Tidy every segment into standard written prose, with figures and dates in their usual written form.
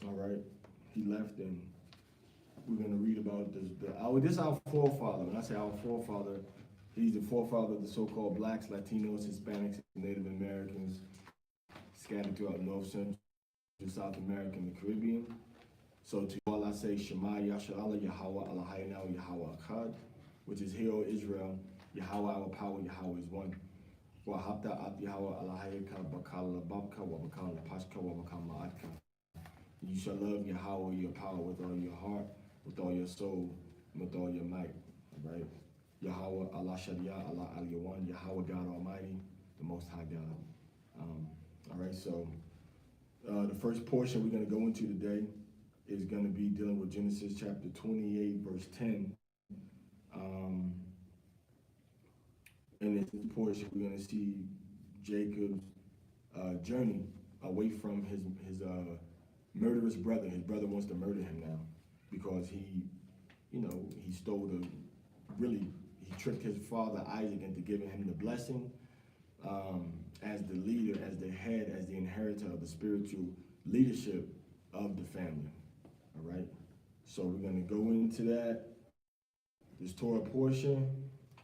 All right, he left, and we're going to read about this is our forefather. When I say our forefather, he's the forefather of the so-called blacks, Latinos, Hispanics, Native Americans scattered throughout North Central, South America, and the Caribbean. So to all I say, Shema Yasha Allah, Yahweh Eloheinu, Yahweh Echad, which is, Hear, O Israel, Yahweh our power, Yahweh is one. Wahabta at Yahweh Eloheinu, Bakal Lababka, Wabakal Lapashka, Wabakal Ma'atka. You shall love Yahweh, your power, with all your heart, with all your soul, and with all your might. All right? Yahweh Allah Sharia, Allah Al Yawan, Yahweh God Almighty, the Most High God. All right, so the first portion we're going to go into today is going to be dealing with Genesis chapter 28, verse 10. And in this portion, we're going to see Jacob's journey away from his murderous brother. His brother wants to murder him now because he stole he tricked his father Isaac into giving him the blessing as the leader, as the head, as the inheritor of the spiritual leadership of the family. All right, so we're going to go into this Torah portion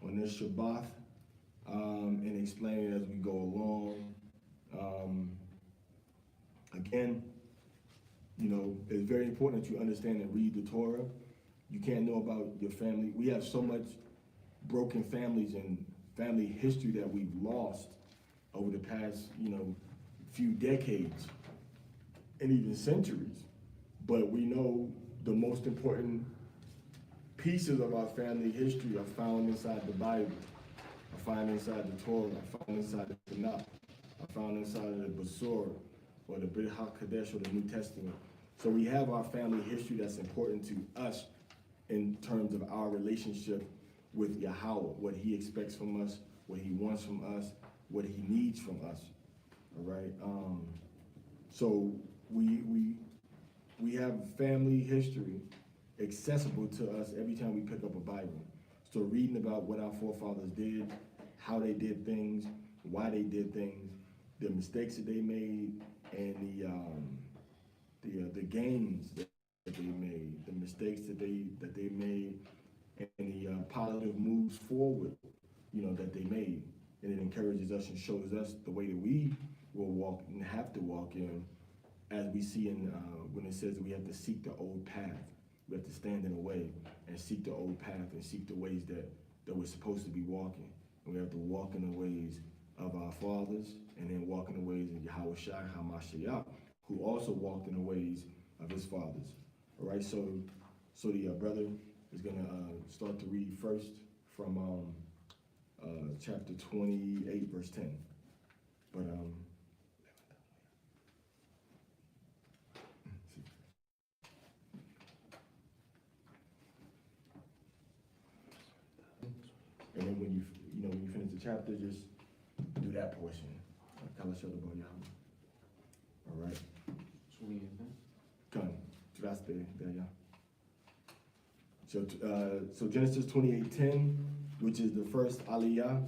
on this Shabbat and explain it as we go along. Again, it's very important that you understand and read the Torah. You can't know about your family. We have so much broken families and family history that we've lost over the past, few decades and even centuries. But we know the most important pieces of our family history are found inside the Bible, are found inside the Torah, are found inside the Tanakh, are found inside the Basora, or the Brit HaKadosh, or the New Testament. So we have our family history that's important to us in terms of our relationship with Yahweh, what he expects from us, what he wants from us, what he needs from us. All right. So we have family history accessible to us every time we pick up a Bible. So reading about what our forefathers did, how they did things, why they did things, the mistakes that they made, and the gains that they made, the mistakes that they made, and the positive moves forward, that they made. And it encourages us and shows us the way that we will walk and have to walk in, as we see in when it says that we have to seek the old path. We have to stand in the way and seek the old path and seek the ways that we're supposed to be walking. And we have to walk in the ways of our fathers, and then walk in the ways of Yahweh Shai HaMashiach, who also walked in the ways of his fathers. All right, so the brother is going to start to read first from chapter 28, verse 10. But and then when you finish the chapter, just do that portion. All right. Come, that's there, yeah. So Genesis 28:10, which is the first aliyah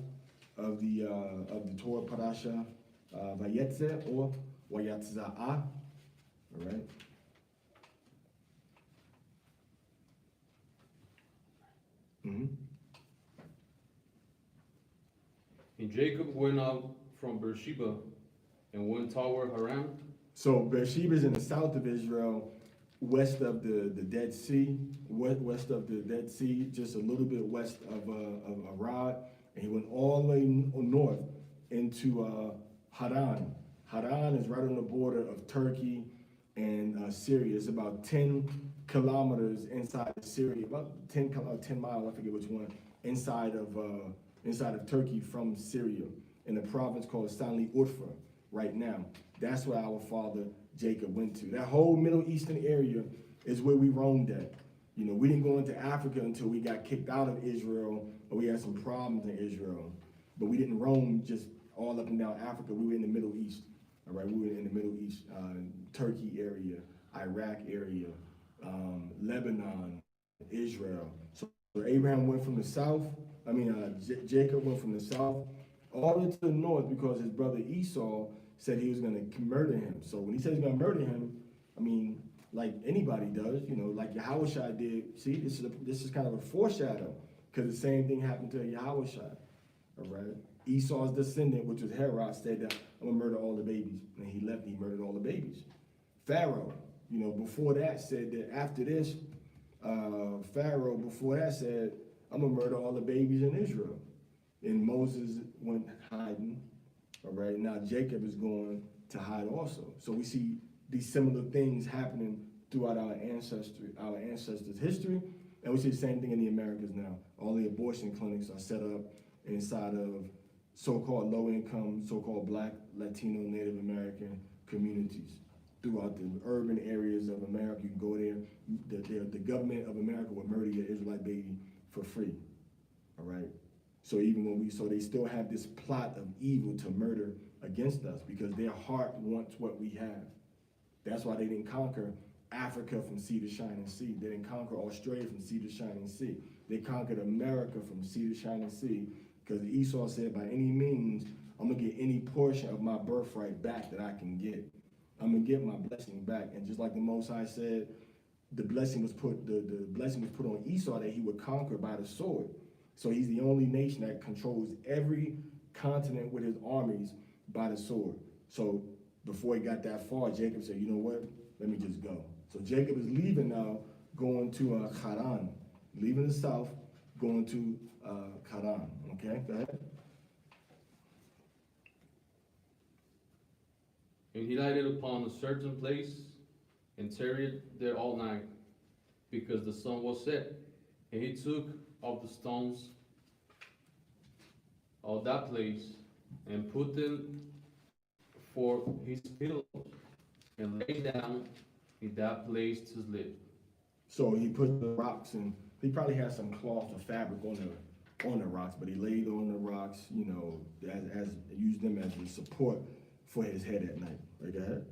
of the Torah Parashah Vayeitzei, or Vayeitzei. All right. Mm-hmm. And Jacob went out from Beersheba and went toward Haran. So Beersheba is in the south of Israel, west of the Dead Sea, west of the Dead Sea, just a little bit west of Arad, and he went all the way north into Haran. Haran is right on the border of Turkey and Syria. It's about 10 kilometers inside of Syria, about 10 miles, I forget which one, inside of Turkey from Syria, in a province called Sanli Urfa right now. That's where our father Jacob went to. That whole Middle Eastern area is where we roamed at. We didn't go into Africa until we got kicked out of Israel, or we had some problems in Israel. But we didn't roam just all up and down Africa. We were in the Middle East. All right, we were in the Middle East, Turkey area, Iraq area, Lebanon, Israel. So Abraham went from the south. Jacob went from the south all the way to the north because his brother Esau said he was going to murder him. So when he said he's going to murder him, like anybody does, like Yahushua did. See, this is kind of a foreshadow, because the same thing happened to Yahushua. All right. Esau's descendant, which was Herod, said that I'm gonna murder all the babies, and he left. He murdered all the babies. Pharaoh, before that said that after this, Pharaoh before that said, I'm gonna murder all the babies in Israel. And Moses went hiding. All right. Now Jacob is going to hide also. So we see these similar things happening throughout our ancestors' history, and we see the same thing in the Americas now. All the abortion clinics are set up inside of so-called low-income, so-called Black, Latino, Native American communities throughout the urban areas of America. You can go there. The government of America will murder your Israelite baby for free. All right. So so they still have this plot of evil to murder against us, because their heart wants what we have. That's why they didn't conquer Africa from sea to shining sea. They didn't conquer Australia from sea to shining sea. They conquered America from sea to shining sea, because Esau said, by any means, I'm gonna get any portion of my birthright back that I can get. I'm gonna get my blessing back. And just like the Most High said, the blessing was put on Esau, that he would conquer by the sword. So he's the only nation that controls every continent with his armies by the sword. So before he got that far, Jacob said, you know what? Let me just go. So Jacob is leaving now, going to Haran, leaving the south, going to Haran. Okay, go ahead. And he lighted upon a certain place and tarried there all night, because the sun was set. And he took of the stones of that place and put them for his pillows, and lay down in that place to sleep. So he put the rocks, and he probably had some cloth or fabric on the rocks, but he laid on the rocks, as used them as a support for his head at night. Right, go ahead.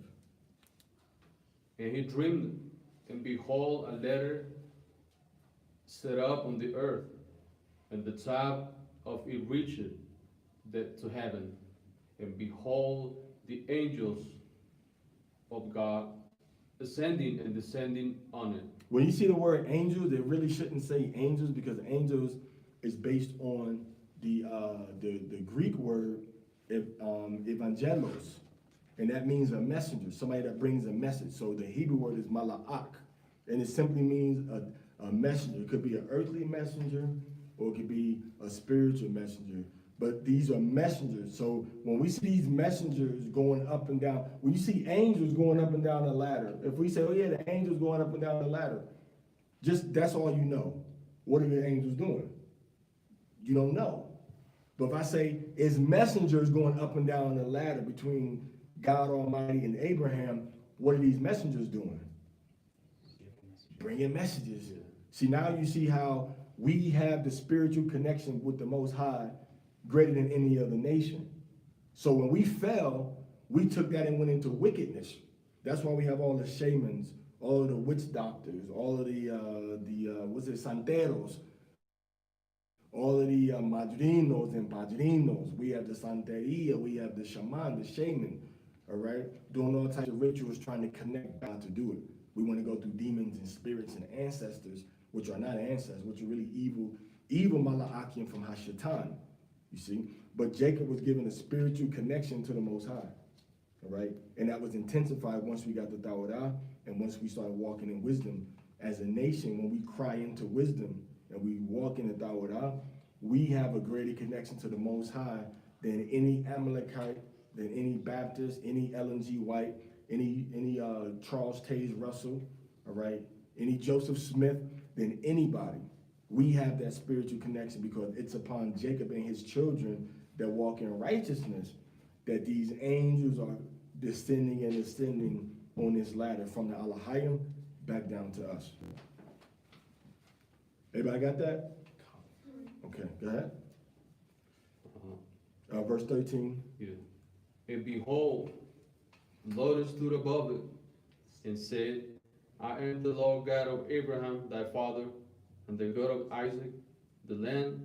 And he dreamed, and behold, a letter set up on the earth, and the top of it reached to heaven. And behold, the angels of God ascending and descending on it. When you see the word angels, they really shouldn't say angels, because angels is based on the Greek word evangelos, and that means a messenger, somebody that brings a message. So the Hebrew word is mala'ak, and it simply means a messenger. It could be an earthly messenger, or it could be a spiritual messenger. But these are messengers. So when we see these messengers going up and down, when you see angels going up and down the ladder, if we say, oh yeah, the angels going up and down the ladder, just that's all you know. What are the angels doing? You don't know. But if I say, it's messengers going up and down the ladder between God Almighty and Abraham, what are these messengers doing? Bringing messages. See, now you see how we have the spiritual connection with the Most High greater than any other nation. So when we fell, we took that and went into wickedness. That's why we have all the shamans, all of the witch doctors, all of the santeros, all of the madrinos and padrinos. We have the santeria, we have the shaman, the shaman, all right? Doing all types of rituals, trying to connect God to do it. We want to go through demons and spirits and ancestors, which are not ancestors, which are really evil Malaakim from Hashatan, you see? But Jacob was given a spiritual connection to the Most High, all right? And that was intensified once we got the Taorah and once we started walking in wisdom. As a nation, when we cry into wisdom and we walk in the Taorah, we have a greater connection to the Most High than any Amalekite, than any Baptist, any Ellen G. White, any Charles Taze Russell, all right? Any Joseph Smith, than anybody. We have that spiritual connection because it's upon Jacob and his children that walk in righteousness that these angels are descending and ascending on this ladder from the Alahayim back down to us. Everybody got that? Okay, go ahead. Verse 13. Yeah. And behold, the Lord stood above it and said, I am the Lord God of Abraham thy father, and the God of Isaac. The land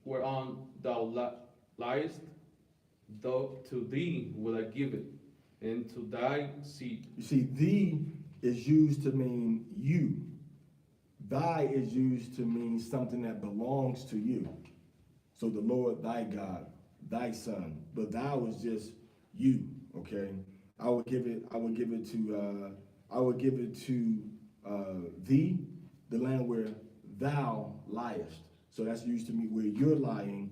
whereon thou liest, to thee will I give it, and to thy seed. You see, thee is used to mean you. Thy is used to mean something that belongs to you. So the Lord thy God, thy son, but thou is just you, okay? I would give it to thee, the land where thou liest. So that's used to me where you're lying,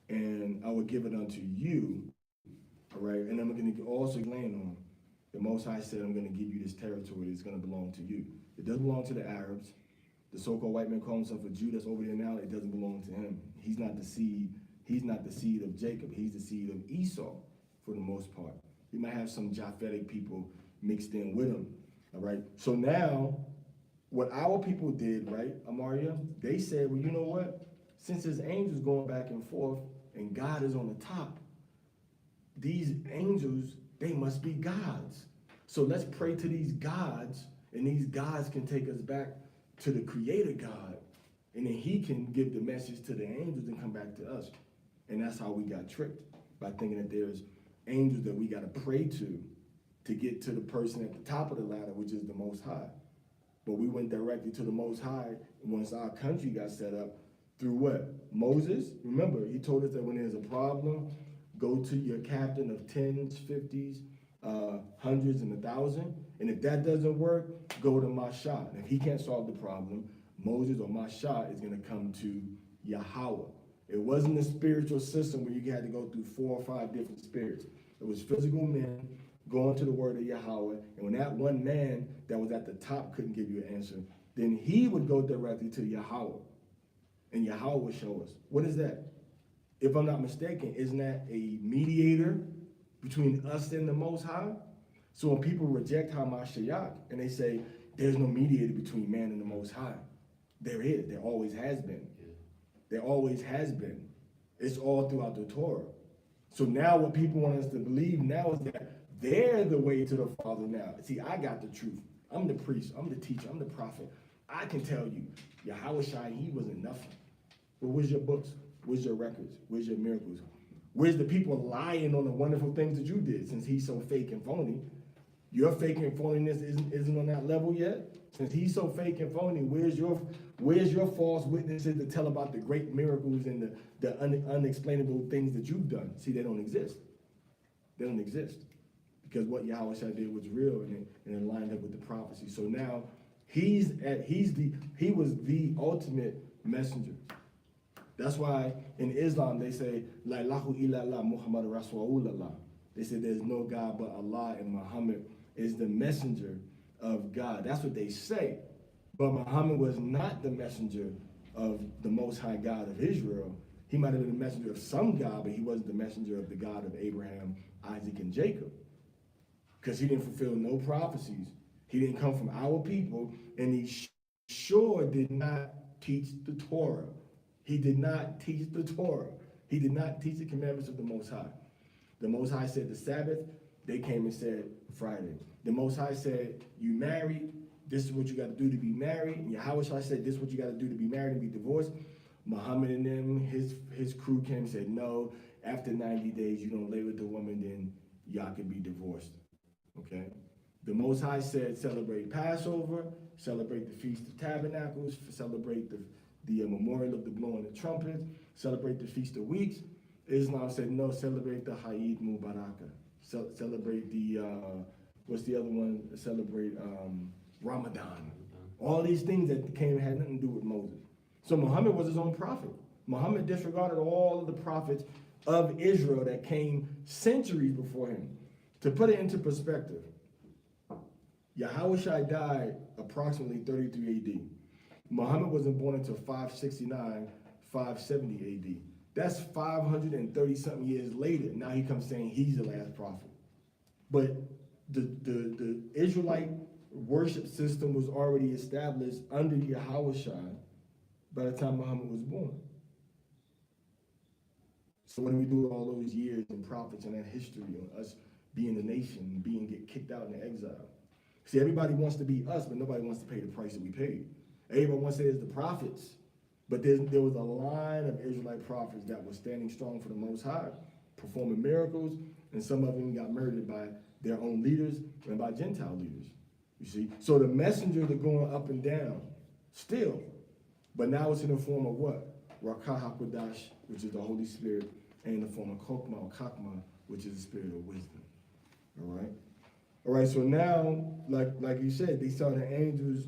and I would give it unto you, all right? And I'm going to also land on, the Most High said, I'm going to give you this territory that's going to belong to you. It doesn't belong to the Arabs. The so-called white man calling himself a Jew that's over there now, it doesn't belong to him. He's not the seed of Jacob. He's the seed of Esau for the most part. He might have some Japhetic people mixed in with him, all right? So now, what our people did, right, Amaria, they said, well, you know what? Since his angels going back and forth and God is on the top, these angels, they must be gods. So let's pray to these gods, and these gods can take us back to the creator God, and then he can give the message to the angels and come back to us. And that's how we got tricked, by thinking that there's angels that we got to pray to get to the person at the top of the ladder, which is the Most High. But we went directly to the Most High once our country got set up through what? Moses. Remember, he told us that when there's a problem, go to your captain of tens, 50s, hundreds, and 1,000. And if that doesn't work, go to Mashah. And if he can't solve the problem, Moses or Mashah is going to come to Yahweh. It wasn't a spiritual system where you had to go through 4 or 5 different spirits. It was physical men going to the word of Yahweh. And when that one man that was at the top couldn't give you an answer, then he would go directly to Yahweh. And Yahweh would show us. What is that? If I'm not mistaken, isn't that a mediator between us and the Most High? So when people reject Hamashiach and they say there's no mediator between man and the Most High, there is. There always has been. There always has been. It's all throughout the Torah. So now what people want us to believe now is that they're the way to the Father now. See, I got the truth. I'm the priest. I'm the teacher. I'm the prophet. I can tell you, Yahweh Shai, he wasn't nothing. But where's your books? Where's your records? Where's your miracles? Where's the people lying on the wonderful things that you did? Since he's so fake and phony, your fake and phoniness isn't on that level yet. Since he's so fake and phony, where's your false witnesses to tell about the great miracles and the unexplainable things that you've done? See, they don't exist. They don't exist. Because what Yahweh Shai did was real, and it lined up with the prophecy. So now he was the ultimate messenger. That's why in Islam they say, La ilahu illallah Muhammad Rasulullah. They say there's no God but Allah, and Muhammad is the messenger of God. That's what they say. But Muhammad was not the messenger of the Most High God of Israel. He might have been the messenger of some God, but he wasn't the messenger of the God of Abraham, Isaac, and Jacob. Because he didn't fulfill no prophecies. He didn't come from our people, and he sure did not teach the Torah. He did not teach the Torah. He did not teach the commandments of the Most High. The Most High said the Sabbath, they came and said Friday. The Most High said, you married, this is what you got to do to be married. And Yahweh Shai said, this is what you got to do to be married and be divorced. Muhammad and them, his crew came and said, no, after 90 days, you don't lay with the woman, then y'all can be divorced, okay? The Most High said, celebrate Passover, celebrate the Feast of Tabernacles, celebrate the memorial of the blowing of trumpets, celebrate the Feast of Weeks. Islam said, no, celebrate the Eid Mubarakah. Celebrate the, what's the other one? Celebrate Ramadan. All these things that had nothing to do with Moses. So Muhammad was his own prophet. Muhammad disregarded all of the prophets of Israel that came centuries before him. To put it into perspective, Yahweh Shai died approximately 33 AD. Muhammad wasn't born until 569, 570 AD. That's 530-something years later. Now he comes saying he's the last prophet. But the Israelite worship system was already established under Yahweh Shai by the time Muhammad was born. So what do we do with all those years and prophets and that history of us being the nation, get kicked out into exile? See, everybody wants to be us, but nobody wants to pay the price that we paid. Everyone wants to say it's the prophets, but there was a line of Israelite prophets that were standing strong for the Most High, performing miracles, and some of them got murdered by their own leaders and by Gentile leaders. You see? So the messengers are going up and down still. But now it's in the form of what? Rakah HaKodash, which is the Holy Spirit, and in the form of Kokma or Kakma, which is the spirit of wisdom. All right? All right, so now, like you said, these are the angels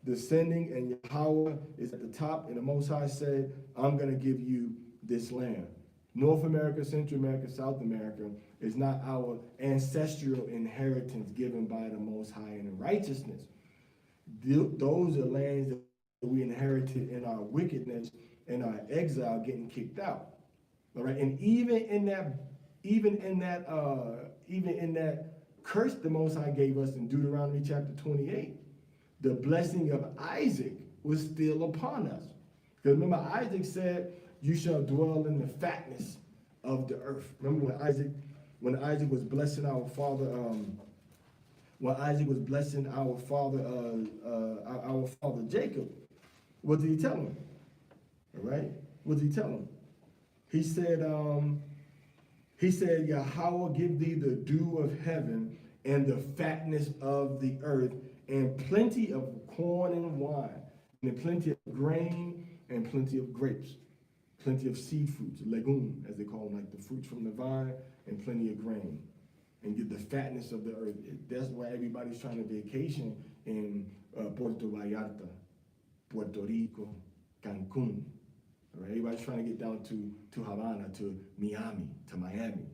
descending, and Yahweh is at the top, and the Most High said, I'm going to give you this land. North America, Central America, South America is not our ancestral inheritance given by the Most High in righteousness. Those are lands that we inherited in our wickedness and our exile, getting kicked out. All right, and even in that curse the Most High gave us in Deuteronomy chapter 28, the blessing of Isaac was still upon us. Because remember, Isaac said, "You shall dwell in the fatness of the earth." Remember when Isaac was blessing our father, our father Jacob, what did he tell him? All right, what did he tell him? He said, Yahweh give thee the dew of heaven and the fatness of the earth, and plenty of corn and wine, and plenty of grain and plenty of grapes, plenty of seed fruits, legume, as they call them, like the fruits from the vine, and plenty of grain, and get the fatness of the earth. That's why everybody's trying to vacation in Puerto Vallarta, Puerto Rico, Cancun. Right? Everybody's trying to get down to Havana, to Miami, to Miami,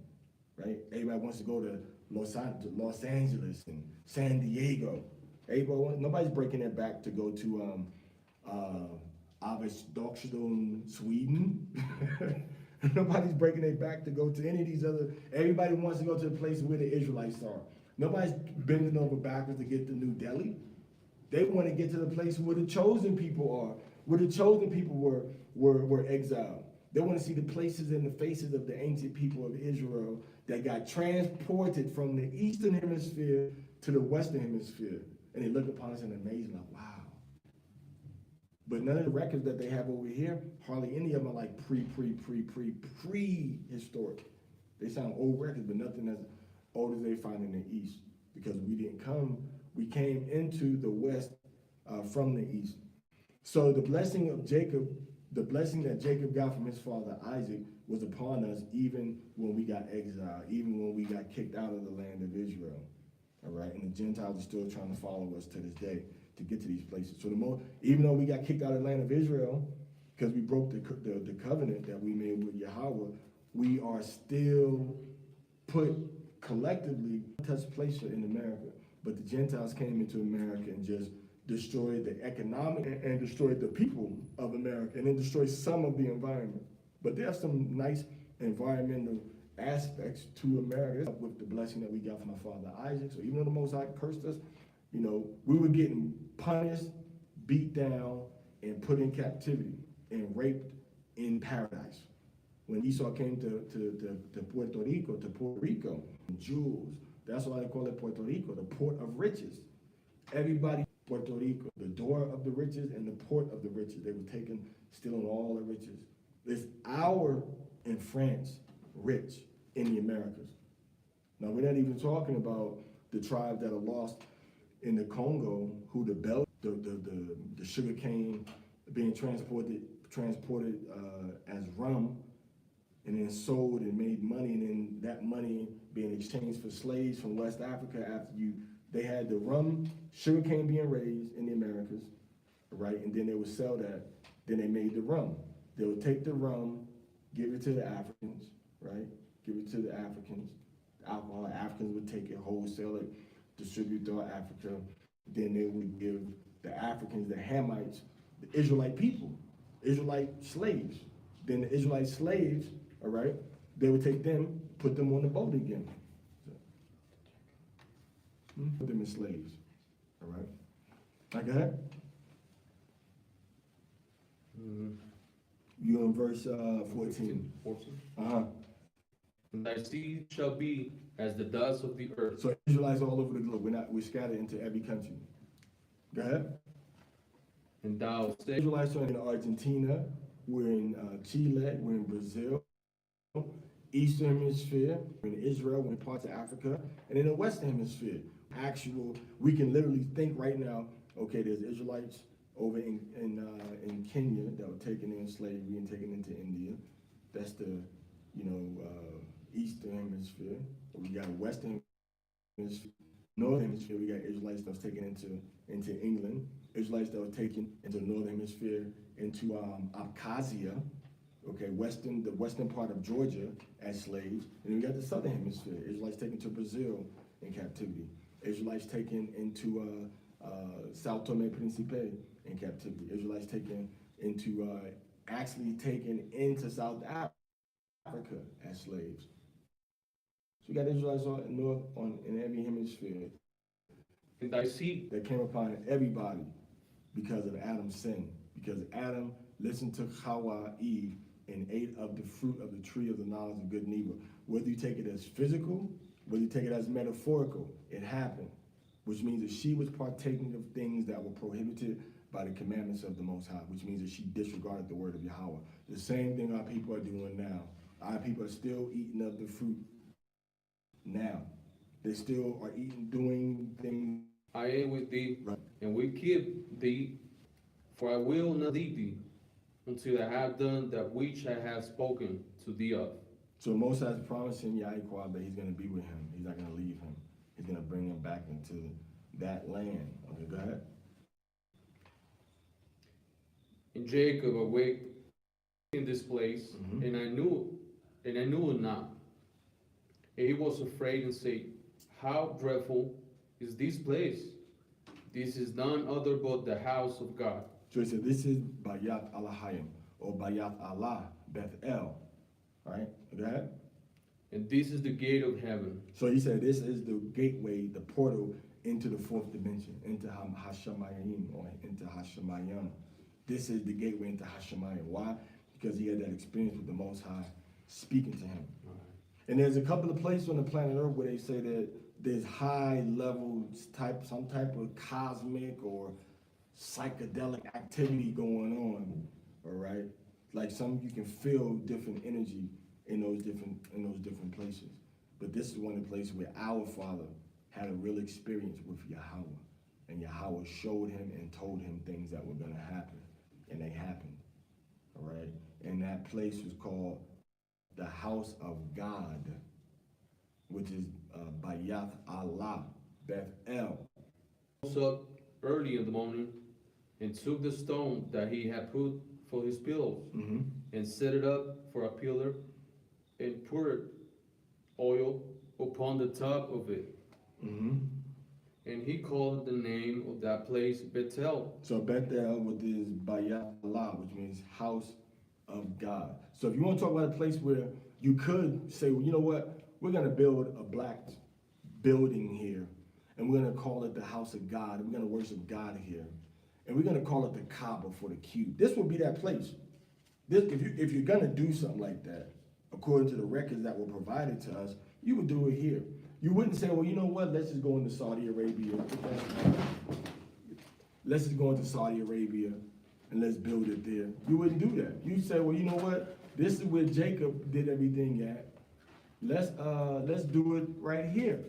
right? Everybody wants to go to Los Angeles and San Diego. Nobody's breaking their back to go to Avesdokstone, Sweden. Nobody's breaking their back to go to any of these other. Everybody wants to go to the place where the Israelites are. Nobody's bending over backwards to get to New Delhi. They want to get to the place where the chosen people are, where the chosen people were exiled. They want to see the places and the faces of the ancient people of Israel that got transported from the eastern hemisphere to the western hemisphere. And they look upon us in amazement, like, wow. But none of the records that they have over here, hardly any of them are like prehistoric. They sound old records, but nothing as old as they find in the east. Because we came into the west from the east. So the blessing of Jacob, the blessing that Jacob got from his father Isaac was upon us even when we got exiled, even when we got kicked out of the land of Israel. All right, and the Gentiles are still trying to follow us to this day to get to these places. So even though we got kicked out of the land of Israel because we broke the covenant that we made with Yahweh, we are still put collectively touch place in America. But the Gentiles came into America and just destroyed the economic and destroyed the people of America, and then destroyed some of the environment. But there are some nice environmental aspects to America with the blessing that we got from our father Isaac. So even though the Most High cursed us, we were getting punished, beat down, and put in captivity and raped in paradise. When Esau came to Puerto Rico, jewels, that's why they call it Puerto Rico, the port of riches. Everybody, Puerto Rico, the door of the riches and the port of the riches. They were stealing all the riches. It's our, in France, rich in the Americas. Now, we're not even talking about the tribes that are lost in the Congo, who the sugar cane being transported as rum, and then sold and made money, and then that money being exchanged for slaves from West Africa they had the rum, sugar cane being raised in the Americas, right? And then they would sell that. Then they made the rum. They would take the rum, give it to the Africans, right? Give it to the Africans. The alcohol, Africans would take it, wholesale it, distribute throughout Africa. Then they would give the Africans, the Hamites, the Israelite people, Israelite slaves. Then the Israelite slaves, all right, they would take them, put them on the boat again. Put them as slaves, all right? Like that? Mm-hmm. You in verse 14. 14. Uh-huh. And thy seed shall be as the dust of the earth. So Israelites all over the globe. We're scattered into every country. Go ahead. And thou say, Israelites are in Argentina, we're in Chile, we're in Brazil, Eastern Hemisphere, we're in Israel, we're in parts of Africa, and in the Western Hemisphere. actual, we can literally think right now, okay, there's Israelites over in Kenya that were taken in slavery and taken into India. That's the, Eastern Hemisphere. We got Western Hemisphere. Northern Hemisphere, we got Israelites that was taken into England. Israelites that were taken into the Northern Hemisphere, into Abkhazia, okay, the western part of Georgia as slaves. And then we got the Southern Hemisphere, Israelites taken to Brazil in captivity. Israelites taken into Sao Tome and Principe in captivity. Israelites taken into, actually taken into South Africa as slaves. So we got Israelites in every hemisphere. And I see that came upon everybody because of Adam's sin. Because Adam listened to Hawa, Eve, and ate of the fruit of the tree of the knowledge of good and evil. Whether you take it as physical, whether you take it as metaphorical, it happened. Which means that she was partaking of things that were prohibited by the commandments of the Most High, which means that she disregarded the word of Yahweh. The same thing our people are doing now. Our people are still eating of the fruit now. They still are doing things. I am with thee, right. And will keep thee, for I will not leave thee until I have done that which I have spoken to thee of. So Moses is promising Yahuwah that he's going to be with him. He's not going to leave him. He's going to bring him back into that land. Okay, go ahead. And Jacob awake in this place, and I knew it not. And he was afraid and said, how dreadful is this place? This is none other but the house of God. So he said, this is Bayat Alahayim, or Bayat Allah, Bethel, right? Go ahead. And this is the gate of heaven. So he said, this is the gateway, the portal into the fourth dimension, into Hashemayim, or into Hashemayim. This is the gateway into Hashemayim. Why? Because he had that experience with the Most High speaking to him. Right. And there's a couple of places on the planet Earth where they say that there's high level some type of cosmic or psychedelic activity going on, all right? Like you can feel different energy in those different places. But this is one of the places where our Father had a real experience with Yahweh. And Yahweh showed him and told him things that were going to happen. And they happened, all right? And that place was called the house of God, which is Bayat Allah, Bethel. So early in the morning, and took the stone that he had put for his pillows, and set it up for a pillar, and poured oil upon the top of it. And he called the name of that place Bethel. So Bethel, which is Bayat Allah, which means house of God. So if you want to talk about a place where you could say, well, you know what? We're going to build a black building here, and we're going to call it the house of God, and we're going to worship God here, and we're going to call it the Kaaba for the cube. This would be that place. If you're going to do something like that, according to the records that were provided to us, you would do it here. You wouldn't say, well, you know what? Let's just go into Saudi Arabia. Let's just go into Saudi Arabia and let's build it there. You wouldn't do that. You'd say, well, you know what? This is where Jacob did everything at. Let's do it right here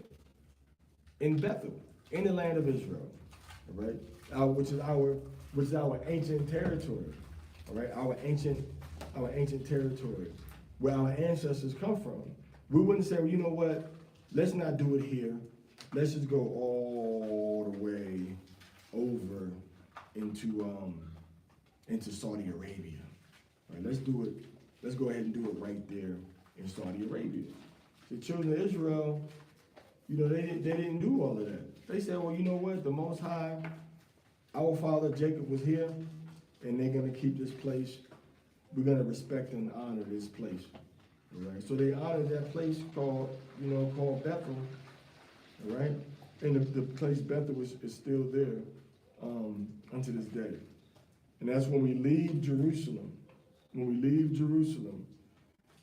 in Bethel, in the land of Israel, all right? Which is our ancient territory, all right? Our ancient territory, where our ancestors come from. We wouldn't say, well, you know what? Let's not do it here. Let's just go all the way over into Saudi Arabia. All right, let's do it. Let's go ahead and do it right there in Saudi Arabia. The children of Israel, they didn't do all of that. They said, well, you know what? The Most High, our father Jacob was here, and they're going to keep this place. We're going to respect and honor this place. All right? So they honored that place called Bethel. All right? And the place Bethel is still there unto this day. And that's when we leave Jerusalem. When we leave Jerusalem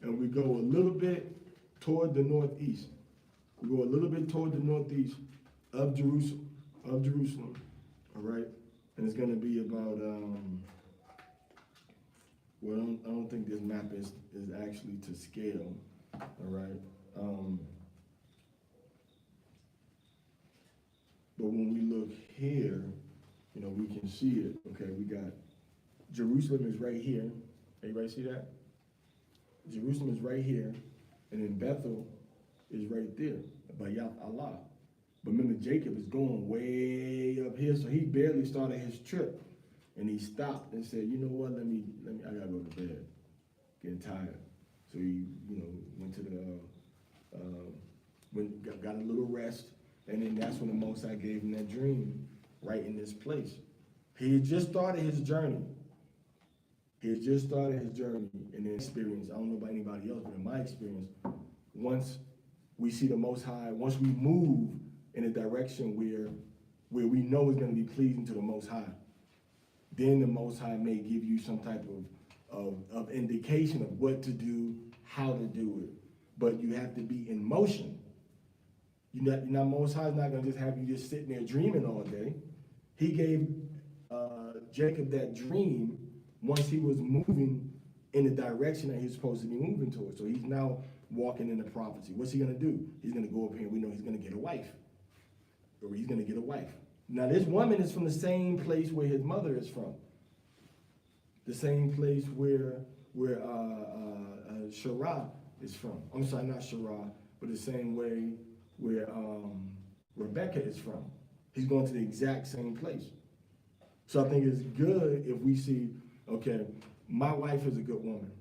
and we go a little bit toward the northeast. We go a little bit toward the northeast of Jerusalem. All right? And it's going to be about, I don't think this map is actually to scale. All right? But when we look here, you know, we can see it. Okay, we got Jerusalem is right here. Everybody see that? Jerusalem is right here, and then Bethel is right there, by Allah. But remember, Jacob is going way up here, so he barely started his trip, and he stopped and said, "You know what? Let me. I gotta go to bed. Getting tired." So he, you know, went to got a little rest, and then that's when the Most High gave him that dream, right in this place. He had just started his journey. In the experience, I don't know about anybody else, but in my experience, once we see the Most High, once we move in a direction where we know it's going to be pleasing to the Most High, then the Most High may give you some type of indication of what to do, how to do it. But you have to be in motion. Most High is not going to just have you just sitting there dreaming all day. He gave Jacob that dream once he was moving in the direction that he's supposed to be moving towards. So he's now walking in the prophecy. What's he going to do? He's going to go up here. We know he's going to get a wife. Or he's going to get a wife. Now this woman is from the same place where his mother is from. The same place where Shirah is from. I'm sorry, not Shirah, but the same way where Rebecca is from. He's going to the exact same place. So I think it's good if we see, okay, my wife is a good woman.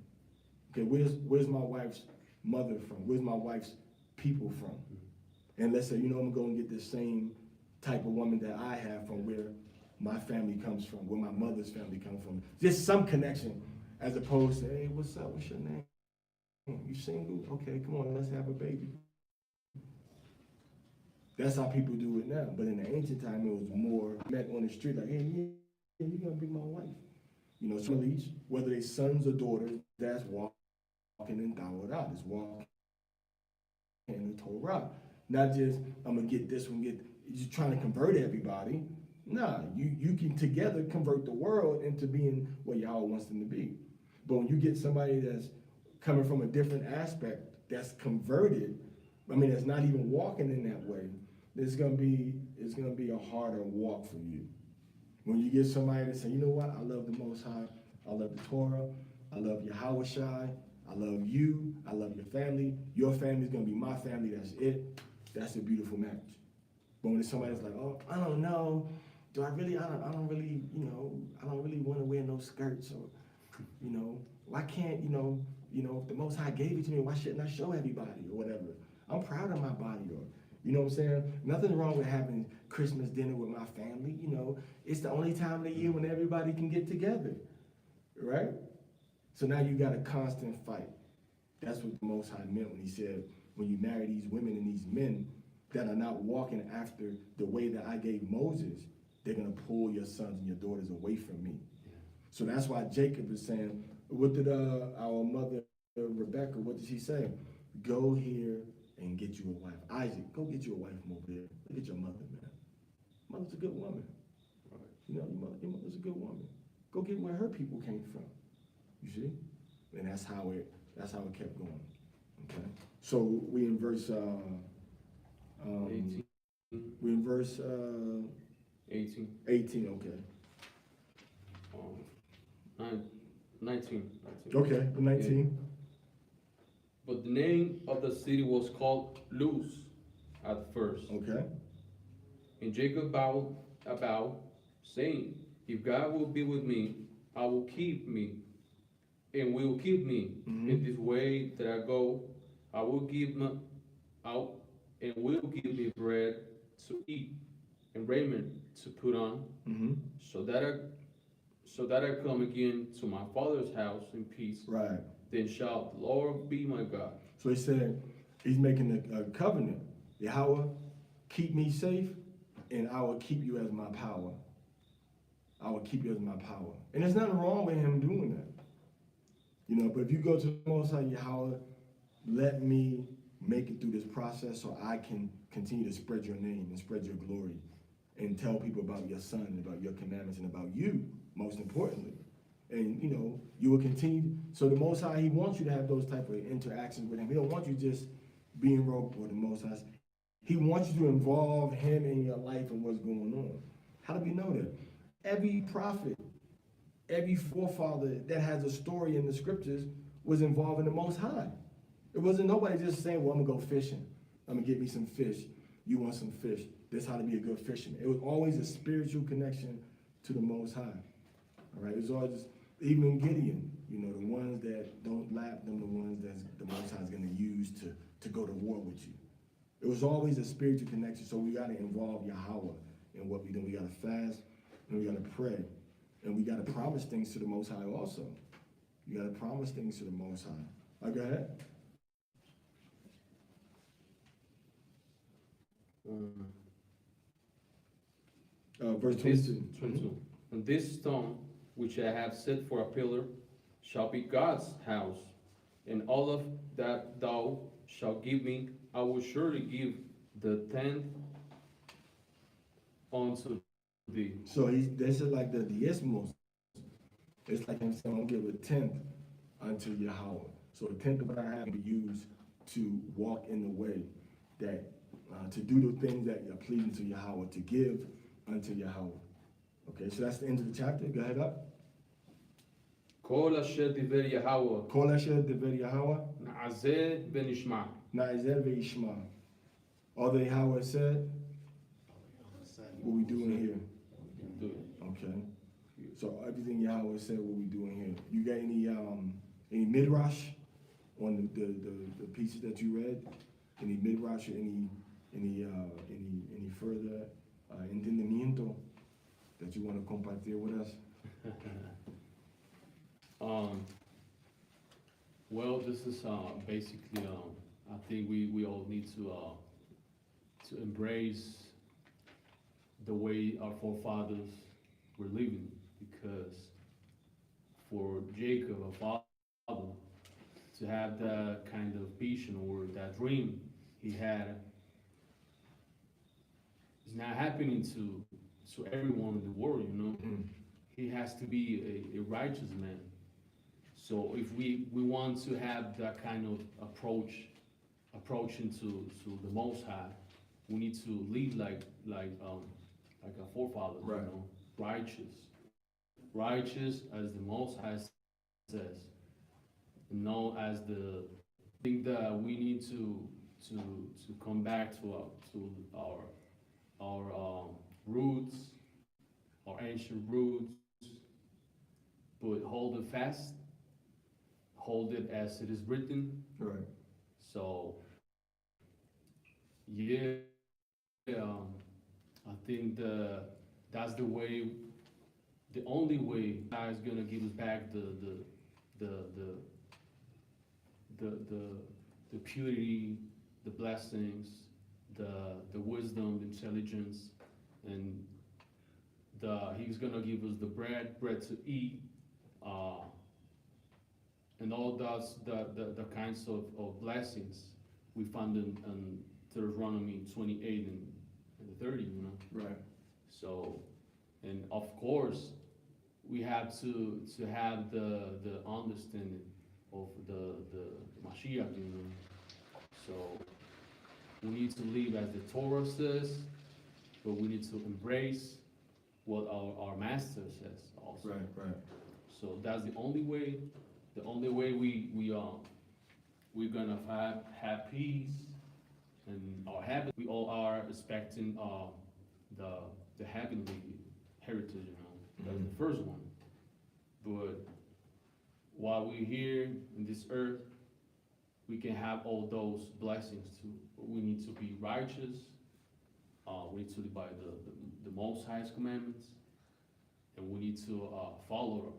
Okay, where's my wife's mother from? Where's my wife's people from? And let's say, you know, I'm going to get the same type of woman that I have from where my family comes from, where my mother's family comes from. Just some connection, as opposed to, hey, what's up? What's your name? You single? Okay, come on, let's have a baby. That's how people do it now. But in the ancient time, it was more met on the street, like, hey, yeah, you're gonna be my wife. You know, some of these, whether they sons or daughters, that's walking in Dawah, it's walking in the Torah. Not just, I'm gonna get this one, you're trying to convert everybody. Nah, you can together convert the world into being what Yahweh wants them to be. But when you get somebody that's coming from a different aspect, that's converted, that's not even walking in that way, it's gonna be a harder walk for you. When you get somebody that say, you know what, I love the Most High, I love the Torah, I love Yahweh Shai, I love you, I love your family's gonna be my family, that's it. That's a beautiful match. But when somebody's like, oh, I don't know, I don't really want to wear no skirts, or, why can't, if the Most High gave it to me, why shouldn't I show everybody, or whatever? I'm proud of my body, or, you know what I'm saying? Nothing wrong with having Christmas dinner with my family, It's the only time of the year when everybody can get together, right? So now you got a constant fight. That's what the Most High meant when he said, when you marry these women and these men that are not walking after the way that I gave Moses, they're going to pull your sons and your daughters away from me. Yeah. So that's why Jacob is saying, what did our mother Rebecca, what did she say? Go here and get you a wife. Isaac, go get you a wife from over there. Look at your mother, man. Mother's a good woman. Right. Your mother's a good woman. Go get where her people came from. You see? And that's how it kept going. Okay. So we in verse 18. We're in verse 18. 18, okay. 19. Okay, 19. Yeah. But the name of the city was called Luz at first. Okay. And Jacob vowed a vow, saying, if God will be with me, I will keep me, and will keep me in this way that I go. I will give me out, and will give me bread to eat and raiment to put on, so that I come again to my father's house in peace. Right. Then shall the Lord be my God. So he said, he's making a covenant. Yahweh, keep me safe, and I will keep you as my power. I will keep you as my power. And there's nothing wrong with him doing that. But if you go to the Most High, Yahweh, let me make it through this process so I can continue to spread your name and spread your glory and tell people about your son and about your commandments and about you, most importantly. And, you will continue. So the Most High, he wants you to have those type of interactions with him. He don't want you just being roped with the Most High. He wants you to involve him in your life and what's going on. How do we know that? Every prophet, every forefather that has a story in the scriptures was involved in the Most High. It wasn't nobody just saying, well, I'm going to go fishing. I'm going to get me some fish. You want some fish. This is how to be a good fisherman. It was always a spiritual connection to the Most High. All right? It was always, even Gideon, you know, the ones that don't lap them, the ones that the Most High is going to use to go to war with you. It was always a spiritual connection, so we got to involve Yahweh in what we do. We got to fast, and we got to pray, and we got to promise things to the Most High also. You got to promise things to the Most High. Go ahead. Verse 22. 22. And this stone, which I have set for a pillar, shall be God's house, and all of that thou shalt give me, I will surely give the tenth unto thee. So this is like the diezmos. It's like him saying, I'm going to give a tenth unto Yahweh. So the tenth of what I have to be used to walk in the way that, to do the things that are pleasing to Yahweh, to give unto Yahweh. Okay, so that's the end of the chapter. Go ahead up. כל אשר דיבר יהוה, Kol asher dever Yahweh, נעשה ונשמע. na'ezer ve'ishma. All that Yahweh said, what we doing here. Do it. Okay. So everything Yahweh said, what we doing here. You got any midrash on the pieces that you read? Any midrash or any further entendimiento that you want to compartir with us? Well, this is basically, I think we all need to embrace the way our forefathers were living, because for Jacob, our father, to have that kind of vision or that dream he had is not happening to everyone in the world, you know. He has to be a righteous man. So if we want to have that kind of approach into the Most High, we need to live like our forefathers, Right. you know, righteous as the Most High says, known as the thing that we need to come back to our roots, our ancient roots, but hold it fast, hold it as it is written. Right. So, yeah, I think that's the way, the only way God is gonna give us back the purity, the blessings, the wisdom, the intelligence, and He's gonna give us the bread to eat, and all those the kinds of blessings we found in Deuteronomy 28 and 30, you know. Right. So, and of course, we have to have the understanding of the Mashiach, you know. So we need to live as the Torah says, but we need to embrace what our master says also. Right. Right. So that's the only way we're gonna have peace and our heaven. We all are expecting the heavenly heritage, you know. That's the first one. But while we're here in this earth, we can have all those blessings too. But we need to be righteous. We need to live by the Most High's commandments, and we need to follow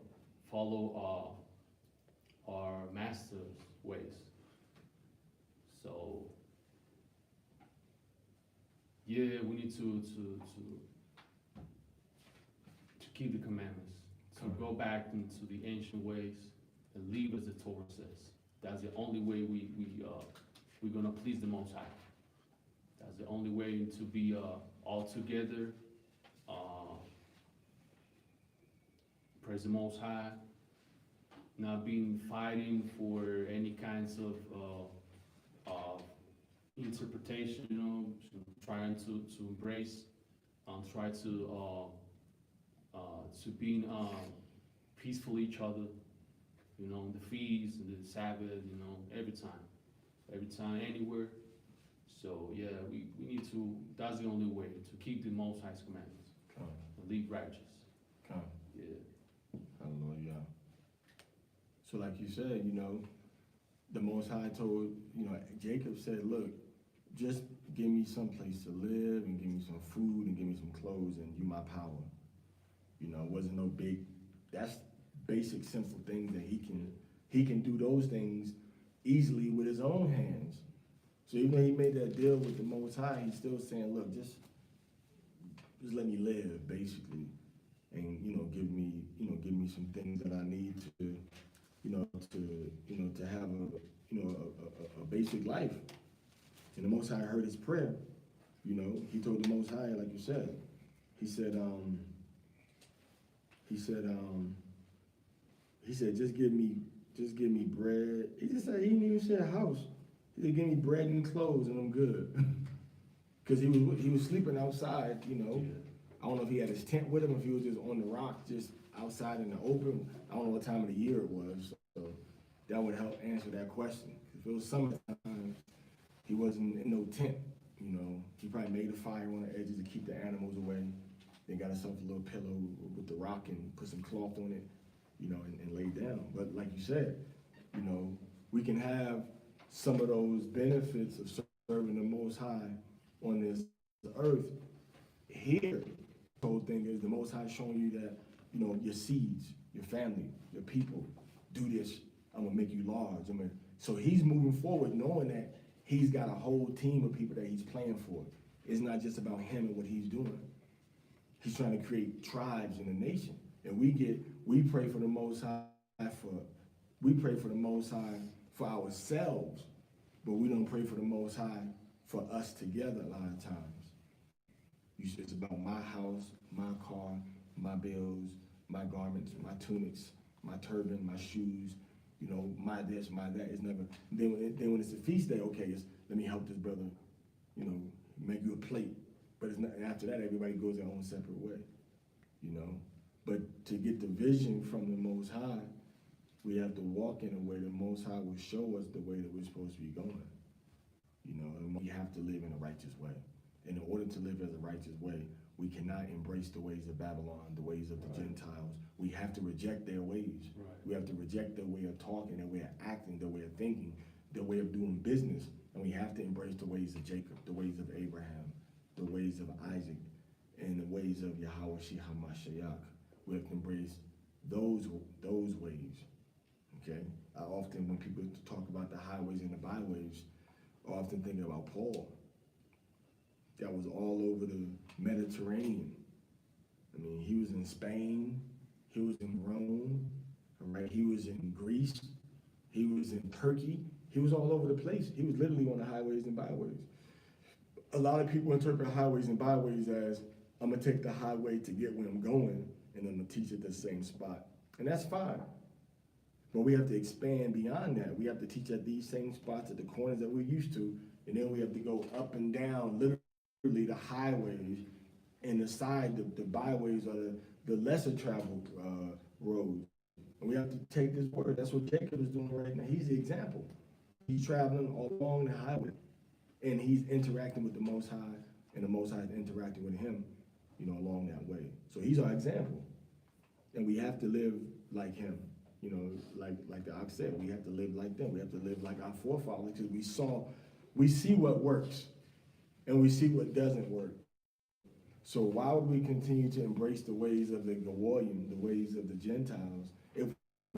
our master's ways. So yeah, we need to keep the commandments, to go back into the ancient ways and live as the Torah says. That's the only way we're gonna please the Most High. That's the only way to be all together, praise the Most High, not being fighting for any kinds of interpretation, you know, trying to embrace, try to being peaceful each other, you know, the feast and the Sabbath, you know, every time, anywhere. So yeah, we need to. That's the only way to keep the Most High's commandments Come, and live righteous. come, Yeah. hallelujah. So like you said, you know, the Most High told, you know, Jacob said, look, just give me some place to live and give me some food and give me some clothes and you my power. You know, it wasn't no big, that's basic, simple things that he can do those things easily with his own hands. So even though he made that deal with the Most High, he's still saying, look, just let me live, basically. And, you know, give me some things that I need to, to have a basic life. And the Most High heard his prayer. You know, he told the Most High, like you said, he said, just give me bread. He just said, he didn't even say a house. He said, give me bread and clothes and I'm good. Because he was sleeping outside, you know. Yeah. I don't know if he had his tent with him, if he was just on the rock, just outside in the open. I don't know what time of the year it was. So that would help answer that question. If it was summertime, he wasn't in no tent, you know. He probably made a fire on the edges to keep the animals away. Then got himself a little pillow with the rock and put some cloth on it, you know, and lay down. But like you said, you know, we can have some of those benefits of serving the Most High on this earth here. The whole thing is the Most High showing you that, you know, your seeds, your family, your people, do this, I'm gonna make you large. So he's moving forward knowing that he's got a whole team of people that he's playing for. It's not just about him and what he's doing. He's trying to create tribes in the nation. And we pray for the Most High for ourselves, but we don't pray for the Most High for us together a lot of times. It's about my house, my car, my bills, my garments, my tunics, my turban, my shoes, you know, my this, my that. It's never, then when it's a feast day, okay, let me help this brother, you know, make you a plate. But it's not, after that, everybody goes their own separate way, you know. But to get the vision from the Most High, we have to walk in a way the Most High will show us the way that we're supposed to be going, you know, and we have to live in a righteous way. In order to live as a righteous way, we cannot embrace the ways of Babylon, the ways of the Gentiles. We have to reject their ways. Right. We have to reject their way of talking, their way of acting, their way of thinking, their way of doing business. And we have to embrace the ways of Jacob, the ways of Abraham, the ways of Isaac, and the ways of Yahweh Sheh HaMashiach. We have to embrace those ways, okay? I often, when people talk about the highways and the byways, I often think about Paul. That was all over the Mediterranean. I mean, he was in Spain, he was in Rome, right? He was in Greece, he was in Turkey, he was all over the place. He was literally on the highways and byways. A lot of people interpret highways and byways as, I'm gonna take the highway to get where I'm going, and I'm gonna teach at the same spot. And that's fine. But we have to expand beyond that. We have to teach at these same spots, at the corners that we're used to, and then we have to go up and down, literally the highways, and the side, the byways are the lesser traveled roads. And we have to take this word. That's what Jacob is doing right now. He's the example. He's traveling along the highway, and he's interacting with the Most High, and the Most High is interacting with him, you know, along that way. So he's our example, and we have to live like him. You know, like the ox said, we have to live like them. We have to live like our forefathers, because we see what works, and we see what doesn't work. So why would we continue to embrace the ways of the Goyim, the ways of the Gentiles, if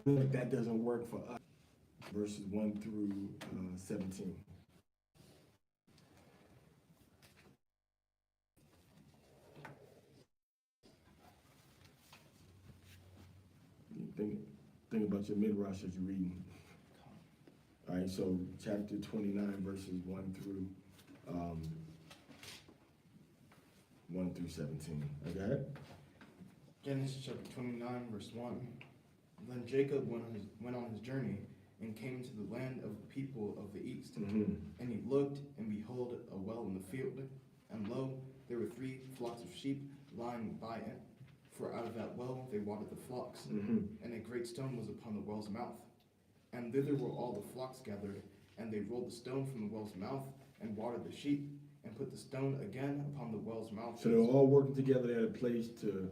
that doesn't work for us? Verses 1 through 17. Think about your midrash as you're reading. All right, so chapter 29, verses 1 through 17. Okay? Genesis chapter 29, verse 1. Then Jacob went on his journey, and came to the land of the people of the east. Mm-hmm. And he looked, and behold, a well in the field, and lo, there were 3 flocks of sheep lying by it, for out of that well they watered the flocks. Mm-hmm. And a great stone was upon the well's mouth. And thither were all the flocks gathered, and they rolled the stone from the well's mouth, and watered the sheep, and put the stone again upon the well's mouth. So they're all working together at a place to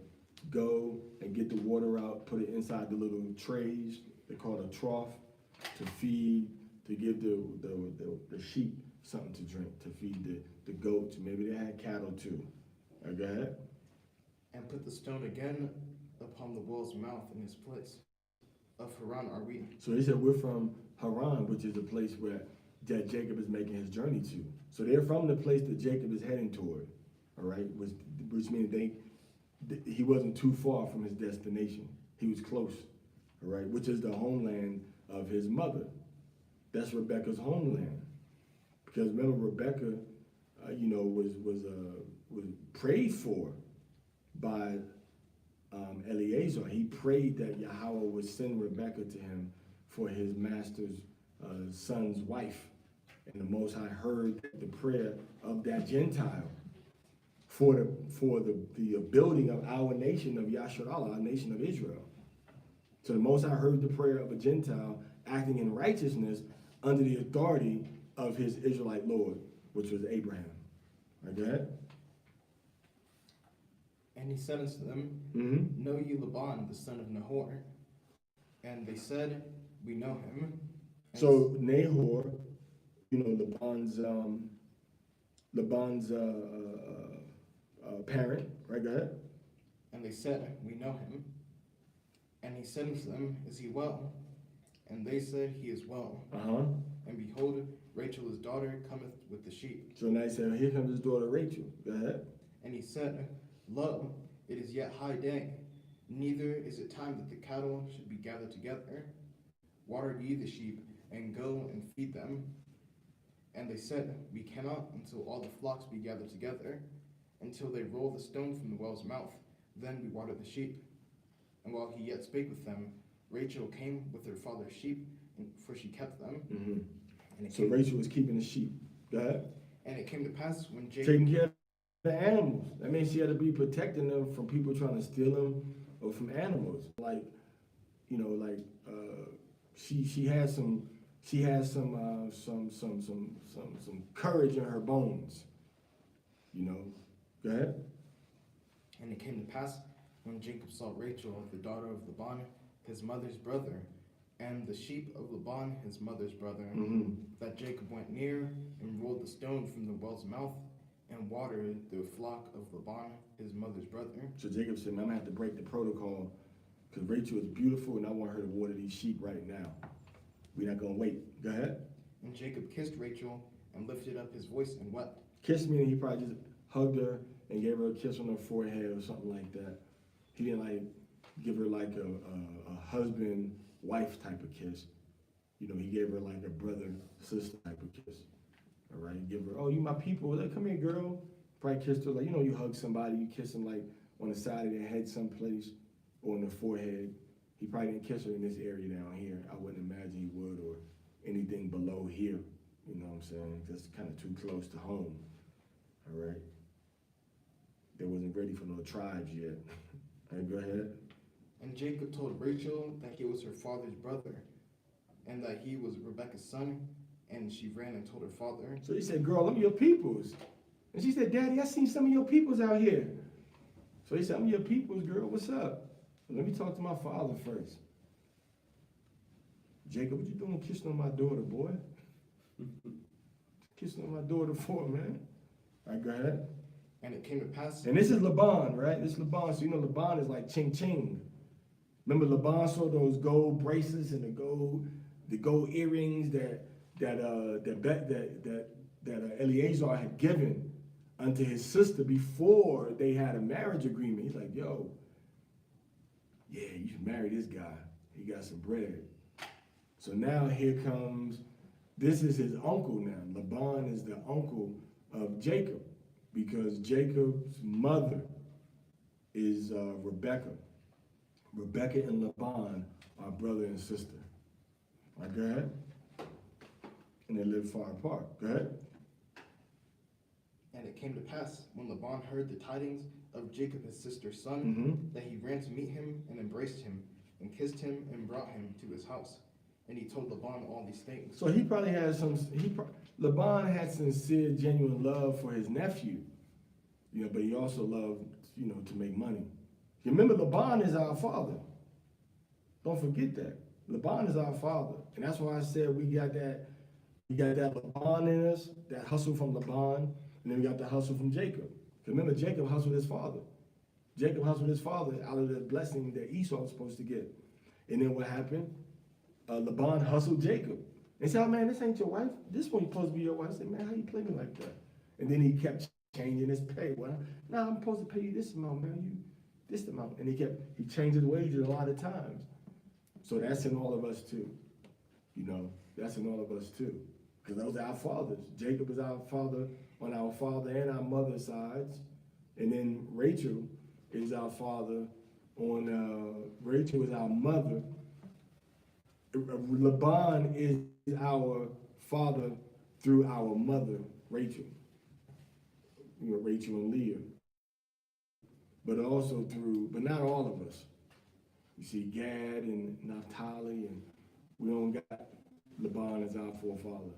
go and get the water out, put it inside the little trays, they call it a trough, to feed, to give the sheep something to drink, to feed the goats. Maybe they had cattle too. Go ahead. And put the stone again upon the well's mouth in his place. Of Haran are we. So he said, we're from Haran, which is the place where that Jacob is making his journey to. So they're from the place that Jacob is heading toward, all right? Which means he wasn't too far from his destination. He was close, all right? Which is the homeland of his mother. That's Rebekah's homeland. Because remember, Rebekah, was prayed for by Eliezer. He prayed that Yahweh would send Rebekah to him for his master's son's wife. And the Most High heard the prayer of that Gentile for the building of our nation of Yasharallah, our nation of Israel. So the Most High heard the prayer of a Gentile acting in righteousness under the authority of his Israelite Lord, which was Abraham. Okay? And he said unto them, Mm-hmm. Know ye Laban, the son of Nahor? And they said, We know him. And So Nahor, Laban's parent, right? Go ahead. And they said, We know him. And he said unto them, Is he well? And they said, He is well. Uh-huh. And behold, Rachel his daughter cometh with the sheep. So now he said, here comes his daughter Rachel. Go ahead. And he said, Lo, it is yet high day, neither is it time that the cattle should be gathered together. Water ye the sheep, and go and feed them. And they said, We cannot until all the flocks be gathered together, until they roll the stone from the well's mouth. Then we water the sheep. And while he yet spake with them, Rachel came with her father's sheep, for she kept them. Mm-hmm. And it So came, Rachel was keeping the sheep. Go ahead. and it came to pass when Jacob Taking care of the animals. That means she had to be protecting them from people trying to steal them or from animals. She has some courage in her bones. Go ahead. And it came to pass, when Jacob saw Rachel, the daughter of Laban, his mother's brother, and the sheep of Laban, his mother's brother, Mm-hmm. that Jacob went near and rolled the stone from the well's mouth and watered the flock of Laban, his mother's brother. So Jacob said, I'm gonna have to break the protocol because Rachel is beautiful and I want her to water these sheep right now. We're not gonna wait. Go ahead. And Jacob kissed Rachel and lifted up his voice and wept. Kiss meaning he probably just hugged her and gave her a kiss on her forehead or something like that. He didn't give her like a husband, wife type of kiss. He gave her like a brother, sister type of kiss. All right, give her, oh, you my people, like, come here, girl. Probably kissed her, like, you hug somebody, you kiss them like on the side of their head someplace or on the forehead. He probably didn't kiss her in this area down here. I wouldn't imagine he would, or anything below here. You know what I'm saying? That's kind of too close to home. All right. They wasn't ready for no tribes yet. All right, go ahead. And Jacob told Rachel that he was her father's brother, and that he was Rebekah's son. And she ran and told her father. So he said, girl, I'm your peoples. And she said, Daddy, I seen some of your peoples out here. So he said, I'm your peoples, girl. What's up? Let me talk to my father first. Jacob, what you doing kissing on my daughter, boy? Kissing on my daughter for, man. All right, go ahead. And it came to pass. And this is Laban, right? This is Laban. So Laban is like ching ching. Remember Laban saw those gold bracelets and the gold earrings that Eliezer had given unto his sister before they had a marriage agreement. He's like, yo, yeah, you should marry this guy. He got some bread. So now here comes, this is his uncle now. Laban is the uncle of Jacob because Jacob's mother is Rebekah. Rebekah and Laban are brother and sister. All right, go ahead. And they lived far apart. Go ahead. And it came to pass, when Laban heard the tidings of Jacob his sister's son, Mm-hmm. that he ran to meet him and embraced him and kissed him and brought him to his house. And he told Laban all these things. So he probably had Laban had sincere, genuine love for his nephew. You know, but he also loved, you know, to make money. Remember, Laban is our father. Don't forget that. Laban is our father. And that's why I said we got that Laban in us, that hustle from Laban, and then we got the hustle from Jacob. Remember, Jacob hustled his father. Jacob hustled his father out of the blessing that Esau was supposed to get. And then what happened? Laban hustled Jacob. And said, oh man, this ain't your wife. This one supposed to be your wife. I said, man, how you play me like that? And then he kept changing his pay. Well, now I'm supposed to pay you this amount, man. You this amount. And he changed his wages a lot of times. So that's in all of us too. You know, that's in all of us too. Because those are our fathers. Jacob is our father on our father and our mother sides. And then Rachel is our father on, Rachel is our mother. Laban is our father through our mother, Rachel. You know, Rachel and Leah. But also through, but not all of us. You see Gad and Naphtali, and we don't got Laban as our forefather.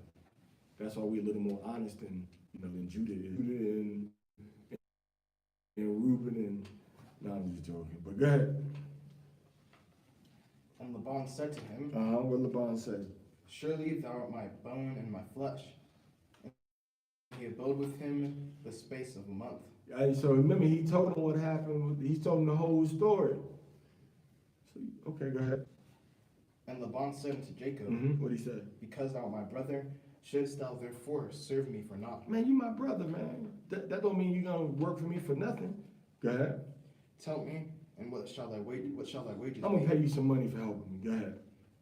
That's why we're a little more honest than, you know, than Judah is. Judah and Reuben and, no, I'm just joking, but go ahead. And Laban said to him, What Laban said? surely thou art my bone and my flesh. And he abode with him the space of a month. So remember, he told him what happened. He told him the whole story. So, okay, go ahead. And Laban said unto Jacob, What he said? because thou art my brother, shouldst thou therefore serve me for naught? Man, you my brother, man. That don't mean you're gonna work for me for nothing. Go ahead. Tell me, and what shall thy wages I'm gonna be? pay you some money for helping me. Go ahead.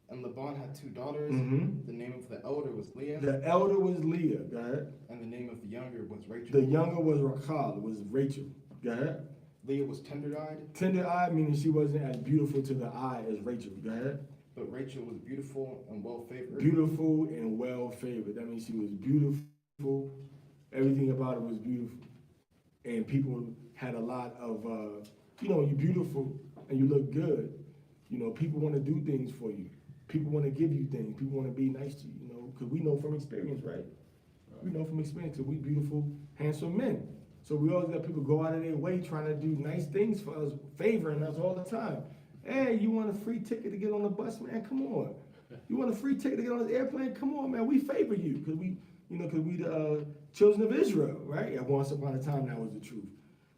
And Laban had two daughters. Mm-hmm. The name of the elder was Leah, The elder was Leah. Go ahead. and the name of the younger was Rachel. The younger was Rachel. Was Rachel. Go ahead. Leah was tender-eyed, Tender-eyed, meaning she wasn't as beautiful to the eye as Rachel. Go ahead. but Rachel was beautiful and well-favored. Beautiful and well-favored. That means she was beautiful. Everything about her was beautiful. And people had a lot of, you know, you're beautiful and you look good. You know, people want to do things for you. People want to give you things. People want to be nice to you, you know, because we know from experience, right? We know from experience that we beautiful, handsome men. So we always got people go out of their way trying to do nice things for us, favoring us all the time. Hey, you want a free ticket to get on the bus, man? Come on. You want a free ticket to get on this airplane? Come on, man. We favor you because we, you know, because we the children of Israel, right? At once upon a time, that was the truth.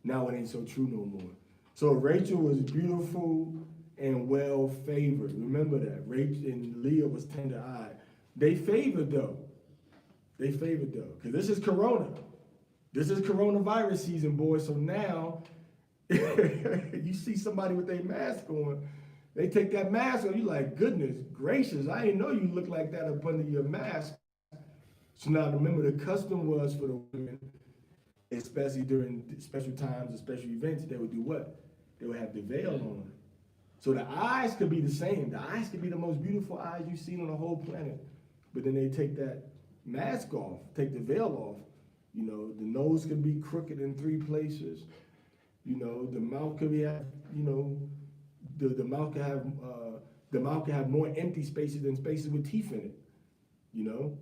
Now it ain't so true no more. So Rachel was beautiful and well favored. Remember that. Rachel and Leah was tender-eyed. They favored though. They favored though. Because this is Corona. This is coronavirus season, boys. So now you see somebody with their mask on, they take that mask off, you like, goodness gracious, I didn't know you looked like that up under your mask. So now remember, the custom was for the women, especially during special times or special events, they would do what? They would have the veil on. So the eyes could be the same. The eyes could be the most beautiful eyes you've seen on the whole planet. But then they take that mask off, take the veil off. You know, the nose could be crooked in 3 places. You know, the mouth could be, you know, the mouth could have more empty spaces than spaces with teeth in it. You know,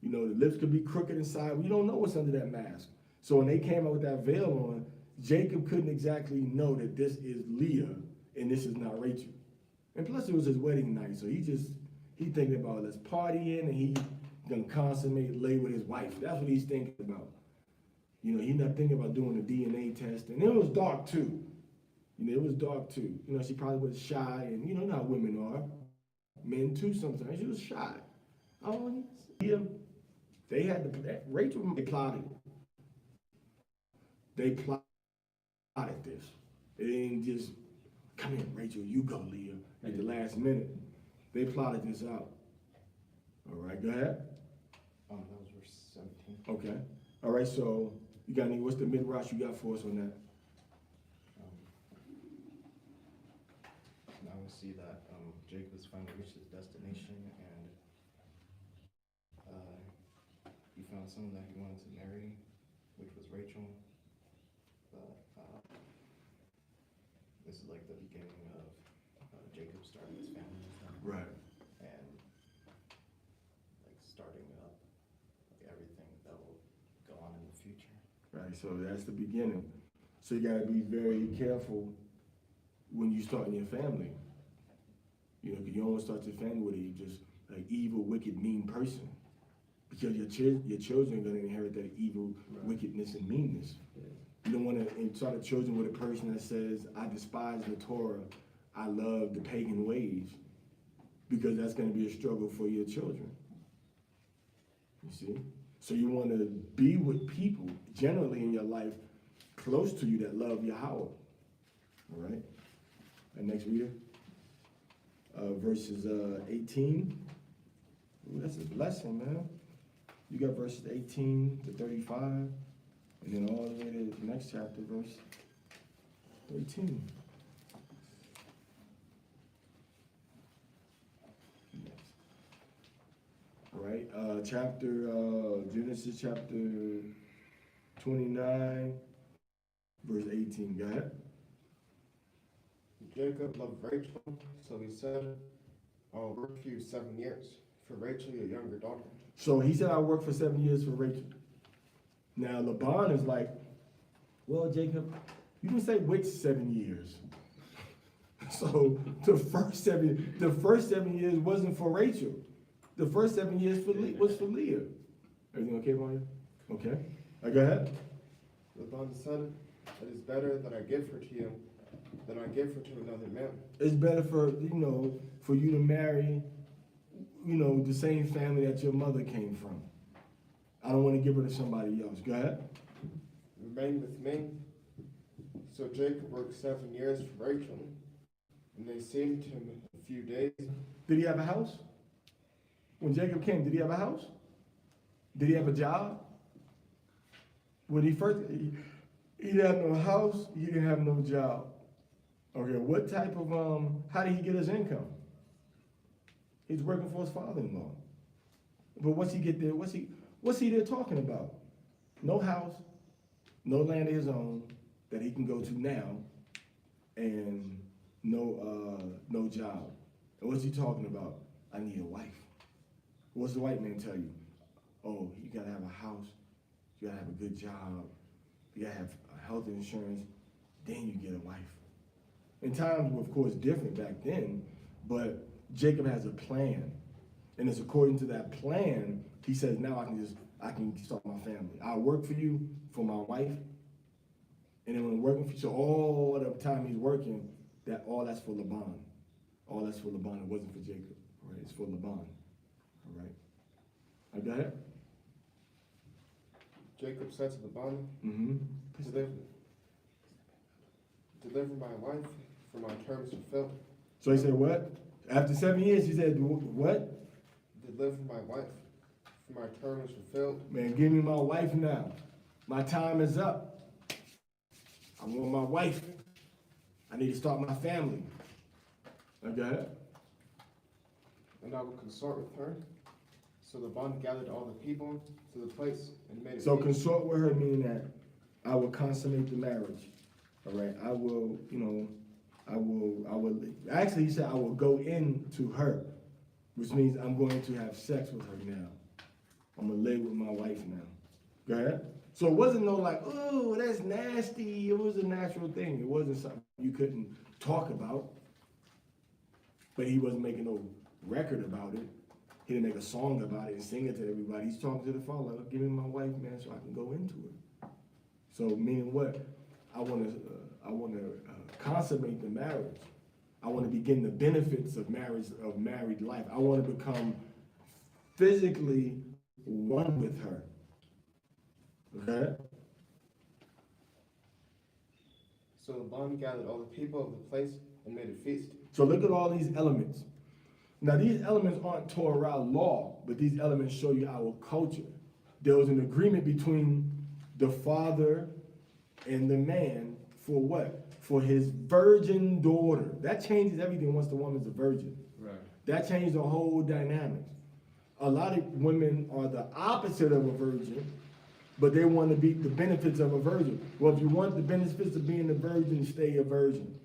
the lips could be crooked inside. We don't know what's under that mask. So when they came out with that veil on, Jacob couldn't exactly know that this is Leah and this is not Rachel. And plus it was his wedding night, so he thinking about let's party in and he gonna consummate lay with his wife. That's what he's thinking about. You know, he's not thinking about doing a DNA test. And it was dark too. You know, it was dark too. You know, she probably was shy, and you know how women are. Men too sometimes. She was shy. Oh, yeah. They had Rachel, they plotted it. They plotted this. They didn't just, come in, Rachel, you go, Leah, at the last minute. They plotted this out. All right, go ahead. That was verse 17. Okay. All right, so you got any, what's the midrash you got for us on that? That was we see that Jacob's finally reached his destination, and he found someone that he wanted to marry, which was Rachel. But this is like the beginning of Jacob starting his family with them. Right. And like starting up like everything that will go on in the future. Right, so that's the beginning. So you gotta be very careful when you start in your family. You know, 'cause you don't want to start your family with a just like evil, wicked, mean person. Because your children are gonna inherit that evil, wickedness, and meanness. You don't want to start a children with a person that says, I despise the Torah, I love the pagan ways, because that's gonna be a struggle for your children. You see? So you want to be with people generally in your life close to you that love Yahweh. All right? And next reader, verses 18. Ooh, that's a blessing, man. You got verses 18 to 35, and then all the way to the next chapter, verse 13. All right, Genesis chapter 29, verse 18. Go ahead. Jacob loved Rachel, so he said, I'll work for you 7 years, for Rachel, your younger daughter. So he said, I'll work for 7 years for Rachel. Now Laban is like, well, Jacob, you didn't say which 7 years. So the first 7 years wasn't for Rachel. The first 7 years was for Leah. Everything okay, Mario? Okay. Go ahead. Laban said, it is better that I give her to you than I give her to another man. It's better for you to marry, the same family that your mother came from. I don't want to give her to somebody else. Go ahead. Remain with me. So Jacob worked 7 years for Rachel, and they seemed to him a few days. Did he have a house? When Jacob came, did he have a house? Did he have a job? When he first, he didn't have no house, he didn't have no job. Okay, what type of, how did he get his income? He's working for his father-in-law. But what's he get there? What's he there talking about? No house, no land of his own that he can go to now, and no job. And what's he talking about? I need a wife. What's the white man tell you? Oh, you gotta have a house, you gotta have a good job, you gotta have health insurance, then you get a wife. And times were of course different back then, but Jacob has a plan. And it's according to that plan, he says, now I can start my family. I'll work for you, for my wife. And then when I'm working for you, so all the time he's working, all that's for Laban. All that's for Laban. It wasn't for Jacob. Right? It's for Laban. All right. Go ahead. Jacob said to Laban, Mm-hmm. Deliver my wife, for my term is fulfilled. So he said, what? After 7 years, he said, what? Deliver my wife, for my term is fulfilled. Man, give me my wife now. My time is up. I want my wife. I need to start my family. Go ahead. And I will consort with her. So Laban gathered all the people to the place and made it. So consort with her meaning that I will consummate the marriage. All right. I will, actually he said I will go into her, which means I'm going to have sex with her now. I'm going to lay with my wife now. Go ahead. So it wasn't no like, oh, that's nasty. It was a natural thing. It wasn't something you couldn't talk about. But he wasn't making no record about it. He didn't make a song about it and sing it to everybody. He's talking to the Father, give me my wife, man, so I can go into it. So meaning what? I want to consummate the marriage. I want to begin the benefits of married life. I want to become physically one with her. Okay? So Laban gathered all the people of the place and made a feast. So look at all these elements. Now these elements aren't Torah law, but these elements show you our culture. There was an agreement between the father and the man for what? for his virgin daughter. That changes everything once the woman's a virgin. Right. That changed the whole dynamics. A lot of women are the opposite of a virgin, but they want to be the benefits of a virgin. Well, if you want the benefits of being a virgin, stay a virgin.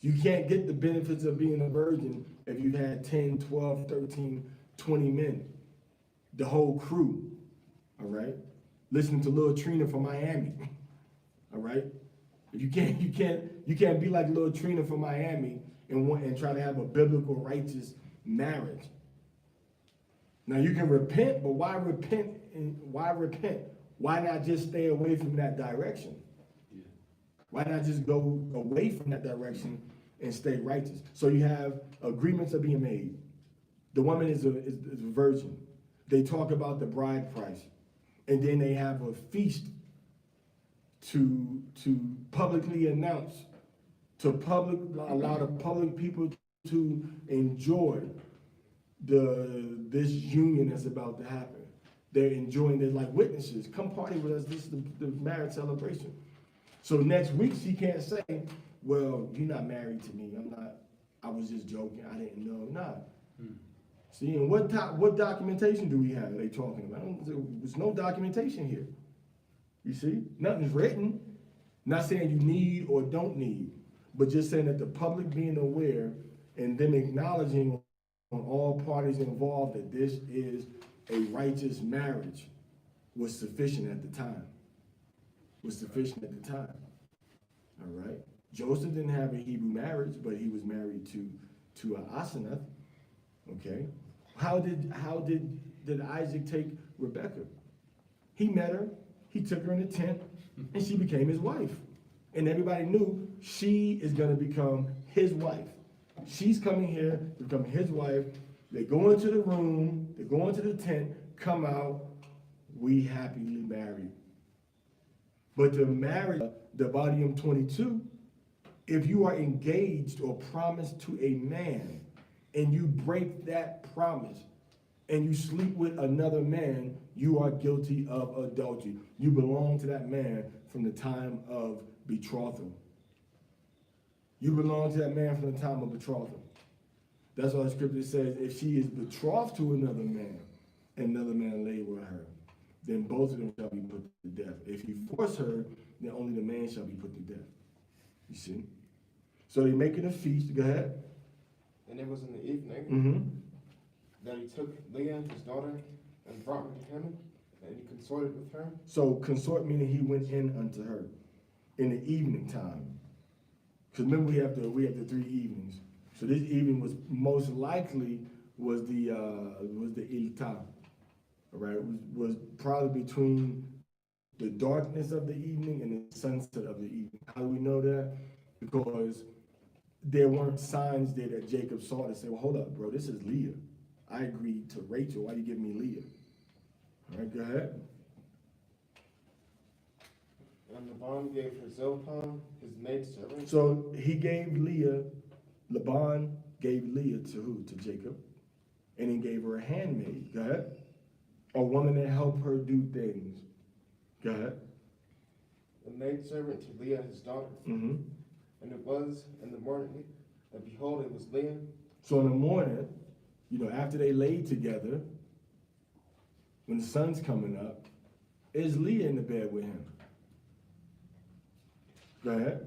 You can't get the benefits of being a virgin if you had 10, 12, 13, 20 men, the whole crew, all right? Listening to Lil Trina from Miami, all right? You can't be like Lil Trina from Miami and try to have a biblical righteous marriage. Now you can repent, but why repent? Why repent? Why not just stay away from that direction? Yeah. Why not just go away from that direction and stay righteous? So you have agreements are being made. The woman is a virgin. They talk about the bride price, and then they have a feast to publicly announce, allow the public people to enjoy this union that's about to happen. They're enjoying it like witnesses. Come party with us. This is the marriage celebration. So next week she can't say, well, you're not married to me. I was just joking. I didn't know. Nah. See, and what documentation do we have? They talking about? There's no documentation here. You see? Nothing's written. Not saying you need or don't need, but just saying that the public being aware and them acknowledging on all parties involved that this is a righteous marriage was sufficient at the time. All right? Joseph didn't have a Hebrew marriage, but he was married to Asenath. Okay? How did Isaac take Rebekah? He met her, he took her in the tent, and she became his wife. And everybody knew she is going to become his wife. She's coming here to become his wife. They go into the room, they go into the tent, come out, we happily married. But the marriage, the volume 22, if you are engaged or promised to a man and you break that promise and you sleep with another man, you are guilty of adultery. You belong to that man from the time of betrothal. You belong to that man from the time of betrothal. That's why the scripture says, if she is betrothed to another man, and another man lay with her, then both of them shall be put to death. If you force her, then only the man shall be put to death. You see? So they make it a feast. Go ahead. And it was in the evening that he took Leah, his daughter, and brought her to him, and he consorted with her. So consort meaning he went in unto her in the evening time. Because remember we have the 3 evenings. So this evening was most likely was the Ilta. All right, it was probably between the darkness of the evening and the sunset of the evening. How do we know that? Because there weren't signs there that Jacob saw to say, well, hold up, bro, this is Leah. I agreed to Rachel. Why you give me Leah? All right, go ahead. And Laban gave her Zilpah, his maidservant. So he gave Leah, Laban gave Leah to who? To Jacob. And he gave her a handmaid. Go ahead. A woman that helped her do things. Go ahead. A maidservant to Leah, his daughter. Mm-hmm. And it was in the morning that behold, it was Leah. So in the morning, after they laid together, when the sun's coming up, is Leah in the bed with him? Go ahead.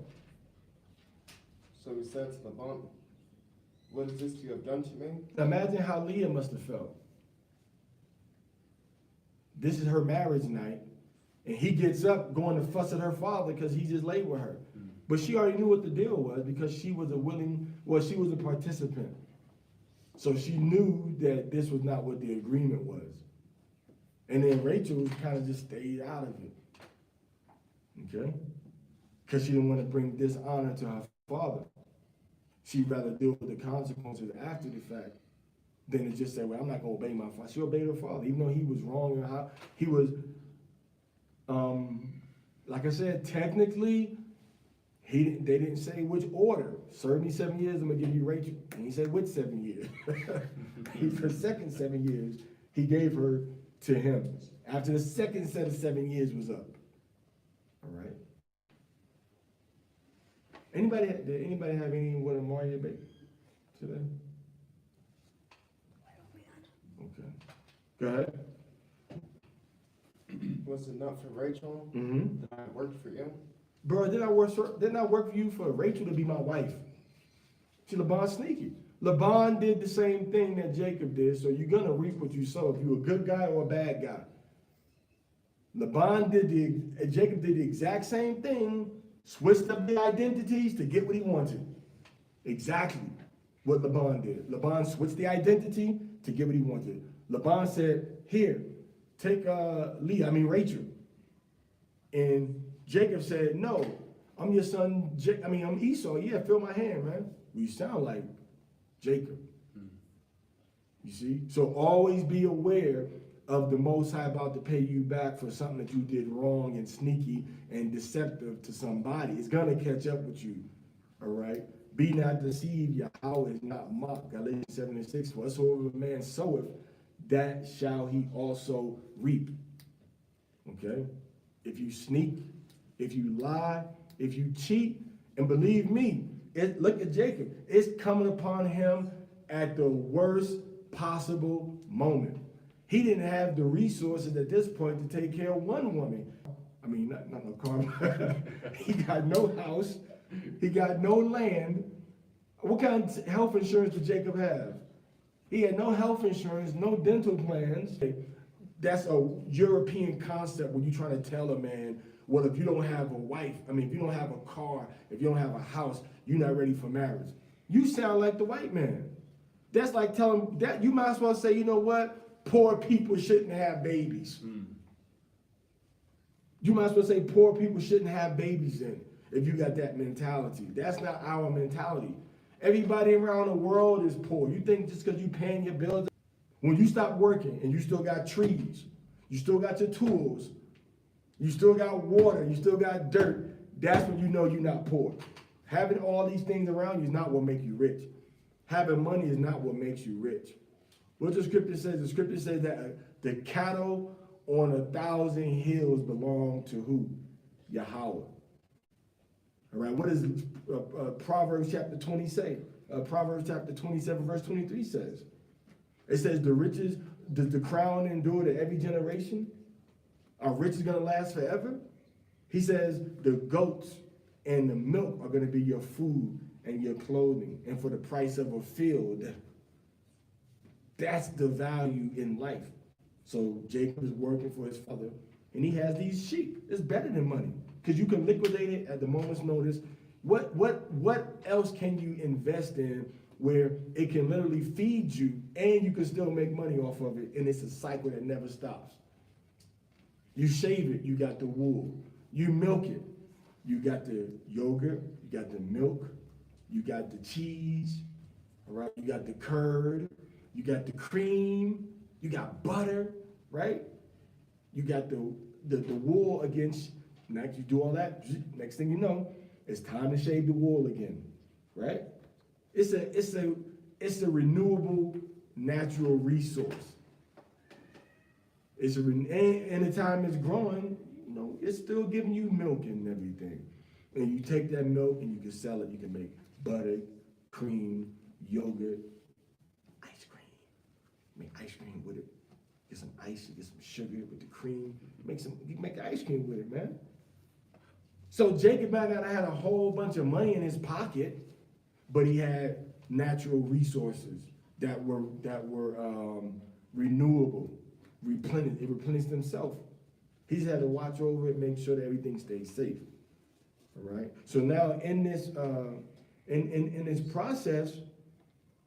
So he said to Laban, what is this you have done to me? Now imagine how Leah must have felt. This is her marriage night, and he gets up going to fuss at her father because he just laid with her. But she already knew what the deal was because she was she was a participant. So she knew that this was not what the agreement was. And then Rachel kind of just stayed out of it. Okay? Because she didn't want to bring dishonor to her father. She'd rather deal with the consequences after the fact than to just say, well, I'm not going to obey my father. She obeyed her father, even though he was wrong in how he was, like I said, technically, they didn't say which order. Serve me 7 years, I'm going to give you Rachel. And he said, which 7 years? For the second 7 years, he gave her to him. After the second set of 7 years was up. All right? Did anybody have anyone in Mario Bay today? Okay. Go ahead. Was it not for Rachel Mm-hmm. that I worked for you? Bro, didn't I work for you for Rachel to be my wife? See, Laban's sneaky. Laban did the same thing that Jacob did, so you're gonna reap what you sow, if you're a good guy or a bad guy. Jacob did the exact same thing, switched up the identities to get what he wanted. Exactly what Laban did. Laban switched the identity to get what he wanted. Laban said, here, take Rachel. And Jacob said, no, I'm your son, I'm Esau. Yeah, feel my hand, man. You sound like Jacob. You see? So always be aware of the Most High about to pay you back for something that you did wrong and sneaky and deceptive to somebody. It's gonna catch up with you. All right? Be not deceived, Yahweh is not mocked. Galatians 7:6. Whatsoever a man soweth, that shall he also reap. Okay? If you sneak, if you lie, if you cheat, and believe me, look at Jacob. It's coming upon him at the worst possible moment. He didn't have the resources at this point to take care of one woman. I mean, not no car. He got no house. He got no land. What kind of health insurance did Jacob have? He had no health insurance, no dental plans. That's a European concept when you're trying to tell a man, well, if you don't have a wife, if you don't have a car, if you don't have a house, you're not ready for marriage. You sound like the white man. That's like telling that you might as well say, you know what? Poor people shouldn't have babies. You might as well say poor people shouldn't have babies then, if you got that mentality. That's not our mentality. Everybody around the world is poor. You think just because you paying your bills, when you stop working and you still got trees, you still got your tools, you still got water, you still got dirt, that's when you know you're not poor. Having all these things around you is not what makes you rich. Having money is not what makes you rich. What the scripture says? The scripture says that the cattle on 1,000 hills belong to who? Yahweh. All right, what does Proverbs chapter 20 say? Proverbs chapter 27, verse 23 says. It says, the riches, does the crown endure to every generation? Are riches going to last forever? He says, the goats and the milk are going to be your food and your clothing, and for the price of a field. That's the value in life. So Jacob is working for his father, and he has these sheep. It's better than money, because you can liquidate it at the moment's notice. What else can you invest in where it can literally feed you, and you can still make money off of it, and it's a cycle that never stops? You shave it, you got the wool. You milk it, you got the yogurt, you got the milk, you got the cheese, all right? You got the curd, you got the cream, you got butter, right? You got the wool against, next you do all that, next thing you know, it's time to shave the wool again, right? It's a renewable natural resource. And the time it's growing, it's still giving you milk and everything. And you take that milk and you can sell it. You can make butter, cream, yogurt, ice cream. Make ice cream with it. Get some ice, get some sugar with the cream. You make ice cream with it, man. So Jacob might not have had a whole bunch of money in his pocket, but he had natural resources that were renewable, replenished. It replenished himself. He's had to watch over it, make sure that everything stays safe. All right. So now in this in this process,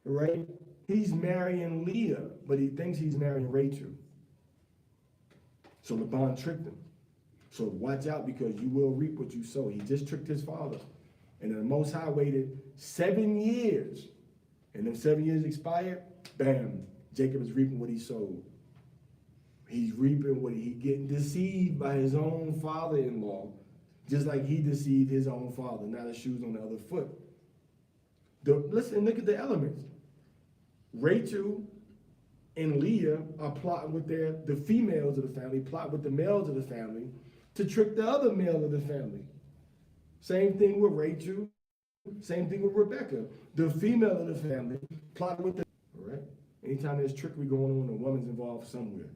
right, he's marrying Leah, but he thinks he's marrying Rachel. So Laban tricked him. So watch out, because you will reap what you sow. He just tricked his father. And the Most High waited 7 years. And them 7 years expired, bam, Jacob is reaping what he sowed. He's reaping what he getting deceived by his own father-in-law, just like he deceived his own father. Now the shoe's on the other foot. Listen, look at the elements. Rachel and Leah are plotting with the females of the family, plot with the males of the family to trick the other male of the family. Same thing with Rachel Same thing with Rebecca. The female of the family plotted with the, all right? Anytime there's trickery going on, a woman's involved somewhere.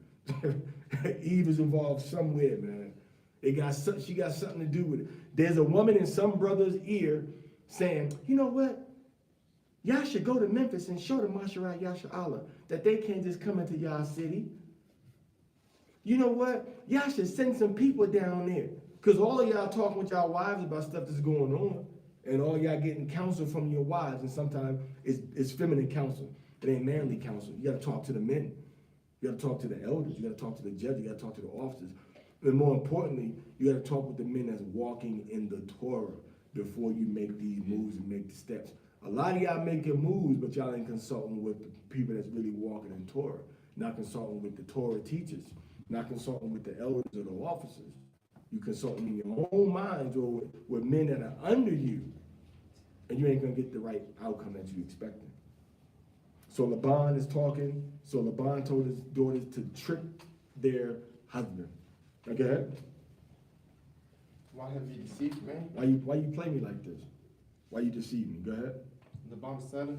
Eve is involved somewhere, man. She got something to do with it. There's a woman in some brother's ear saying, you know what? Y'all should go to Memphis and show the Masharat Yasha Allah that they can't just come into y'all city. You know what? Y'all should send some people down there. Because all of y'all talking with y'all wives about stuff that's going on. And all y'all getting counsel from your wives. And sometimes it's feminine counsel. It ain't manly counsel. You got to talk to the men. You got to talk to the elders. You got to talk to the judge. You got to talk to the officers. And more importantly, you got to talk with the men that's walking in the Torah before you make these moves and make the steps. A lot of y'all making moves, but y'all ain't consulting with the people that's really walking in Torah. Not consulting with the Torah teachers. Not consulting with the elders or the officers. You consulting in your own minds or with men that are under you. And you ain't going to get the right outcome that you expecting. So Laban is talking. So Laban told his daughters to trick their husband. Okay? Why have you deceived me? Why you play me like this? Why you deceive me? Go ahead. The Bible said,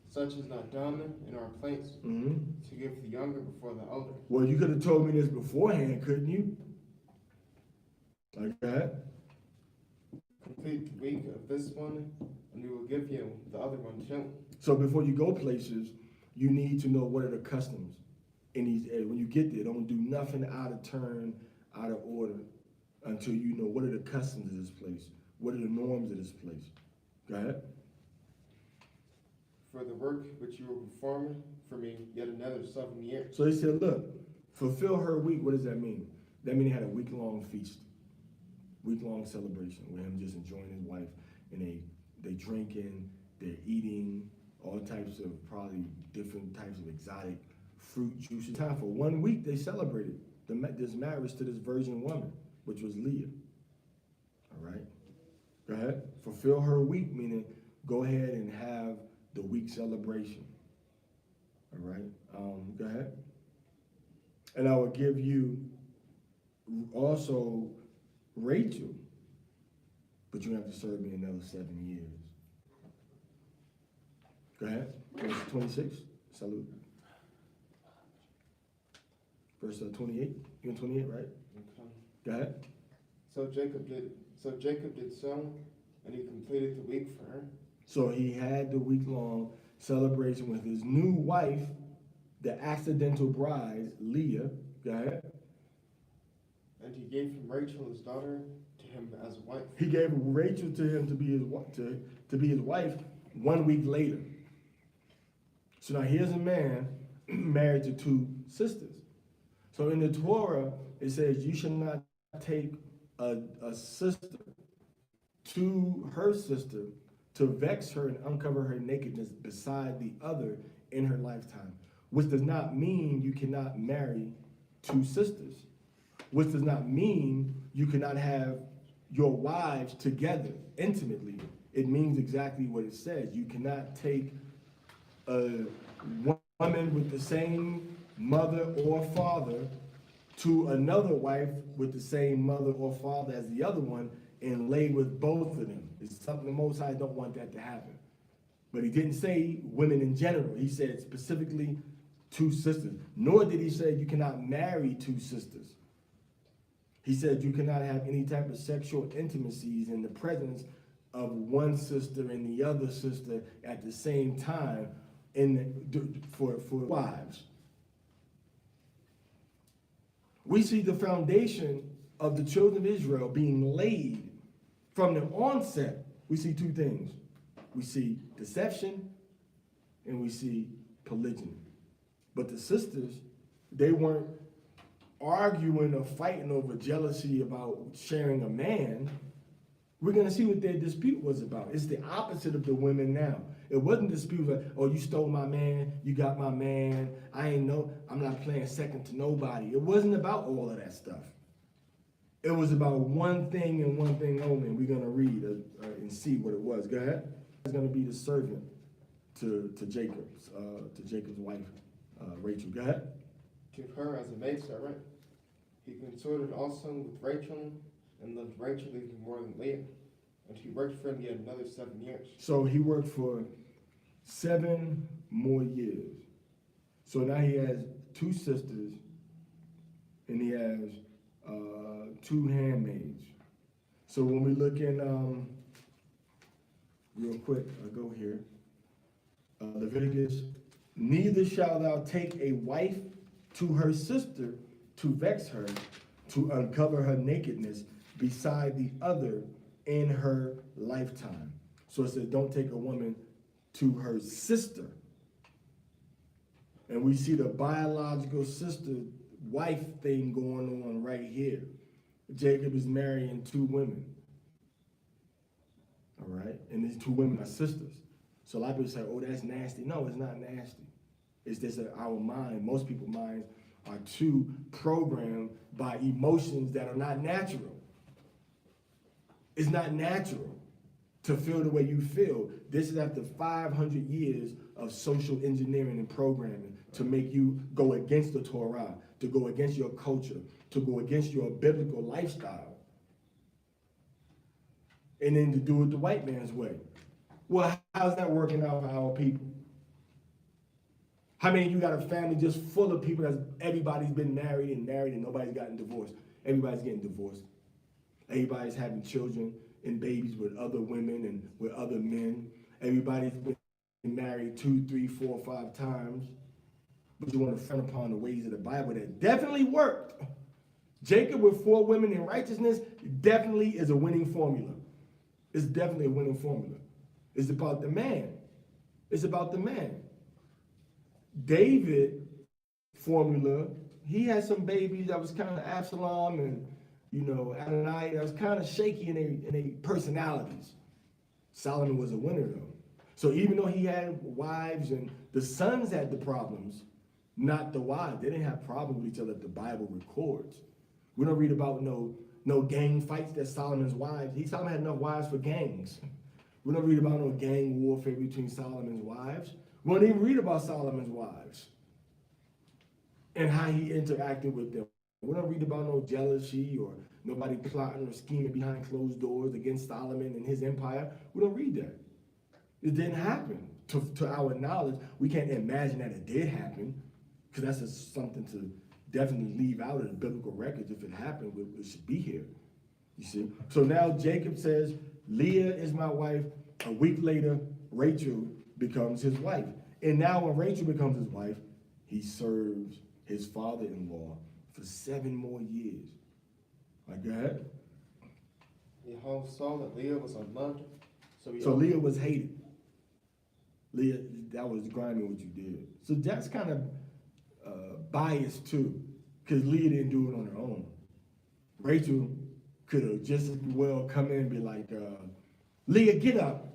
such is not done in our place, to give the younger before the elder. Well, you could have told me this beforehand, couldn't you? Like that? Complete the week of this one, and we will give you the other one too. So before you go places, you need to know what are the customs in these areas. When you get there, don't do nothing out of turn, out of order, until you know what are the customs of this place. What are the norms of this place? Go ahead. For the work which you were performing for me yet another 7 years. So he said, look, fulfill her week. What does that mean? That means he had a week-long feast, week-long celebration with him just enjoying his wife, and they drinking, they're eating, all types of probably different types of exotic fruit juices. Time for 1 week they celebrated this marriage to this virgin woman, which was Leah. All right? Go ahead. Fulfill her week, meaning go ahead and have the week celebration. All right? Go ahead. And I will give you also Rachel, but you have to serve me another 7 years. Go ahead. Verse 26. Salute. Verse 28. You in 28, right? Okay. Go ahead. So Jacob did so, and he completed the week for her. So he had the week-long celebration with his new wife, the accidental bride, Leah. Go ahead. And he gave him Rachel, his daughter, to him as a wife. He gave Rachel to him to be his wife 1 week later. So now here's a man married to 2 sisters. So in the Torah, it says you should not take a sister to her sister to vex her and uncover her nakedness beside the other in her lifetime, which does not mean you cannot marry 2 sisters, which does not mean you cannot have your wives together intimately. It means exactly what it says. You cannot take a woman with the same mother or father to another wife with the same mother or father as the other one and lay with both of them. It's something the Most High don't want that to happen. But he didn't say women in general. He said specifically 2 sisters. Nor did he say you cannot marry 2 sisters. He said you cannot have any type of sexual intimacies in the presence of one sister and the other sister at the same time for wives. We see the foundation of the children of Israel being laid from the onset. We see 2 things. We see deception and we see polygyny. But the sisters, they weren't arguing or fighting over jealousy about sharing a man. We're going to see what their dispute was about. It's the opposite of the women now. It wasn't dispute like, oh, you stole my man, you got my man, I'm not playing second to nobody. It wasn't about all of that stuff. It was about one thing and one thing only, and we're going to read and see what it was. Go ahead. It's going to be the servant to Jacob's wife, Rachel. Go ahead. To her as a maidservant. He consorted also with Rachel, and loved Rachel even more than Leah. and he worked for him yet another 7 years. So he worked for 7 more years. So now he has 2 sisters, and he has 2 handmaids. So when we look in, real quick, I'll go here. Leviticus, neither shalt thou take a wife to her sister to vex her, to uncover her nakedness beside the other in her lifetime. So it says, don't take a woman to her sister. And we see the biological sister wife thing going on right here. Jacob is marrying 2 women. All right? And these 2 women are sisters. So a lot of people say, oh, that's nasty. No, it's not nasty. It's just that our mind, most people's minds, are too programmed by emotions that are not natural. It's not natural to feel the way you feel. This is after 500 years of social engineering and programming to make you go against the Torah, to go against your culture, to go against your biblical lifestyle. And then to do it the white man's way. Well, how's that working out for our people? How many of you got a family just full of people that everybody's been married and nobody's gotten divorced? Everybody's getting divorced. Everybody's having children and babies with other women and with other men. Everybody's been married 2, 3, 4, 5 times. But you want to front upon the ways of the Bible that definitely worked. Jacob with 4 women in righteousness definitely is a winning formula. It's definitely a winning formula. It's about the man. It's about the man. David formula, he had some babies that was kind of Absalom and, Adonai, that was kind of shaky in their personalities. Solomon was a winner though. So even though he had wives and the sons had the problems, not the wives. They didn't have problems with each other that the Bible records. We don't read about no gang fights that Solomon's wives. Solomon had enough wives for gangs. We don't read about no gang warfare between Solomon's wives. We don't even read about Solomon's wives and how he interacted with them. We don't read about no jealousy or nobody plotting or scheming behind closed doors against Solomon and his empire. We don't read that. It didn't happen. To our knowledge, we can't imagine that it did happen, because that's just something to definitely leave out of the biblical records. If it happened, it should be here. You see? So now Jacob says, Leah is my wife. A week later, Rachel becomes his wife. And now when Rachel becomes his wife, he serves his father-in-law for 7 more years. Go ahead. Yahweh saw that Leah was unloved, so Leah was hated. Leah, that was grimy what you did. So that's kind of biased too, because Leah didn't do it on her own. Rachel could have just as well come in and be like, Leah, get up.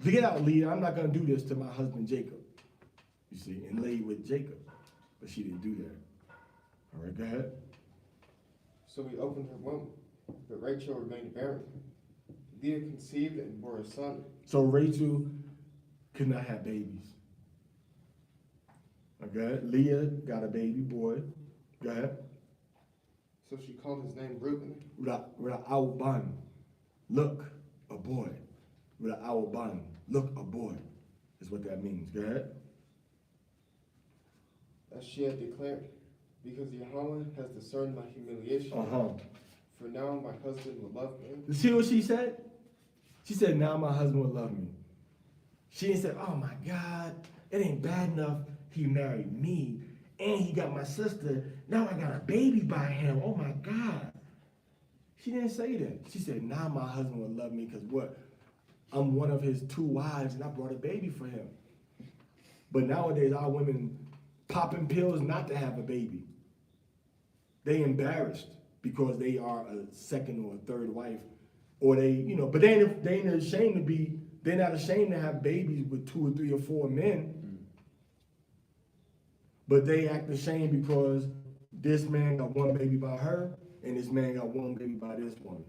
Get out, Leah. I'm not going to do this to my husband Jacob. You see, and lay with Jacob. But she didn't do that. All right, go ahead. So he opened her womb, but Rachel remained barren. Leah conceived and bore a son. So Rachel could not have babies. Okay, Leah got a baby boy. Go ahead. So she called his name Reuben. Ra'auban, look, a boy. Ra'auban, look, a boy, is what that means. Go ahead. As she had declared, because Yahweh has discerned my humiliation. For now my husband will love me. You see what she said? She said, now my husband will love me. She didn't say, oh my God, it ain't bad enough he married me and he got my sister. Now I got a baby by him. Oh my God. She didn't say that. She said, now my husband will love me because what? I'm one of his 2 wives and I brought a baby for him. But nowadays our women popping pills not to have a baby. They embarrassed because they are a 2nd or a 3rd wife. Or they, but they ain't ashamed to be, they're not ashamed to have babies with 2 or 3 or 4 men. But they act ashamed because this man got 1 baby by her and this man got 1 baby by this woman.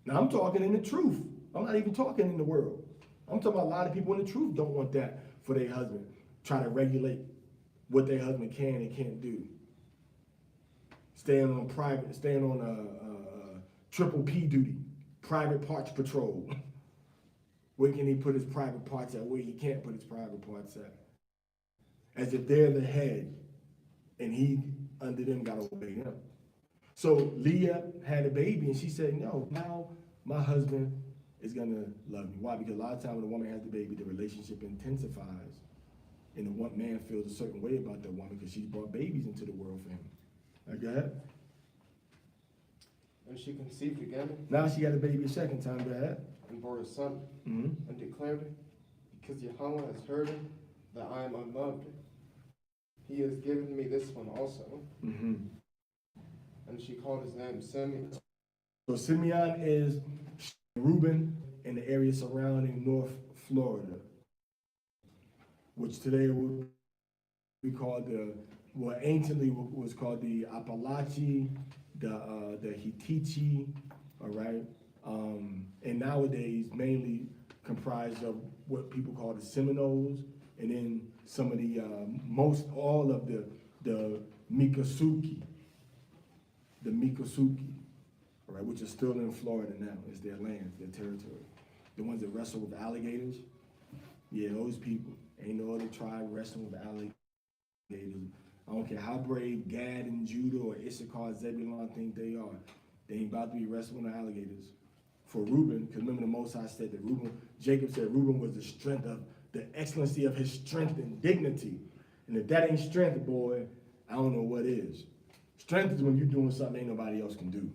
Now I'm talking in the truth. I'm not even talking in the world. I'm talking about a lot of people in the truth don't want that for their husband. Try to regulate what their husband can and can't do. Staying on triple P duty. private parts patrol. Where can he put his private parts at? Where he can't put his private parts at? As if they're the head, and he under them got to obey him. So Leah had a baby, and she said, "No, now my husband is gonna love me." Why? Because a lot of times when a woman has the baby, the relationship intensifies, and the one man feels a certain way about that woman because she's brought babies into the world for him. Go ahead. And she conceived again Now she had a baby a second time. Go ahead. and bore a son, Mm-hmm. and declared, because Yahweh has heard that I am unloved, he has given me this one also. Mm-hmm. And she called his name Simeon. So Simeon is Reuben in the area surrounding North Florida, which today would be called anciently was called the Appalachia, the Hittite, all right, and nowadays mainly comprised of what people call the Seminoles, and then some of the all of the Miccosukee, all right, which is still in Florida now. It's their land, their territory. The ones that wrestle with alligators, yeah, those people. Ain't no other tribe wrestling with alligators. I don't care how brave Gad and Judah or Issachar, Zebulon think they are. They ain't about to be wrestling with alligators. For Reuben, because remember the Most High said that Jacob said Reuben was the strength of, the excellency of his strength and dignity. And if that ain't strength, boy, I don't know what is. Strength is when you're doing something ain't nobody else can do.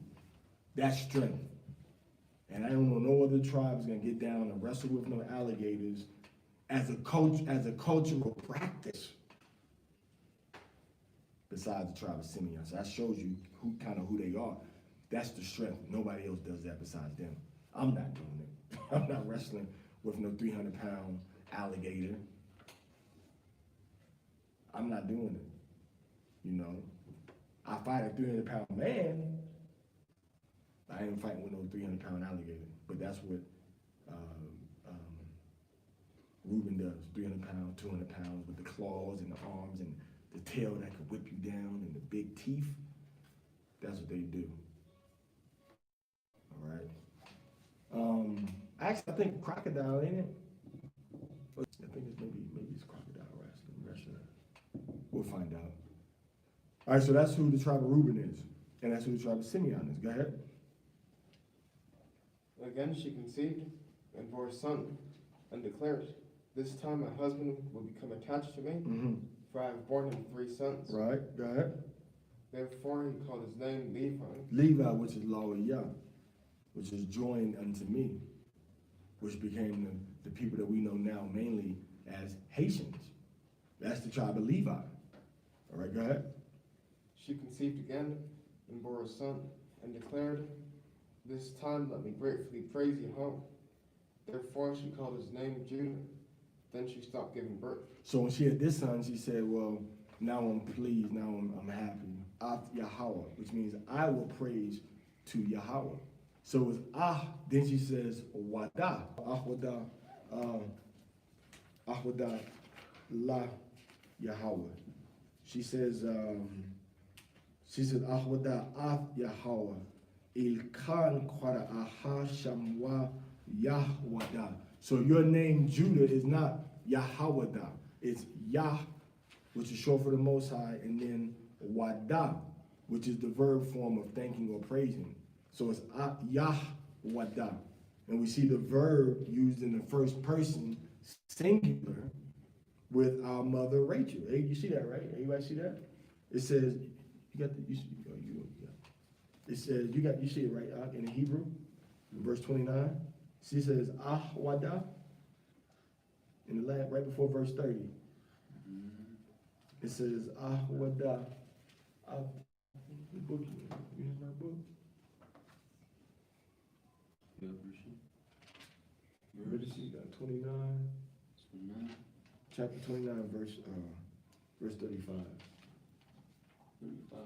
That's strength. And I don't know no other tribe is gonna get down and wrestle with no alligators as a cultural practice. Besides the tribe of Simeon. So that shows you who they are. That's the strength. Nobody else does that besides them. I'm not doing it. I'm not wrestling with no 300-pound alligator. I'm not doing it. You know, I fight a 300-pound man. I ain't fighting with no 300-pound alligator. But that's what Reuben does. 300 pounds, 200 pounds with the claws and the arms and the tail that could whip you down and the big teeth. That's what they do. All right. Actually, I think crocodile, ain't it? I think it's maybe it's crocodile wrestling. We'll find out. All right, so that's who the tribe of Reuben is, and that's who the tribe of Simeon is. Go ahead. Again she conceived and bore a son, and declared, this time my husband will become attached to me, Mm-hmm. for I have borne him 3 sons. Right. Go ahead. Therefore he called his name Levi. Levi, which is Lawiyah, which is joined unto me, which became the people that we know now mainly as Haitians. That's the tribe of Levi. All right, go ahead. She conceived again and bore a son, and declared, this time let me gratefully praise Yahweh. Therefore she called his name Judah. Then she stopped giving birth. So when she had this son, she said, well, now I'm pleased, now I'm happy. Af Yahweh, which means I will praise to Yahweh. So it was then she says wada, ahwada la Yahweh. She says ahwada af Yahweh ilkan kwara aha shamwa Yahwada. So your name Judah is not Yahwada, it's Yah, which is short for the Most High, and then Wada, which is the verb form of thanking or praising. So it's Yahwada. And we see the verb used in the first person singular with our mother Rachel. Hey, you see that, right? Everybody see that? It says, it says, you see it right in the Hebrew, in verse 29. She says, Ahwada, in the land right before verse 30. It says, Ahwada. The book, you have my book? Yeah, Parashah. Where did she got 29? Chapter 29, verse 35. 35.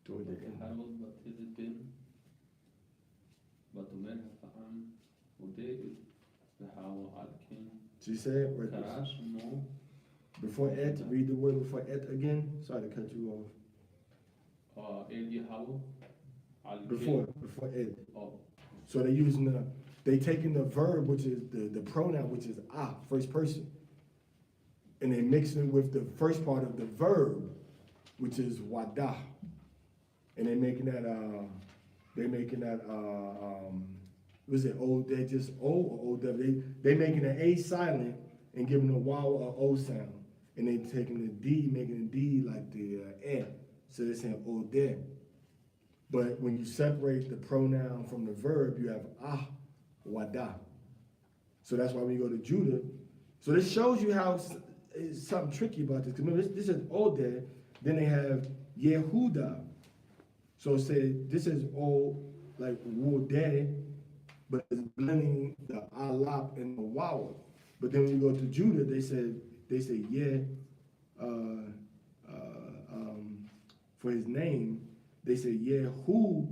Toward the end. حاول بتدبن بتمر فعم وديت بحاول عالكين She said, right كراش مو before et, read the word before et again. Sorry to cut you off. إلي حاول عالكين Before et. Oh, So they using they taking the verb, which is the pronoun, which is first person, and they mixing it with the first part of the verb, which is wada, and they making that was it O? They just O or O-W? They making an A silent and giving the wow or O sound, and they taking the D, making the D like the eh. So they're saying O there. But when you separate the pronoun from the verb, you have wada. So that's why we go to Judah. So this shows you how it's something tricky about this. Because remember, this is Odeh, then they have Yehuda. So say this is all like Wodeh, but it's blending the alap and the wawa. But then when you go to Judah, they say for his name, they say Yehuda,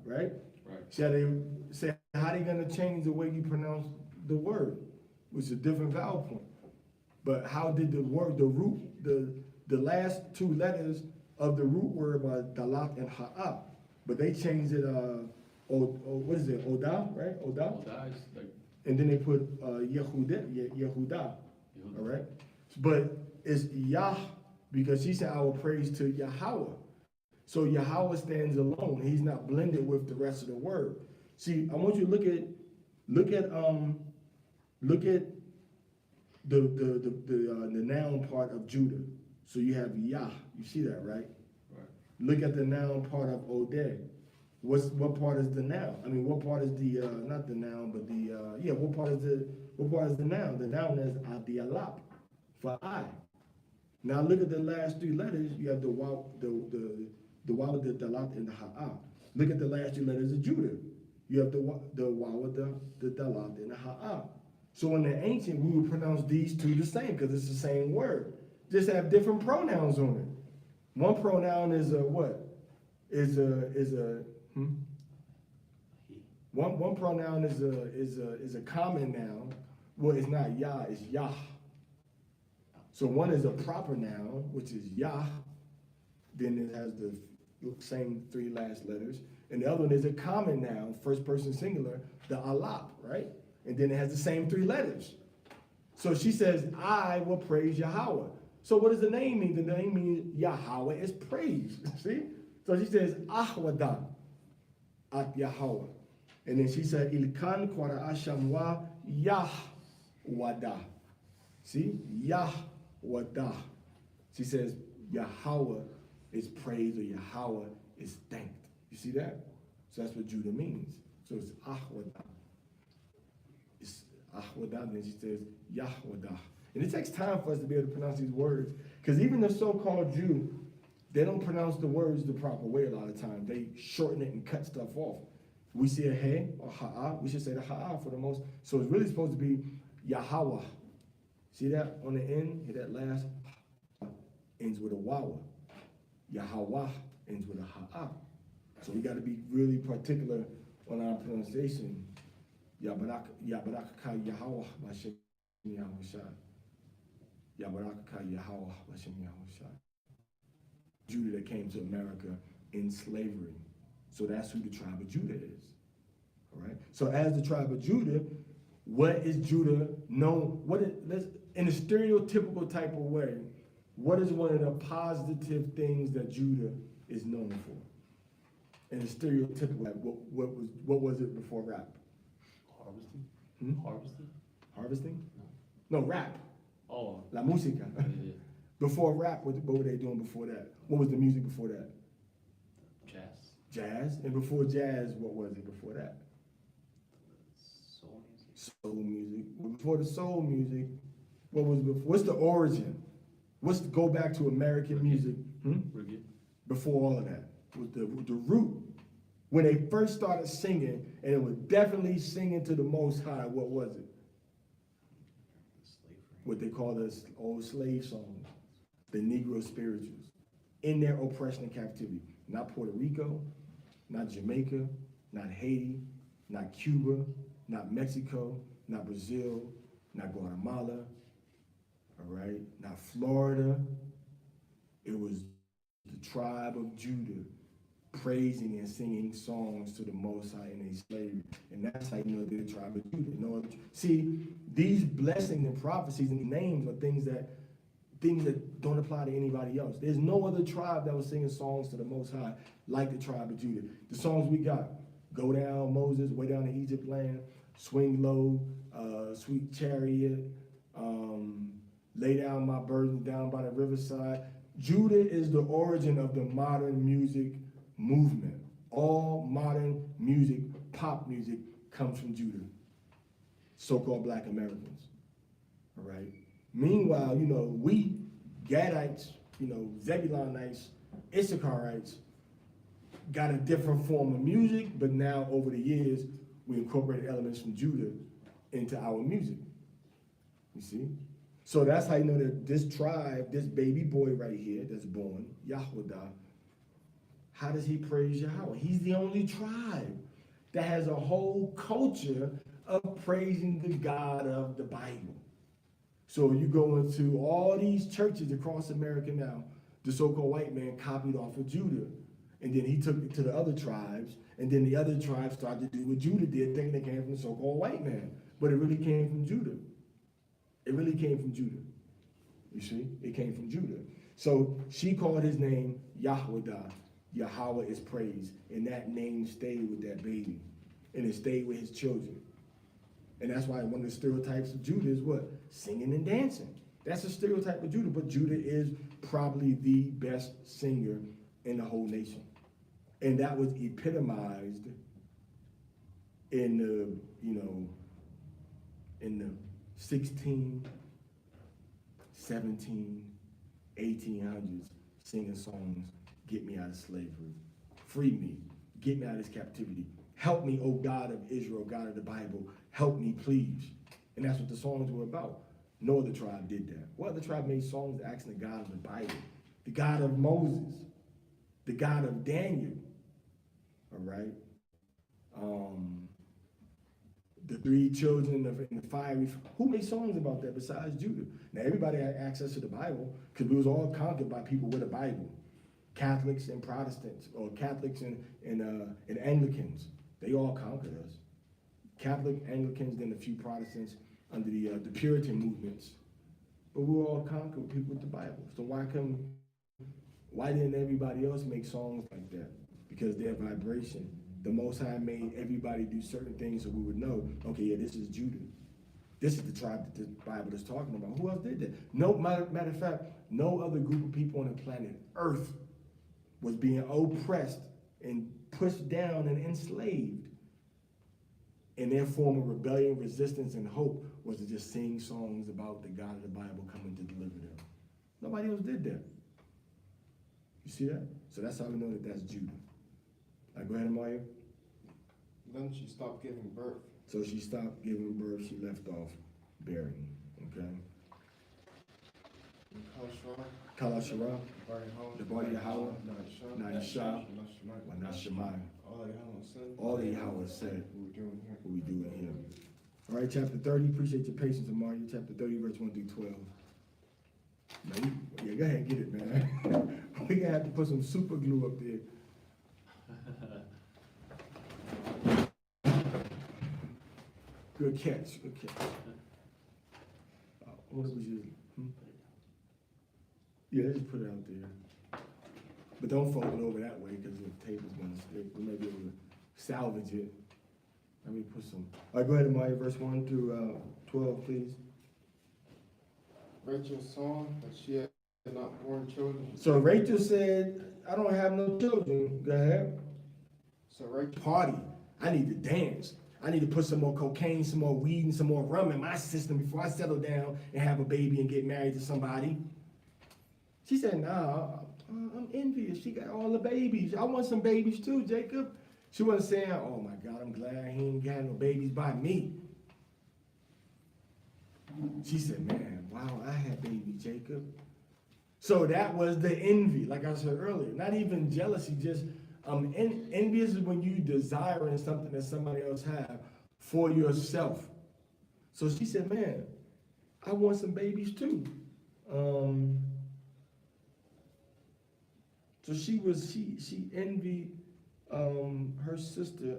right? Right. So they say, how they gonna change the way you pronounce the word, which is a different vowel point. But how did the word, the root, the last two letters of the root word was dalat and ha'a, but they changed it, what is it, Oda, right? Oda? Oda is like And then they put Yehuda, all right? But it's Yah, because he said, I will praise to Yahweh. So Yahweh stands alone. He's not blended with the rest of the word. See, I want you to look at the noun part of Judah. So you have Yah. You see that, right? right. Look at the noun part of Odeh. What part is the noun? I mean, what part is the not the noun, but what part is the noun? The noun is Adialap for I. Now look at the last three letters. You have the waw, the dalat, and the ha'a. Look at the last three letters of Judah. You have the waw, the dalat, and the ha'a. So in the ancient, we would pronounce these two the same because it's the same word. Just have different pronouns on it. One pronoun is a what? One pronoun is a common noun. Well, it's not Yah, it's Yah. So one is a proper noun, which is Yah. Then it has the same three last letters. And the other one is a common noun, first person singular, the alap, right? And then it has the same three letters. So she says, I will praise Yahweh. So what does the name mean? The name means Yahweh is praised. See? So she says, Ahwada at Yahweh. And then she said, Ilkan Kwara Ashamwa Yahwada. See? Yahwada. She says, Yahweh is praised or Yahweh is thanked. You see that? So that's what Judah means. So it's Ahwada. It's Ahwada, then she says, Yahwada. And it takes time for us to be able to pronounce these words. Because even the so-called Jew, they don't pronounce the words the proper way a lot of times. They shorten it and cut stuff off. We see a he or ha'a, we should say the ha'a for the most. So it's really supposed to be Yahweh. See that on the end? Hear that last? Ends with a wawa. Yahweh ends with a ha'a. So we got to be really particular on our pronunciation. Yabaraka Yahweh Bashem Yahushua. Yabaraka Yahweh Bashem Yahushua. Judah that came to America in slavery. So that's who the tribe of Judah is. All right. So as the tribe of Judah, what is Judah known? In a stereotypical type of way, what is one of the positive things that Judah is known for? In a stereotypical way, what was it before rap? Harvesting? Harvesting? Harvesting? No, rap. Oh. La música. Yeah. Before rap, what were they doing before that? What was the music before that? Jazz. Jazz. And before jazz, what was it before that? Soul music. Soul music. Before the soul music, what was before? What's the origin? Go back to American music? Reggae. Before all of that, was the root. When they first started singing, and it was definitely singing to the Most High, what was it? Slavery. What they call the old slave songs, the Negro spirituals, in their oppression and captivity. Not Puerto Rico, not Jamaica, not Haiti, not Cuba, not Mexico, not Brazil, not Guatemala, all right, not Florida. It was the tribe of Judah praising and singing songs to the Most High in their slavery. And that's how you know they're the tribe of Judah. See, these blessings and prophecies and names are things that don't apply to anybody else. There's no other tribe that was singing songs to the Most High like the tribe of Judah. The songs we got, Go Down, Moses, Way Down to Egypt Land, Swing Low, Sweet Chariot, Lay Down My Burden Down by the Riverside. Judah is the origin of the modern music movement. All modern music, pop music, comes from Judah. So-called Black Americans, all right? Meanwhile, we Gadites, Zebulonites, Issacharites, got a different form of music, but now over the years, we incorporated elements from Judah into our music. You see? So that's how you know that this tribe, this baby boy right here that's born, Yahudah, how does he praise Yahweh? He's the only tribe that has a whole culture of praising the God of the Bible. So you go into all these churches across America now, the so-called white man copied off of Judah. And then he took it to the other tribes, and then the other tribes started to do what Judah did, thinking they came from the so-called white man. But it really came from Judah. It really came from Judah. You see? It came from Judah. So she called his name Yahudah. Yahweh is praised. And that name stayed with that baby. And it stayed with his children. And that's why one of the stereotypes of Judah is what? Singing and dancing. That's a stereotype of Judah, but Judah is probably the best singer in the whole nation. And that was epitomized in the 16, 17, 1800s, singing songs, get me out of slavery, free me, get me out of this captivity, help me, O God of Israel, God of the Bible, help me, please. And that's what the songs were about. No other tribe did that. What other tribe made songs asking the God of the Bible, the God of Moses, the God of Daniel, all right? The three children in the fiery, who made songs about that besides Judah? Now, everybody had access to the Bible because we was all conquered by people with a Bible. Catholics and Protestants, or Catholics and Anglicans, they all conquered us. Catholic, Anglicans, then a few Protestants under the Puritan movements. But we were all conquered with people with the Bible. So why didn't everybody else make songs like that? Because their vibration. The Most High made everybody do certain things so we would know, okay, yeah, this is Judah. This is the tribe that the Bible is talking about. Who else did that? No, matter of fact, no other group of people on the planet Earth was being oppressed and pushed down and enslaved. And their form of rebellion, resistance, and hope was to just sing songs about the God of the Bible coming to deliver them. Nobody else did that. You see that? So that's how we know that that's Judah. Go ahead, Amaya. Then she stopped giving birth. So she stopped giving birth. She left off bearing. Okay. Kalashara, the body of Yahweh, Na'ishah, Wanashemai. All that Yahweh said, what we doing here. All right, chapter 30. Appreciate your patience, Amaya. Chapter 30, verse 1 through 12. Now, go ahead and get it, man. We're going to have to put some super glue up there. Good catch, good catch. What was your? Yeah, just put it out there. But don't fold it over that way because the table's gonna stick. We may be able to salvage it. Let me put some. All right, go ahead, Maya, verse 1 through 12, please. Rachel saw that she had not borne children. So Rachel said, I don't have no children. Go ahead. So Rachel Party. I need to dance. I need to put some more cocaine, some more weed, and some more rum in my system before I settle down and have a baby and get married to somebody. She said, nah, I'm envious. She got all the babies. I want some babies too, Jacob. She wasn't saying, oh my God, I'm glad he ain't got no babies by me. She said, man, wow, I had baby Jacob. So that was the envy, like I said earlier. Not even jealousy, just envious is when you desiring something that somebody else have for yourself. So she said, man, I want some babies too. So she envied her sister,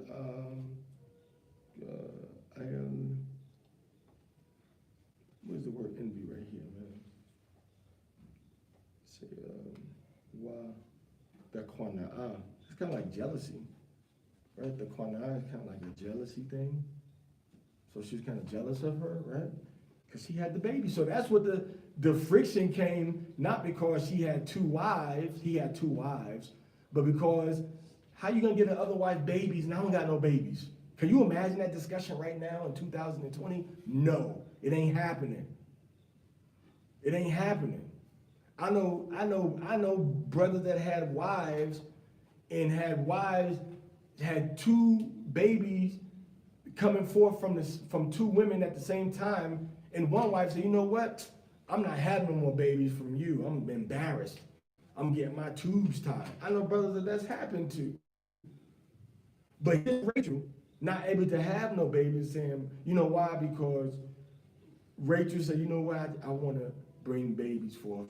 where's the word envy right here, man? Say, why, the qana'a. It's kind of like jealousy, right? The qana'a is kind of like a jealousy thing. So she was kind of jealous of her, right? Because she had the baby. So that's what the friction came, not because she had two wives, he had two wives, but because how you gonna get an other wife babies and I don't got no babies? Can you imagine that discussion right now in 2020? No, it ain't happening. It ain't happening. I know brothers that had wives and had two babies coming forth from two women at the same time, and one wife said, you know what? I'm not having no more babies from you. I'm embarrassed. I'm getting my tubes tied. I know brothers that's happened to. But here's Rachel, not able to have no babies, saying, you know why? Because Rachel said, you know what? I want to bring babies for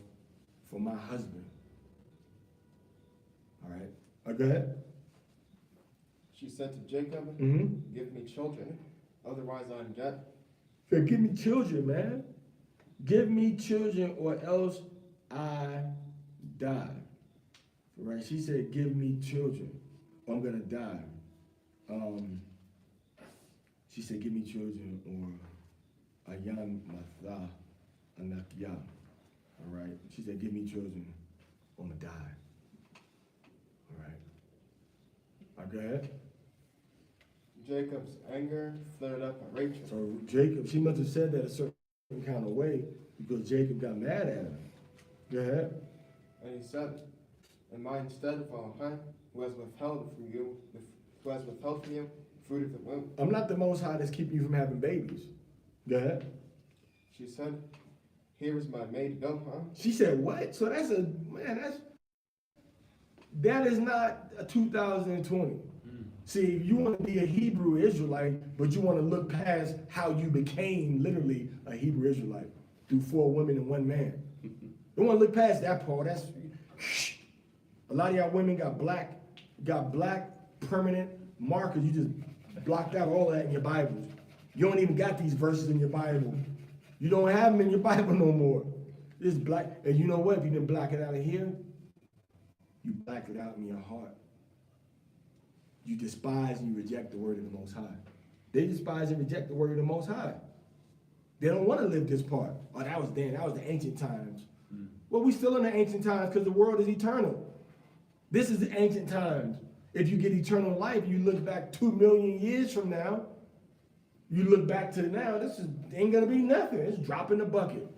my husband. All right. Go ahead. She said to Jacob, Mm-hmm. give me children, otherwise I'm dead. Said, give me children, man. Give me children or else I die. Right? She said, give me children or I'm going to die. She said, give me children or ayan matha anakya. All right? She said, give me children or I'm going to die. All right? Go ahead. Jacob's anger flared up at Rachel. So Jacob, she must have said that a certain kind of way because Jacob got mad at her. Go ahead. And he said, am I instead of High, who has withheld from you fruit of the womb? I'm not the Most High that's keeping you from having babies. Go ahead. She said, here is my maid Bilhah. She said, what? So that is not a 2020. See, you want to be a Hebrew Israelite, but you want to look past how you became literally a Hebrew Israelite through 4 women and 1 man. Don't want to look past that part. That's a lot of y'all women got black permanent markers. You just blocked out all that in your Bibles. You don't even got these verses in your Bible. You don't have them in your Bible no more. It's black. And you know what? If you didn't block it out of here, you blacked it out in your heart. You despise and you reject the word of the Most High. They despise and reject the word of the Most High. They don't want to live this part. Oh, that was the ancient times. Well, we still in the ancient times because the world is eternal. This is the ancient times. If you get eternal life, you look back 2 million years from now, you look back to now, ain't gonna be nothing. It's a drop in the bucket.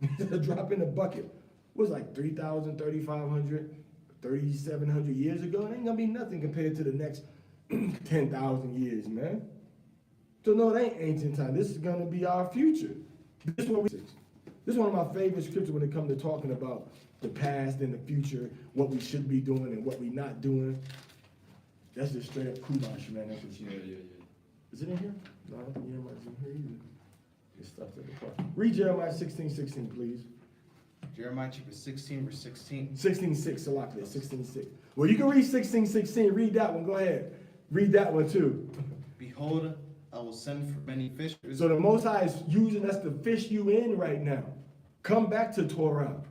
It's a drop in the bucket. It was like 3,000, 3,500, 3,700 years ago. It ain't gonna be nothing compared to the next 10,000 years, man. So no, it ain't ancient time. This is gonna be our future. This is one of my favorite scriptures when it comes to talking about the past and the future, what we should be doing and what we not doing. That's just straight up Kumash, man. That's just, Yeah. Is it in here? No, I don't think Jeremiah's in here either. This stuff's at the part. Read Jeremiah 16:16, please. Jeremiah chapter 16, verse 16. 16:6, Salaklia, 16:6. Well, you can read 16:16. Read that one. Go ahead. Read that one too. Behold, I will send for many fishers. So the Most High is using us to fish you in right now. Come back to Torah.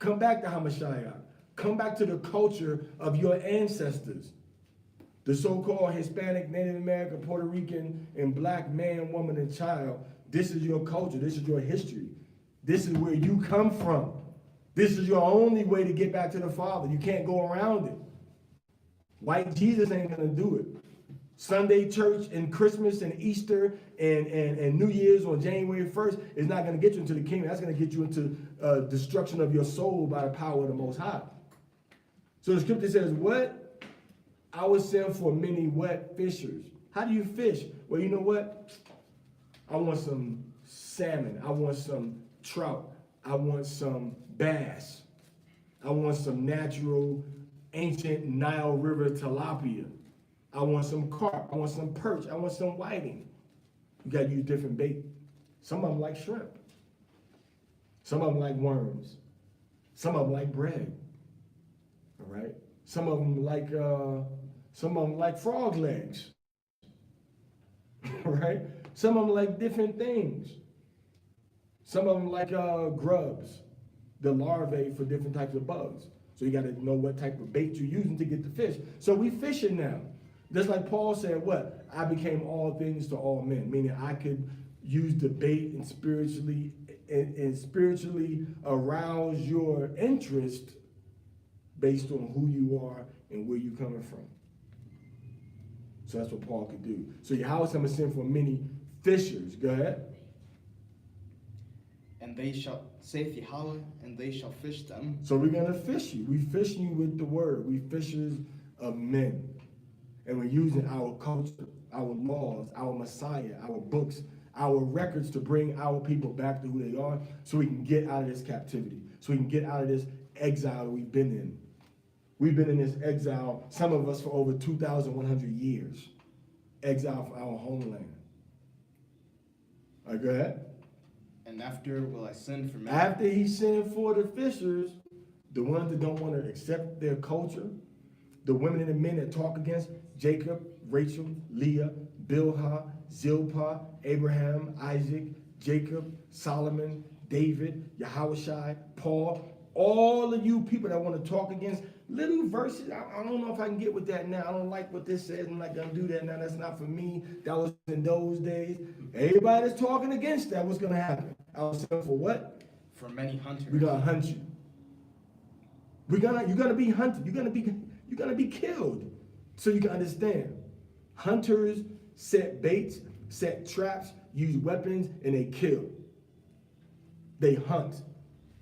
Come back to Hamashiach. Come back to the culture of your ancestors. The so-called Hispanic, Native American, Puerto Rican, and black man, woman, and child. This is your culture. This is your history. This is where you come from. This is your only way to get back to the Father. You can't go around it. White Jesus ain't gonna do it. Sunday church and Christmas and Easter and New Year's on January 1st is not gonna get you into the kingdom. That's gonna get you into destruction of your soul by the power of the Most High. So the scripture says, what? I will send for many wet fishers. How do you fish? Well, you know what? I want some salmon. I want some trout. I want some bass. I want some natural, ancient Nile River tilapia. I want some carp. I want some perch. I want some whiting. You got to use different bait. Some of them like shrimp. Some of them like worms. Some of them like bread. All right? Some of them like Some of them like frog legs, right? Some of them like different things. Some of them like grubs, the larvae for different types of bugs. So you got to know what type of bait you're using to get the fish. So we fishing now. Just like Paul said, what? I became all things to all men, meaning I could use the bait and spiritually arouse your interest based on who you are and where you're coming from. So that's what Paul could do. So Yahweh sent send for many fishers. Go ahead. And they shall, saith Yahweh, and they shall fish them. So we're going to fish you. We fishing you with the word. We fishers of men. And we're using our culture, our laws, our Messiah, our books, our records to bring our people back to who they are so we can get out of this captivity, so we can get out of this exile that we've been in. We've been in this exile, some of us for over 2,100 years, exile from our homeland. All right, go ahead. And after will I send for men. After he sent for the fishers, the ones that don't want to accept their culture, the women and the men that talk against Jacob, Rachel, Leah, Bilhah, Zilpah, Abraham, Isaac, Jacob, Solomon, David, Yahushai, Paul, all of you people that want to talk against little verses. I don't know if I can get with that now. I don't like what this says. I'm not going to do that now. That's not for me. That was in those days. Everybody that's talking against that, what's going to happen? I was saying for what? For many hunters. We're going to hunt you. You're going to be hunted. You're going to be killed. So you can understand. Hunters set baits, set traps, use weapons, and they kill. They hunt.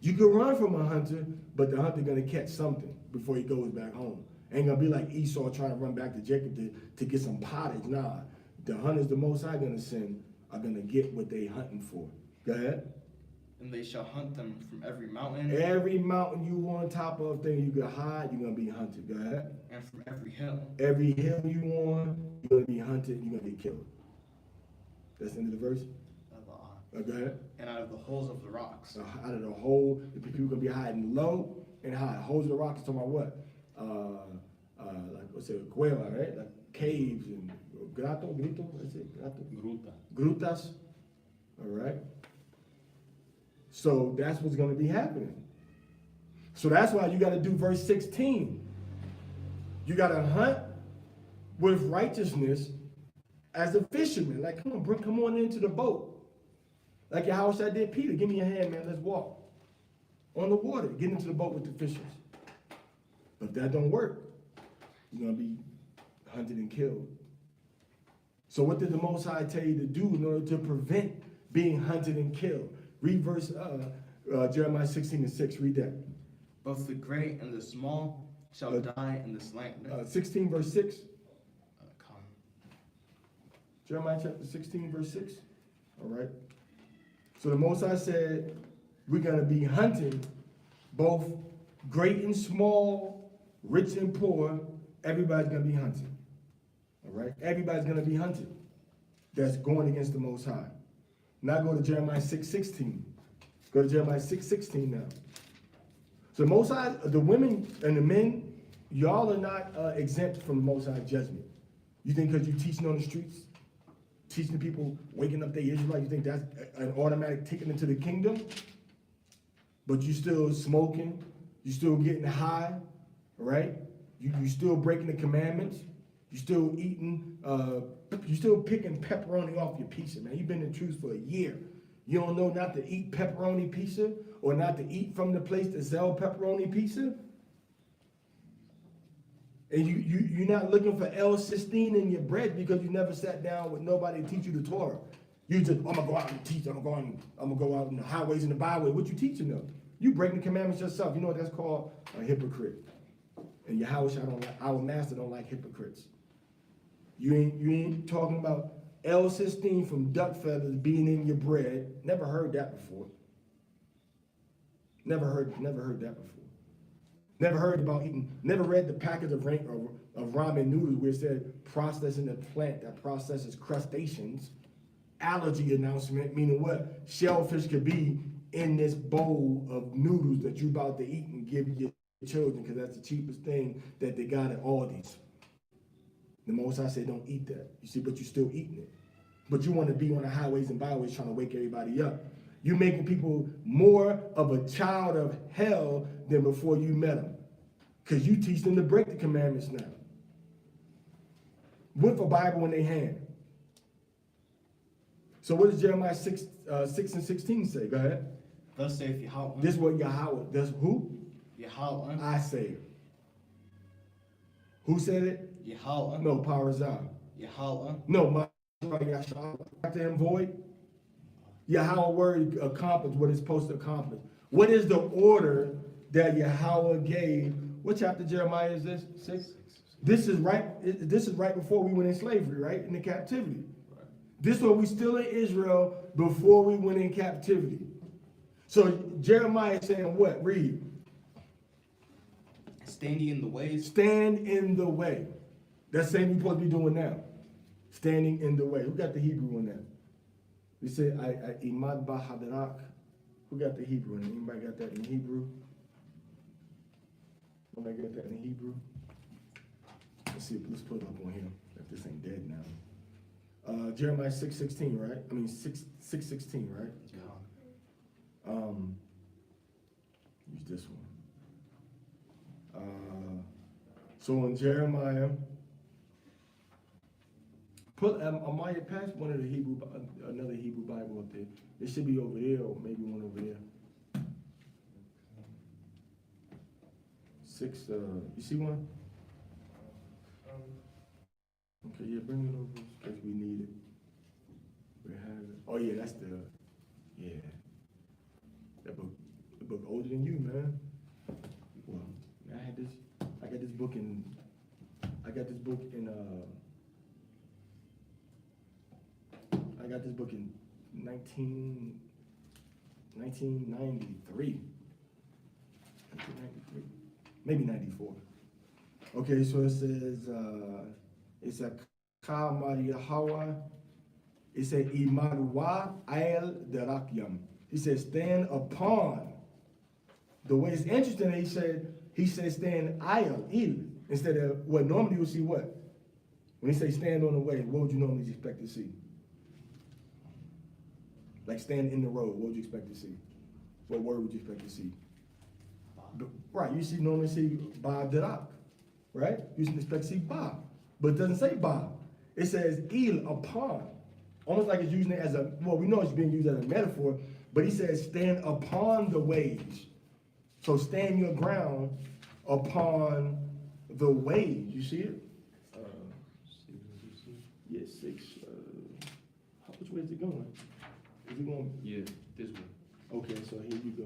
You can run from a hunter, but the hunter gonna catch something before he goes back home. Ain't gonna be like Esau trying to run back to Jacob to get some pottage. Nah, the hunters the Most High gonna send are gonna get what they hunting for. Go ahead. And they shall hunt them from every mountain. Every mountain you on top of thing you can hide, you're gonna be hunted. Go ahead. And from every hill. Every hill you on, you're gonna be hunted, you're gonna be killed. That's the end of the verse. Go ahead. And out of the holes of the rocks. Out of the hole, the people gonna be hiding low and high. Holes of the rocks talking about what? Like what's it? Cueva, right? Like caves and grito. That's it. Gruta. Grutas. All right. So that's what's gonna be happening. So that's why you got to do verse 16. You got to hunt with righteousness as a fisherman. Like, come on into the boat. Like your house I did, Peter, give me your hand, man, let's walk. On the water, get into the boat with the fishers. But that don't work. You're gonna be hunted and killed. So what did the Most High tell you to do in order to prevent being hunted and killed? Read verse Jeremiah 16:6, read that. Both the great and the small shall die in this land. 16 verse 6. Come. Jeremiah chapter 16 verse 6. All right. So the Most High said, we're going to be hunting both great and small, rich and poor. Everybody's going to be hunted. All right? Everybody's going to be hunted. That's going against the Most High. Now go to Jeremiah 6:16. Go to Jeremiah 6:16 now. So the Most High, the women and the men, y'all are not exempt from the Most High judgment. You think because you're teaching on the streets, teaching people, waking up the Israelites, you think that's an automatic ticket into the kingdom? But you still smoking, you still getting high, right? You still breaking the commandments, you still eating, you still picking pepperoni off your pizza, man. You've been in the truth for a year. You don't know not to eat pepperoni pizza or not to eat from the place that sell pepperoni pizza? And you're not looking for L-cysteine in your bread because you never sat down with nobody to teach you the Torah. You just, I'm gonna go out and teach. I'm gonna go out in the highways and the byways. What you teaching them? You breaking the commandments yourself. You know what that's called? A hypocrite. And Yahweh, our master don't like hypocrites. You ain't talking about L-cysteine from duck feathers being in your bread. Never heard that before. Never heard that before. Never heard about eating, never read the package of ramen noodles where it said processing the plant that processes crustaceans. Allergy announcement, meaning what? Shellfish could be in this bowl of noodles that you're about to eat and give your children because that's the cheapest thing that they got at Aldi's. The Most High said, don't eat that. You see, but you're still eating it. But you want to be on the highways and byways trying to wake everybody up. You're making people more of a child of hell than before you met them. Because you teach them to break the commandments now. With a Bible in their hand. So what does Jeremiah 6 and 16 say? Go ahead. Thus saith Yahweh. This is what Yahweh, that's who? Yahweh. I say. Who said it? Yahweh. No, Parashah. Yahweh. No, my Yahshua. After him void. Yahweh word accomplished what it's supposed to accomplish. What is the order that Yahweh gave? What chapter Jeremiah is this? 6? This is right before we went in slavery, right? In the captivity. Right. This is when we still in Israel before we went in captivity. So Jeremiah is saying what? Read. Standing in the ways. Stand in the way. That's the same we're supposed to be doing now. Standing in the way. Who got the Hebrew in that? We say Imad Bahadarak. Who got the Hebrew in it? Anybody got that in Hebrew? Anybody got that in Hebrew? Let's see. Let's put it up on here. If this ain't dead now. Jeremiah 6:16, right? I mean 6:16, right? Use this one. So in Jeremiah, put Amaya, pass one of the another Hebrew Bible up there. It should be over there, or maybe one over there. 6. You see one? Okay, yeah, bring it over in case we need it. We have it. Oh yeah, that's that book older than you, man. Well, I got this book in 1993. Maybe 94. Okay, so it says, it's a Kamar Yahweh. It said, Imarwa Al Derakyam. He said, stand upon the way. It's interesting that he said stand il, instead of what normally you would see what? When he say stand on the way, what would you normally expect to see? Like stand in the road, what would you expect to see? What word would you expect to see? Right, you normally see ba derak, right? You expect to see ba, but it doesn't say ba. It says il, upon. Almost like it's using it as we know it's being used as a metaphor, but he says stand upon the ways. So stand your ground upon the ways. You see it? Yeah, 6. Which way is it going? Is it going? Yeah, this way. Okay, so here you go.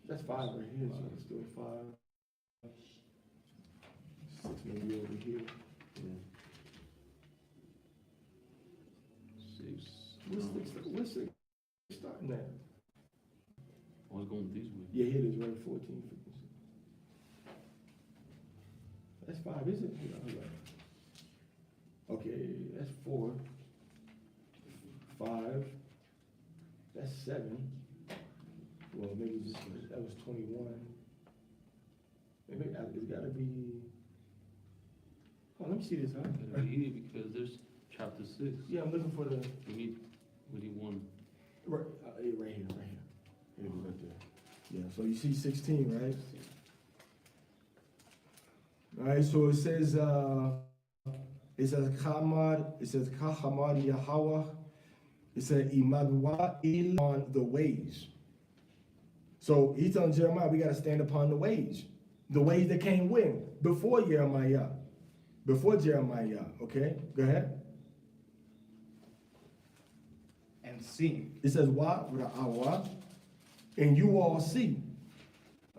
That's 5 right here, so let's do 5. 6 maybe over here. Yeah. 6. What's 6 starting at? I was going this way. Yeah, here it is, right? 14, 15. That's 5, is it? Yeah, hold on. Okay, that's 4. 5. That's 7. Well, maybe that was 21. Maybe it's got to be. Oh, let me see this, huh? Gotta be here because there's chapter 6. Yeah, I'm looking for the. We need one. Right, right here, right here. Here it is, right there. Yeah, so you see 16, right? All right, so it says Kahamad Yahweh. It says Imadwa il on the ways. So he's telling Jeremiah, we got to stand upon the ways. The ways that came when? Before Jeremiah. Before Jeremiah, okay? Go ahead. And see. It says what? With an awa. And you all see.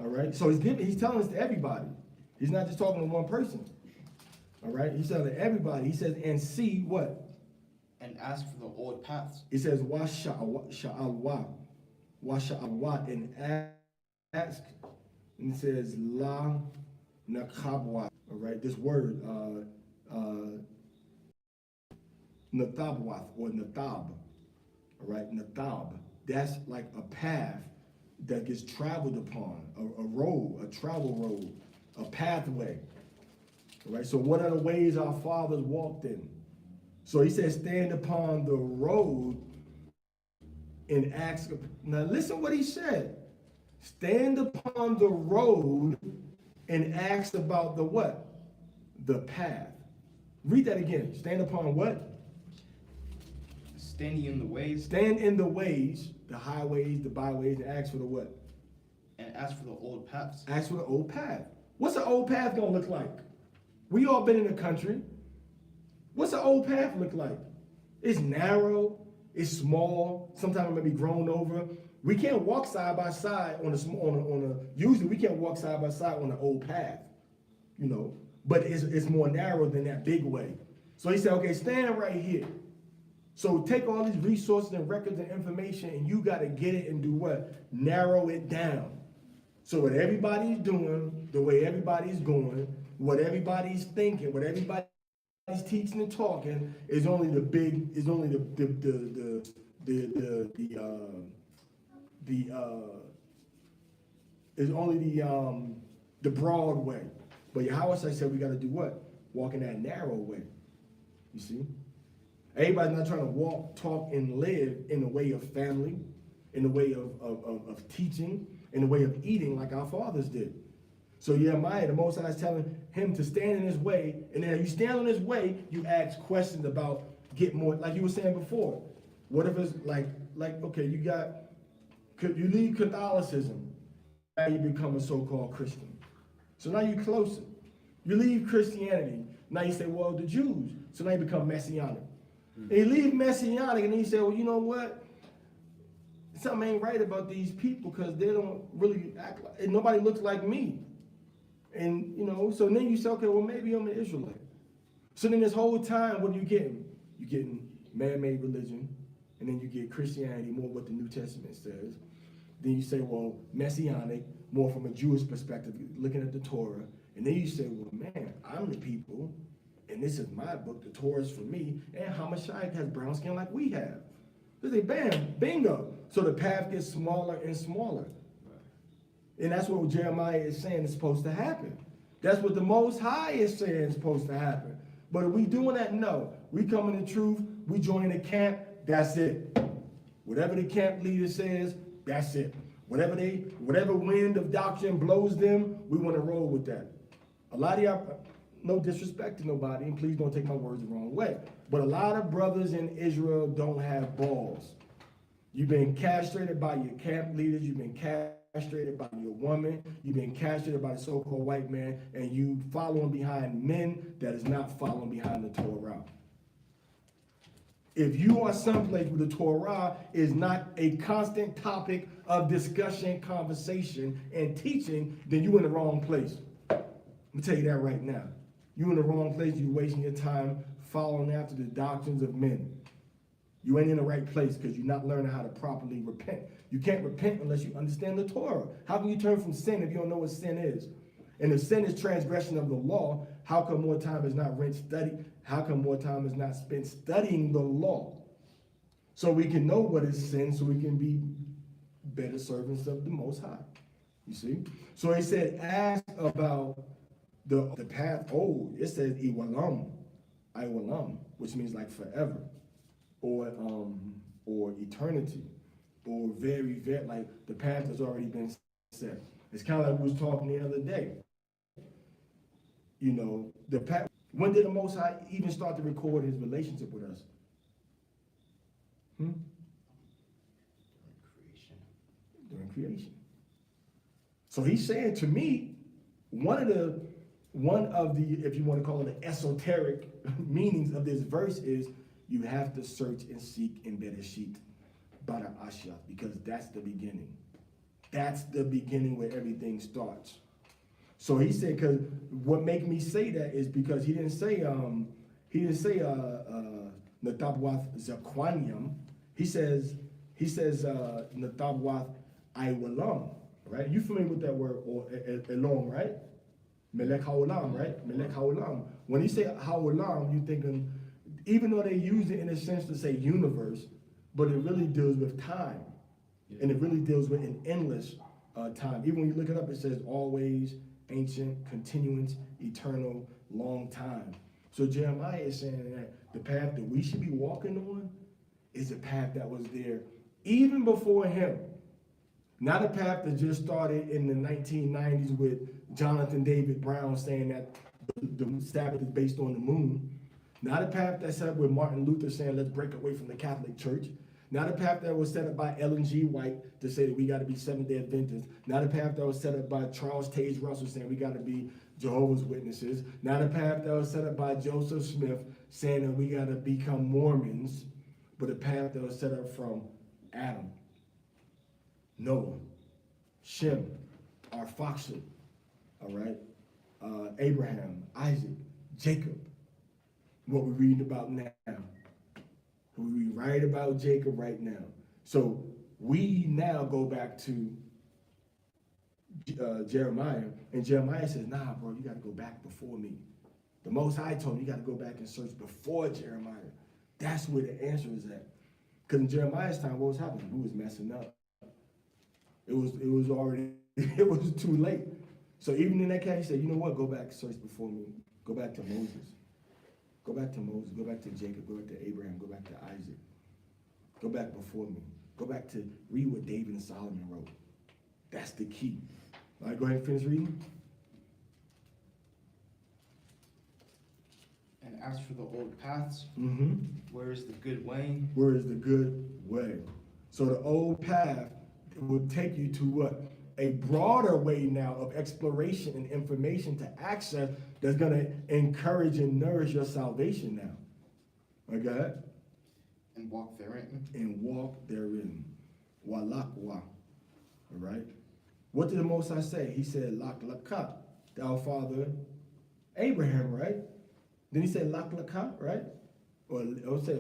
All right? So he's telling this to everybody. He's not just talking to one person. All right? He's telling everybody. He says, and see what? And ask for the old paths. It says, wa sha'alwa. Wa sha'alwa. And ask. And it says, la nakabwa. All right? This word, natabwath or natab. All right? Natab. That's like a path that gets traveled upon, a road, a travel road, a pathway, Right? So what are the ways our fathers walked in? So he says, stand upon the road and ask. Now listen what he said. Stand upon the road and ask about the what? The path. Read that again. Stand upon what? Standing in the ways Stand in the ways, the highways, the byways, and ask for the what? and ask for the old paths. Ask for the old path. What's an old path gonna look like? We all been in the country. What's an old path look like? It's narrow, it's small, sometimes it may be grown over. We can't walk side by side usually we can't walk side by side on an old path, you know, but it's more narrow than that big way. So he said, okay, stand right here. So take all these resources and records and information and you got to get it and do what? Narrow it down. So what everybody's doing, the way everybody's going, what everybody's thinking, what everybody's teaching and talking is only the big, is only the broad way. But Yahweh said we got to do what? Walk in that narrow way. You see? Everybody's not trying to walk, talk, and live in the way of family, in the way of teaching, in the way of eating like our fathers did. So Jeremiah, the Most High is telling him to stand in his way, and then if you stand in his way, you ask questions about get more, like you were saying before. What if it's like okay, you leave Catholicism, now you become a so-called Christian. So now you're closer. You leave Christianity, now you say, well, the Jews, so now you become Messianic. And you leave Messianic, and then you say, well, you know what? Something ain't right about these people because they don't really act like, and nobody looks like me. And, you know, so then you say, okay, well, maybe I'm an Israelite. So then this whole time, what are you getting? You're getting man-made religion, and then you get Christianity, more what the New Testament says. Then you say, well, Messianic, more from a Jewish perspective, looking at the Torah. And then you say, well, man, I'm the people, and this is my book, the Torah is for me, and Hamashiach has brown skin like we have. They say, bam, bingo. So the path gets smaller and smaller. And that's what Jeremiah is saying is supposed to happen. That's what the Most High is saying is supposed to happen. But are we doing that? No. We come in the truth, we join the camp, that's it. Whatever the camp leader says, that's it. Whatever wind of doctrine blows them, we want to roll with that. A lot of y'all, no disrespect to nobody, and please don't take my words the wrong way, but a lot of brothers in Israel don't have balls. You've been castrated by your camp leaders, you've been castrated by your woman, you've been castrated by the so-called white man, and you following behind men that is not following behind the Torah. If you are someplace where the Torah is not a constant topic of discussion, conversation, and teaching, then you're in the wrong place. Let me tell you that right now. You're in the wrong place. You're wasting your time following after the doctrines of men. You ain't in the right place because you're not learning how to properly repent. You can't repent unless you understand the Torah. How can you turn from sin if you don't know what sin is? And if sin is transgression of the law, how come more time is not studied? How come more time is not spent studying the law? So we can know what is sin, so we can be better servants of the Most High. You see? So he said, ask about the path. Oh, it says Iwalam, which means like forever, or eternity, or very, very, like the path has already been set. It's kind of like we was talking the other day. You know, the path. When did the Most High even start to record his relationship with us? During creation. So he's saying to me, one of the, if you want to call it the esoteric meanings of this verse is you have to search and seek in Bereshit, Bara Asha, because that's the beginning. That's the beginning where everything starts. So he said, because what make me say that is because he didn't say Natabwath Zaquanium. He says Natabwath Iwalam, right? You familiar with that word, or Elom, right? Melech Haolam, right? Melech Haolam. When he say Haolam, you thinking, even though they use it in a sense to say universe, but it really deals with time. Yeah. And it really deals with an endless time. Even when you look it up, it says always, ancient, continuance, eternal, long time. So Jeremiah is saying that the path that we should be walking on is a path that was there even before him. Not a path that just started in the 1990s with Jonathan David Brown saying that the Sabbath is based on the moon. Not a path that set up with Martin Luther saying let's break away from the Catholic Church. Not a path that was set up by Ellen G. White to say that we got to be Seventh-day Adventists. Not a path that was set up by Charles Taze Russell saying we got to be Jehovah's Witnesses. Not a path that was set up by Joseph Smith saying that we got to become Mormons. But a path that was set up from Adam, Noah, Shem, Arphaxad, all right, Abraham, Isaac, Jacob. What we're reading about now. We write about Jacob right now. So we now go back to Jeremiah, and Jeremiah says, nah, bro, you got to go back before me. The Most High told me you got to go back and search before Jeremiah. That's where the answer is at. Because in Jeremiah's time, what was happening? We was messing up. It was already, it was too late. So even in that case, he said, you know what? Go back and search before me. Go back to Moses. Go back to Moses. Go back to Jacob. Go back to Abraham. Go back to Isaac. Go back before me. Go back to read what David and Solomon wrote. That's the key. All right, go ahead and finish reading. And as for the old paths, Mm-hmm. where is the good way? Where is the good way? So the old path will take you to what? A broader way now of exploration and information to access that's going to encourage and nourish your salvation now. Okay? And walk therein. And walk therein. Walakwa. All right? What did the Most High say? He said, Lak Laka, thou father Abraham, right? Then he said, Lak Laka, right? Or say,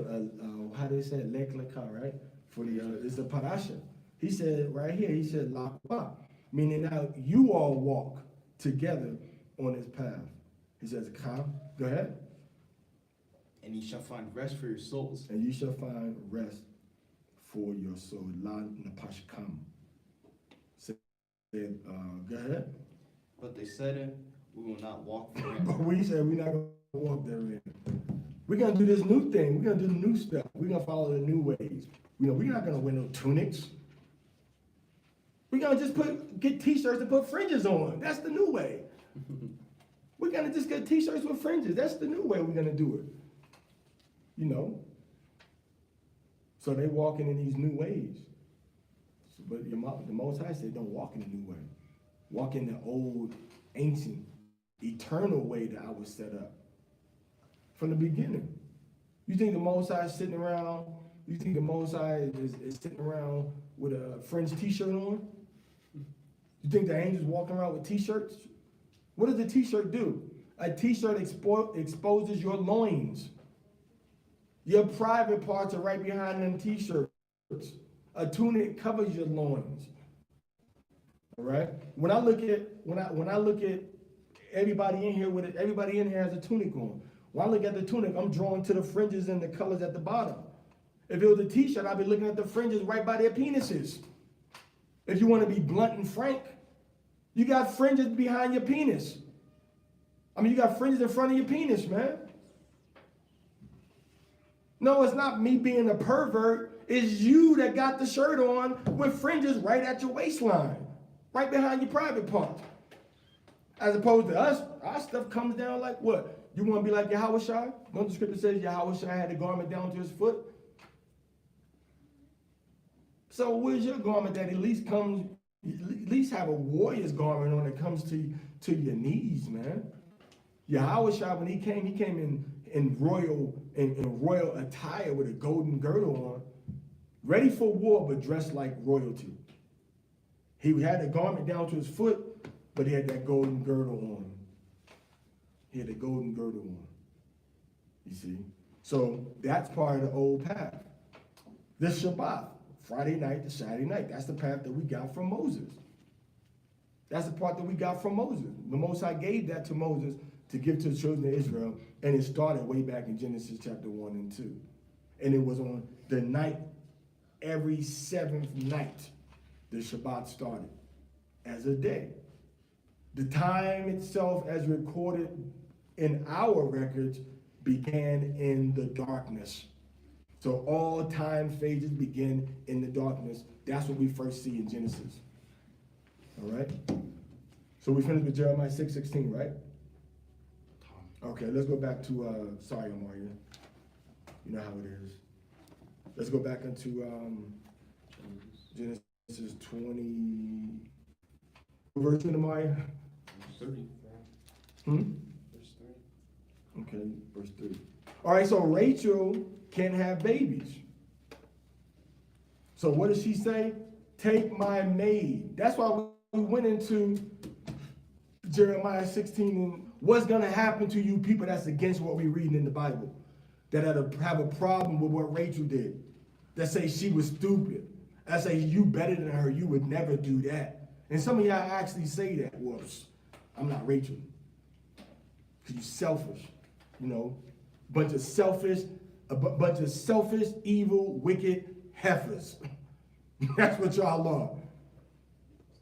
how do they say it? Lek Laka, right? For the, it's the Parashah. He said, right here, he said, Lakwa. Meaning now you all walk together on his path. He says, come, go ahead. And ye shall find rest for your souls. And you shall find rest for your soul. La napash kam. Said, go ahead. But they said, we will not walk But therein. we said we're not going to walk therein. We're going to do this new thing. We're going to do the new stuff. We're going to follow the new ways. We're not going to wear no tunics. We're going to just get t-shirts and put fringes on. That's the new way. We're going to just get t-shirts with fringes. That's the new way we're going to do it. So they walking in these new ways. But the Most High said, don't walk in the new way. Walk in the old, ancient, eternal way that I was set up from the beginning. You think the Most High is sitting around? You think the Most High is sitting around with a fringe t-shirt on? You think the angels walking around with t-shirts? What does the t-shirt do? A t-shirt exposes your loins. Your private parts are right behind them t-shirts. A tunic covers your loins. All right. When I look at everybody in here with it, everybody in here has a tunic on. When I look at the tunic, I'm drawn to the fringes and the colors at the bottom. If it was a t-shirt, I'd be looking at the fringes right by their penises. If you want to be blunt and frank, you got fringes behind your penis. You got fringes in front of your penis, man. No, it's not me being a pervert. It's you that got the shirt on with fringes right at your waistline, right behind your private part. As opposed to us, our stuff comes down like what? You want to be like Yahushua? Don't the scripture says Yahushua had a garment down to his foot? So where's your garment that at least have a warrior's garment on that comes to your knees, man? Yahushua, when he came in royal attire with a golden girdle on, ready for war, but dressed like royalty. He had the garment down to his foot, but he had that golden girdle on. He had the golden girdle on. You see? So that's part of the old path. The Shabbat, Friday night to Saturday night, that's the path that we got from Moses. That's the part that we got from Moses. The Most High gave that to Moses to give to the children of Israel, and it started way back in Genesis chapter 1 and 2. And it was on the night, every seventh night, the Shabbat started as a day. The time itself as recorded in our records began in the darkness. So all time phases begin in the darkness. That's what we first see in Genesis. All right? So we finished with Jeremiah 6:16, right? Okay, let's go back to, sorry, Amaria. You know how it is. Let's go back into Genesis 20. Verse in Amaria? 30. Verse 3. Okay, verse 3. All right, so Rachel can't have babies. So what does she say? Take my maid. That's why we went into Jeremiah 16 and what's going to happen to you people that's against what we're reading in the Bible, that have a problem with what Rachel did, that say she was stupid, that say you better than her, you would never do that. And some of y'all actually say that. Whoops, I'm not Rachel. Because you're selfish, you know. Bunch of selfish, evil, wicked heifers. That's what y'all are.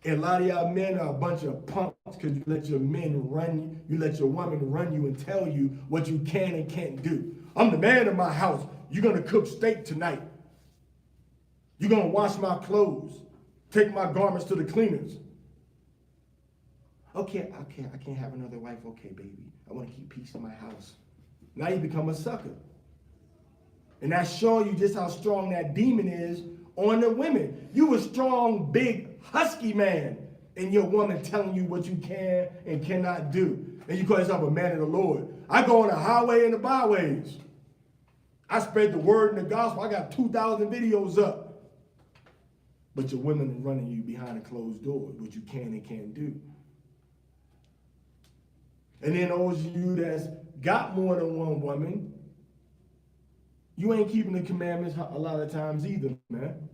And a lot of y'all men are a bunch of punks because you let your men run you, let your woman run you and tell you what you can and can't do. I'm the man of my house. You're gonna cook steak tonight. You're gonna wash my clothes. Take my garments to the cleaners. Okay, I can't have another wife. Okay, baby. I want to keep peace in my house. Now you become a sucker. And that's showing you just how strong that demon is on the women. You a strong, big, husky man, and your woman telling you what you can and cannot do. And you call yourself a man of the Lord. I go on the highway and the byways. I spread the word and the gospel. I got 2,000 videos up. But your women are running you behind a closed door, what you can and can't do. And then those of you that's got more than one woman, you ain't keeping the commandments a lot of times either, man.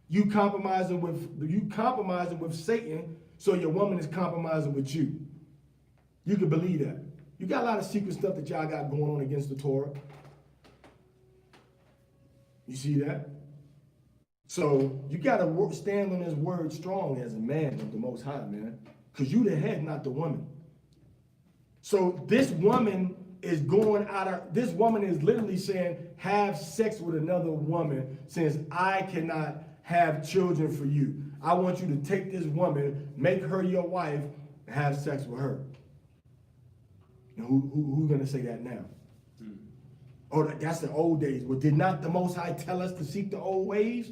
You compromising with Satan, so your woman is compromising with you. You can believe that. You got a lot of secret stuff that y'all got going on against the Torah. You see that? So you got to stand on his word strong as a man of the Most High, man. Because you the head, not the woman. So this woman is literally saying, have sex with another woman since I cannot have children for you. I want you to take this woman, make her your wife, and have sex with her. And who's going to say that now? Oh, that's the old days. Well, did not the Most High tell us to seek the old ways?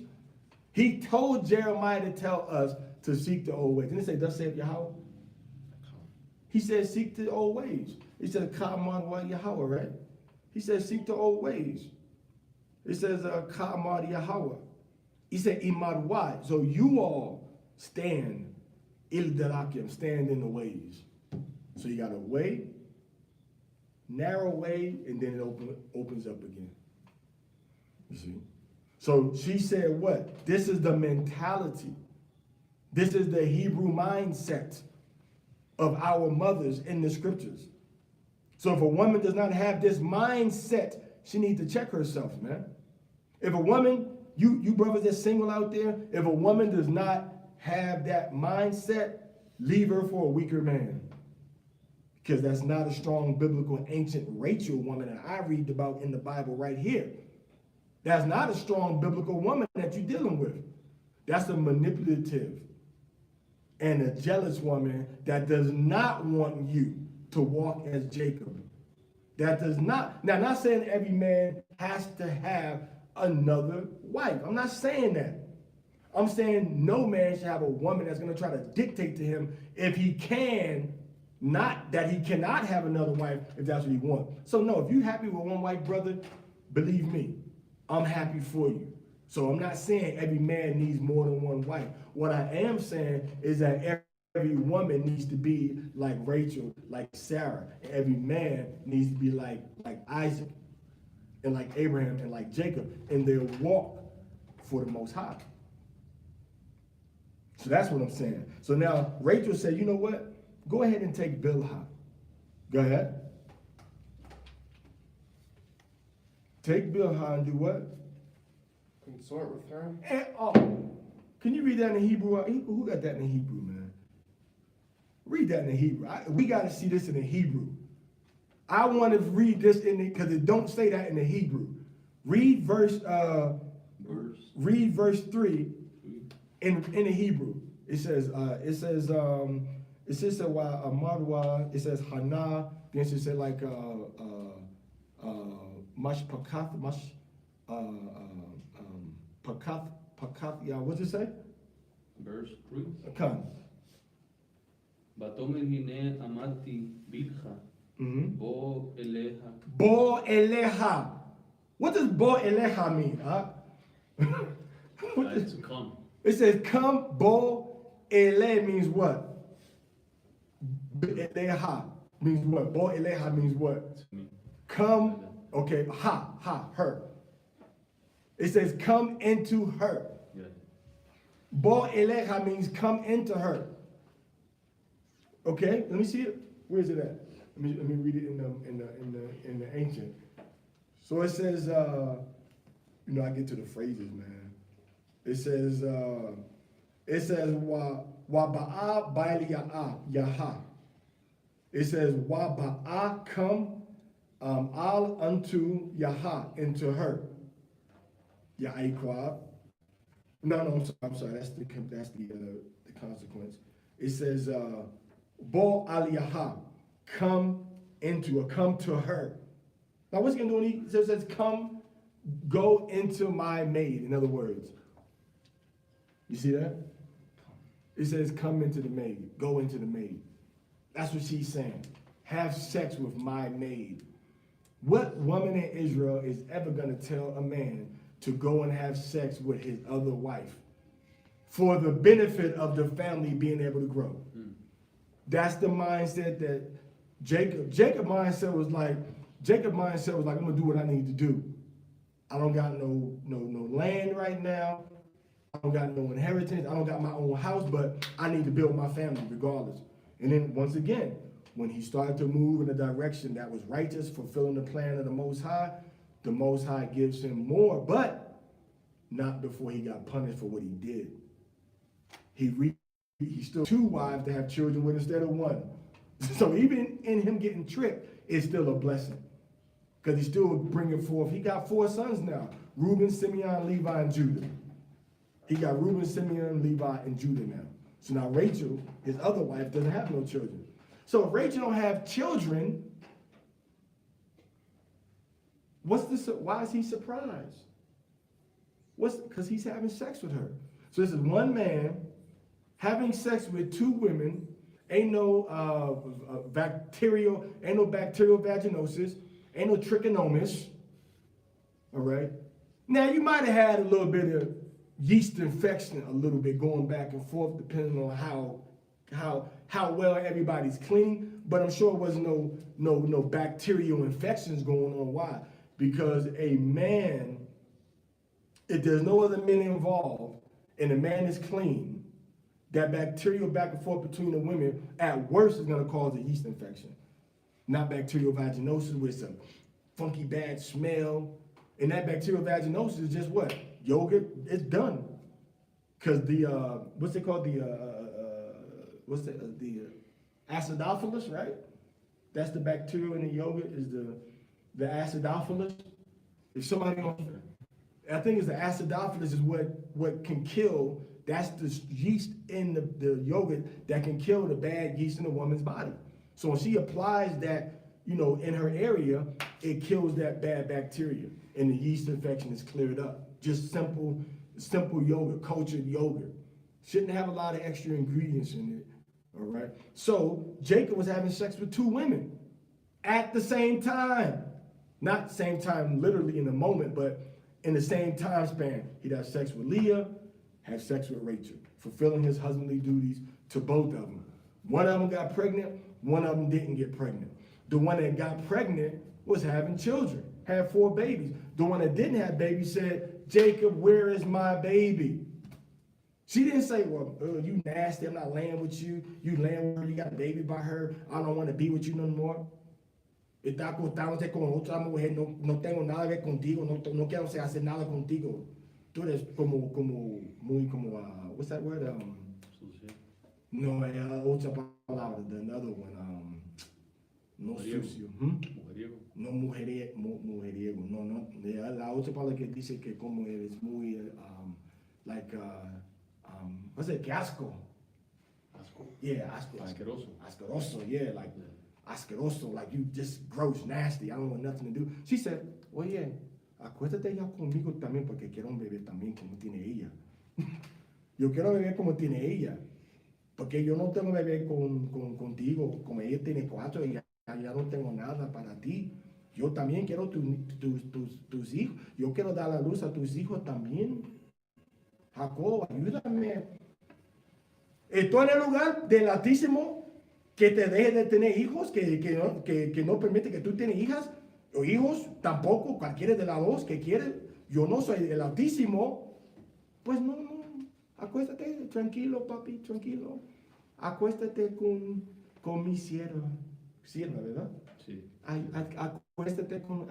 He told Jeremiah to tell us to seek the old ways. Didn't it say, thus saith Yahweh? He said, seek the old ways. He said, Ka'amad wa Yahweh, right? He said, seek the old ways. It says, Ka'amad Yahweh. He said, Imad wa. So you all stand, il darakim, stand in the ways. So you got a way, narrow way, and then it opens up again. You see? So she said what? This is the mentality. This is the Hebrew mindset of our mothers in the scriptures. So if a woman does not have this mindset, she needs to check herself, man. If a woman, you brothers that's single out there, if a woman does not have that mindset, leave her for a weaker man. Because that's not a strong biblical ancient Rachel woman that I read about in the Bible right here. That's not a strong biblical woman that you're dealing with. That's a manipulative and a jealous woman that does not want you to walk as Jacob. That does not, now I'm not saying every man has to have another wife. I'm not saying that. I'm saying no man should have a woman that's going to try to dictate to him if he can, not that he cannot have another wife if that's what he wants. So no, if you're happy with one wife, brother, believe me, I'm happy for you. So I'm not saying every man needs more than one wife. What I am saying is that every woman needs to be like Rachel, like Sarah. And every man needs to be like Isaac and like Abraham and like Jacob in their walk for the Most High. So that's what I'm saying. So now Rachel said, you know what? Go ahead and take Bilhah. Go ahead. Take Bilhah and do what? Consort with her. And, oh, can you read that in Hebrew? Who got that in Hebrew, man? Read that in the Hebrew. We got to see this in the Hebrew. I want to read this because it don't say that in the Hebrew. Read verse 3 in the Hebrew. It says Amarwa, it says Hana, then it says like Mash Pakath, Pakath, yeah, what does it say? Verse 3. Come. ותאמר הנה אמרתי בלך בוא אליך. Bo Eleha. What does Bo Eleha mean? Huh? To come. It says come. Bo Ele means what? Eleha means what? Bo Eleha means what? To me. Come. Okay. Her. It says come into her. Yeah. Bo Eleha means come into her. Okay, let me see it. Where is it at? Let me read it in the ancient. So it says, I get to the phrases, man. It says wa ba'a ba'al yaha. It says wa ba'a come al unto yaha, into her. Ya'iqab. No, I'm sorry. That's the consequence. It says bo al yaha, come into or come to her. Now what's he gonna do? It says come, go into my maid. In other words, you see that? It says come into the maid, go into the maid. That's what she's saying. Have sex with my maid. What woman in Israel is ever gonna tell a man to go and have sex with his other wife for the benefit of the family being able to grow? That's the mindset that Jacob's mindset was like, I'm gonna do what I need to do. I don't got no land right now. I don't got no inheritance. I don't got my own house, but I need to build my family regardless. And then once again, when he started to move in a direction that was righteous, fulfilling the plan of the Most High gives him more, but not before he got punished for what he did. He still 2 wives to have children with instead of 1. So even in him getting tricked, it's still a blessing. Because he's still bringing forth, he got 4 sons now. Reuben, Simeon, Levi, and Judah. He got Reuben, Simeon, Levi, and Judah now. So now Rachel, his other wife, doesn't have no children. So if Rachel don't have children, why is he surprised? Because he's having sex with her. So this is one man having sex with 2 women. Ain't no bacterial vaginosis, ain't no trichomonas. All right. Now you might have had a little bit of yeast infection, a little bit going back and forth, depending on how well everybody's clean. But I'm sure it wasn't no bacterial infections going on. Why? Because a man, if there's no other men involved, and the man is clean, that bacterial back and forth between the women, at worst, is going to cause a yeast infection. Not bacterial vaginosis with some funky bad smell. And that bacterial vaginosis is just what? Yogurt, it's done. Because the, what's it called? The acidophilus, right? That's the bacteria in the yogurt, is the acidophilus. If somebody, I think it's the acidophilus is what can kill. That's the yeast in the yogurt that can kill the bad yeast in a woman's body. So when she applies that, in her area, it kills that bad bacteria, and the yeast infection is cleared up. Just simple yogurt, cultured yogurt. Shouldn't have a lot of extra ingredients in it. All right. So Jacob was having sex with 2 women at the same time. Not same time literally in the moment, but in the same time span. He'd have sex with Leah, have sex with Rachel, fulfilling his husbandly duties to both of them. One of them got pregnant, one of them didn't get pregnant. The one that got pregnant was having children, had 4 babies. The one that didn't have babies said, Jacob, where is my baby? She didn't say, well, you nasty, I'm not laying with you. You laying with her, you got a baby by her. I don't want to be with you no more. Está acostándote con otra mujer, no tengo nada que ver contigo, no quiero hacer nada contigo. Tú eres muy what's that word? No, otra palabra, another one. No sucio. mujeriego. No mujeriego, no. La otra palabra que dice que como es muy, what's it, que asco. Asco. Yeah, asco. Asqueroso. Asqueroso, yeah, like asqueroso, like you just gross, nasty, I don't want nothing to do. She said, oye, acuéstate ya conmigo también porque quiero un bebé también como tiene ella. Yo quiero beber como tiene ella. Porque yo no tengo bebé contigo, como ella tiene 4 y ya no tengo nada para ti. Yo también quiero tus hijos. Yo quiero dar la luz a tus hijos también. Jacob, ayúdame. Estoy en el lugar del Altísimo que te deje de tener hijos, que no permite que tú tienes hijas o hijos, tampoco, cualquiera de las dos que quiere. Yo no soy el Altísimo. Pues no. Acuéstate, tranquilo, papi, tranquilo. Acuéstate con mi sierva, ¿verdad? Sí. Acuéstate con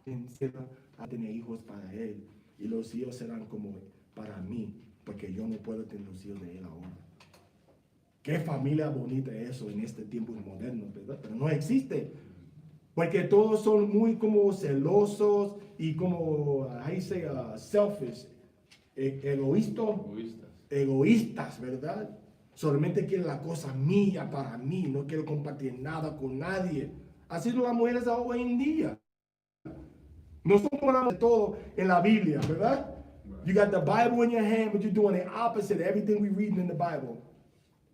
mi sierva a tener hijos para él. Y los hijos serán como para mí, porque yo no puedo tener los hijos de él ahora. Qué familia bonita eso en este tiempo moderno, ¿verdad? Pero no existe. Porque todos son muy como celosos y como, selfish, egoístas, ¿verdad? Solamente quieren la cosa mía para mí, no quiero compartir nada con nadie. Así son las mujeres hoy en día. No somos de todo en la Biblia, ¿verdad? You got the Bible in your hand, but you're doing the opposite of everything we read in the Bible.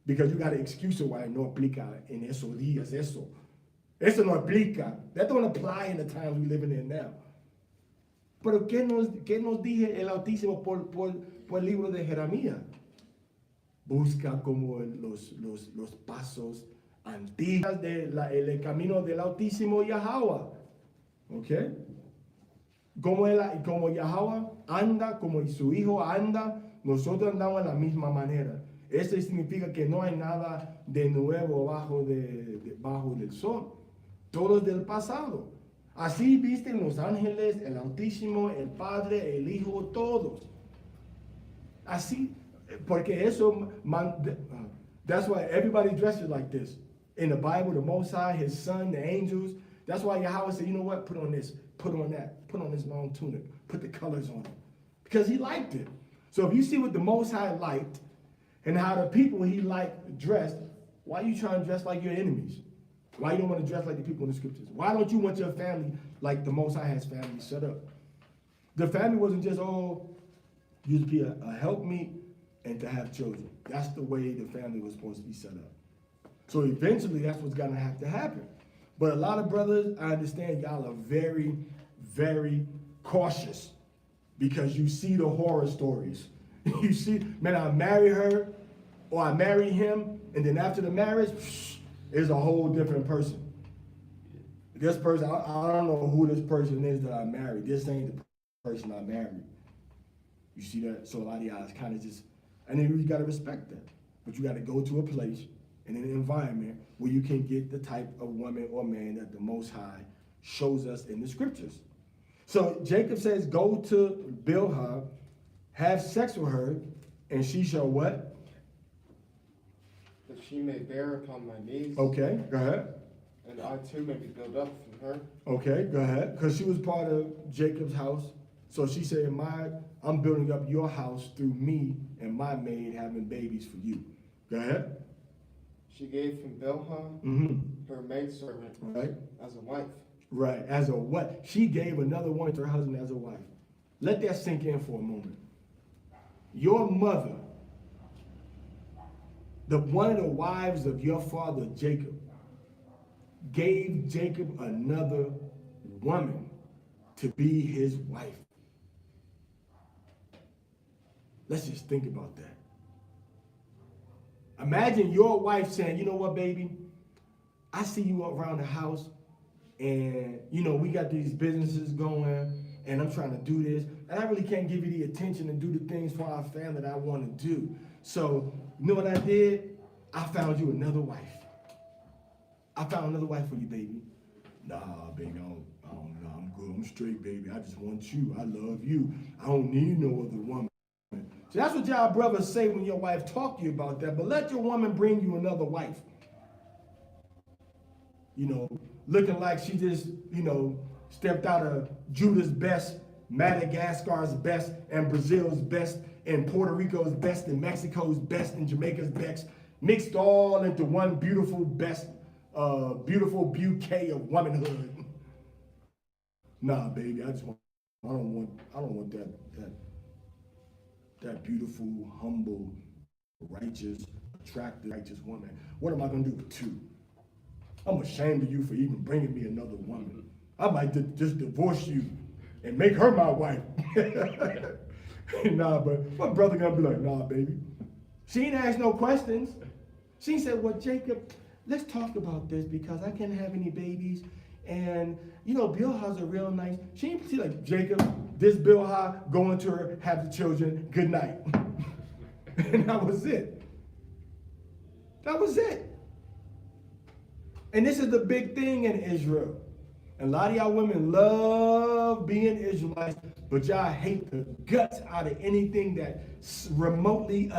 Because you got an excuse why no aplica en esos días, eso. Eso no aplica. That don't apply in the times we living in now. Pero ¿qué nos dije el Altísimo por el libro de Jeremías? Busca como los pasos antiguos del camino del Altísimo Yahweh. ¿Ok? Como Yahweh anda, como su hijo anda, nosotros andamos de la misma manera. Eso significa que no hay nada de nuevo bajo del sol. Todo es del pasado. Así visten los ángeles, el Altísimo, el Padre, el Hijo, todos. Así, porque eso, that's why everybody dresses like this. In the Bible, the Most High, His Son, the angels. That's why Yahweh said, you know what, put on this, put on that, put on this long tunic, put the colors on it. Because He liked it. So if you see what the Most High liked, and how the people He liked dressed, why are you trying to dress like your enemies? Why you don't want to dress like the people in the scriptures? Why don't you want your family like the Most High has family set up? The family wasn't just, you to be a helpmeet and to have children. That's the way the family was supposed to be set up. So eventually that's what's gonna have to happen. But a lot of brothers, I understand y'all are very, very cautious because you see the horror stories. You see, man, I marry her or I marry him, and then after the marriage, is a whole different person. This person, I don't know who this person is that I married. This ain't the person I married. You see that? So a lot of y'all is kind of just, and then you gotta respect that. But you gotta go to a place and in an environment where you can get the type of woman or man that the Most High shows us in the scriptures. So Jacob says, go to Bilhah, have sex with her, and she shall what? That she may bear upon my knees. Okay, go ahead. And I too may be built up from her. Okay, go ahead. Because she was part of Jacob's house. So she said, I'm building up your house through me and my maid having babies for you. Go ahead. She gave him Bilhah, her maidservant, Right. as a wife. Right, as a what? She gave another one to her husband as a wife. Let that sink in for a moment. Your mother, one of the wives of your father Jacob, gave Jacob another woman to be his wife. Let's just think about that. Imagine your wife saying, you know what, baby? I see you around the house and, we got these businesses going and I'm trying to do this and I really can't give you the attention and do the things for our family that I want to do. So, you know what I did? I found you another wife. I found another wife for you, baby. Nah, baby, I don't know. I'm good. I'm straight, baby. I just want you. I love you. I don't need no other woman. So that's what y'all brothers say when your wife talk to you about that. But let your woman bring you another wife. looking like she just, stepped out of Judah's best, Madagascar's best, and Brazil's best, and Puerto Rico's best, and Mexico's best, and Jamaica's best, mixed all into one beautiful beautiful bouquet of womanhood. Nah, baby, I don't want that beautiful, humble, righteous, attractive, righteous woman. What am I gonna do with two? I'm ashamed of you for even bringing me another woman. I might just divorce you and make her my wife. Nah, but my brother gonna be like, nah, baby. She ain't asked no questions. She said, well, Jacob, let's talk about this because I can't have any babies. And, Bilhah's a real nice, she ain't see like, Jacob, this Bilhah, go into her, have the children, good night. And that was it. That was it. And this is the big thing in Israel. And a lot of y'all women love being Israelites, but y'all hate the guts out of anything that remotely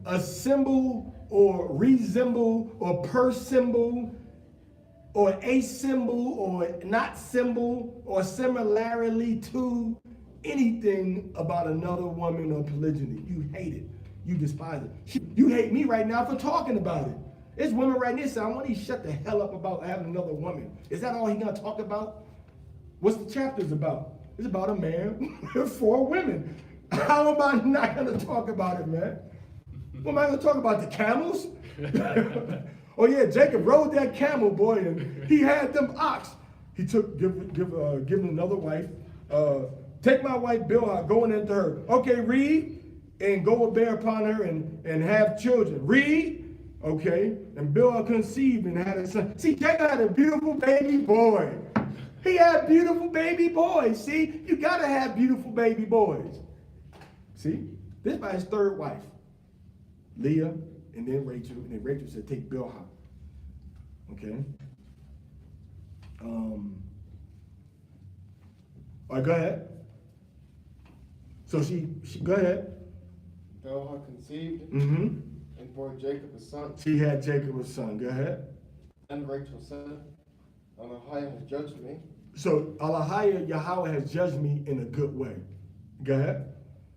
assemble or resemble or per symbol or a symbol or not symbol or similarly to anything about another woman or polygyny. You hate it. You despise it. You hate me right now for talking about it. There's women right there saying, I want you to shut the hell up about having another woman. Is that all he's going to talk about? What's the chapters about? It's about a man with 4 women. How am I not going to talk about it, man? What am I going to talk about? The camels? Oh yeah, Jacob rode that camel, boy, and he had them ox. He give him another wife. Take my wife Bilhah, going into her. Okay, read, and go bear upon her and have children. Read. Okay, and Bilhah conceived and had a son. See, Jacob had a beautiful baby boy. He had beautiful baby boys. See, you gotta have beautiful baby boys. See, this is by his 3rd wife, Leah, and then Rachel. And then Rachel said, "Take Bilhah." Okay. All right, go ahead. So she go ahead. Bilhah conceived Mm-hmm. and bore Jacob a son. She had Jacob a son. Go ahead. And Rachel said, Elohim has judged me. So Yahweh has judged me in a good way. Go ahead.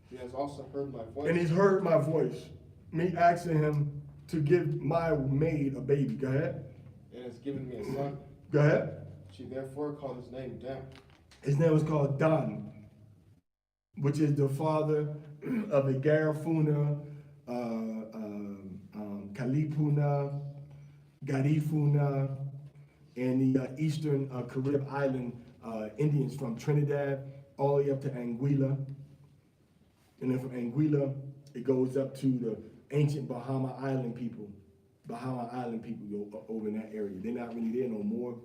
He has also heard my voice. And he's heard my voice. Me asking him to give my maid a baby. Go ahead. And has given me a son. Go ahead. She therefore called his name Dan. His name was called Dan, which is the father of the Garifuna, Kalipuna, Garifuna, and the eastern Carib island Indians from Trinidad all the way up to Anguilla. And then from Anguilla, it goes up to the ancient Bahama Island people. Bahama Island people go over in that area. They're not really there no more.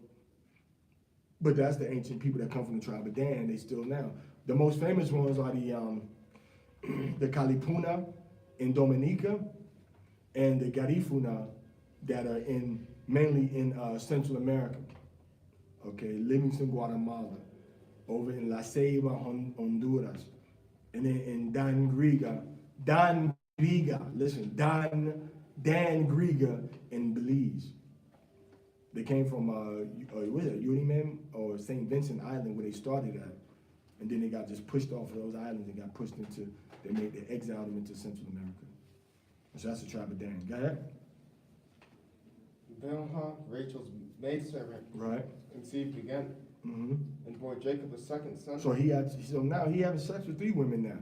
But that's the ancient people that come from the tribe of Dan. They still now. The most famous ones are the Kalipuna in Dominica and the Garifuna that are mainly in Central America. Okay, Livingston, Guatemala, over in La Ceiba, Honduras, and then in Dan Griga, Dan Griga in Belize. They came from, what is it, Unimem or St. Vincent Island where they started at. And then they got just pushed off of those islands and got pushed into, they exiled them into Central America. So that's the tribe of Dan. Go ahead. Bilhah, Rachel's maidservant, Right. conceived again, Mm-hmm. and bore Jacob a second son. So now he having sex with 3 women now.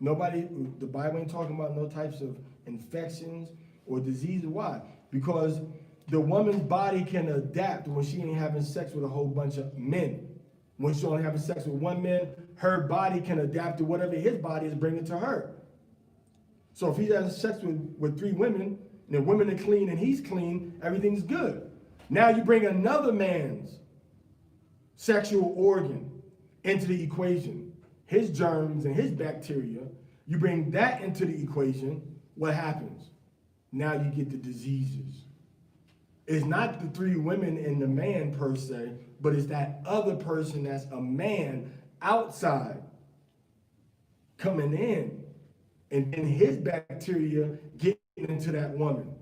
Nobody, the Bible ain't talking about no types of infections or diseases. Why? Because the woman's body can adapt when she ain't having sex with a whole bunch of men. When she's only having sex with one man, her body can adapt to whatever his body is bringing to her. So if he's having sex with 3 women, and the women are clean and he's clean, everything's good. Now you bring another man's sexual organ into the equation, his germs and his bacteria, you bring that into the equation, what happens? Now you get the diseases. It's not the 3 women and the man per se, but it's that other person that's a man outside coming in, and then his bacteria getting into that woman.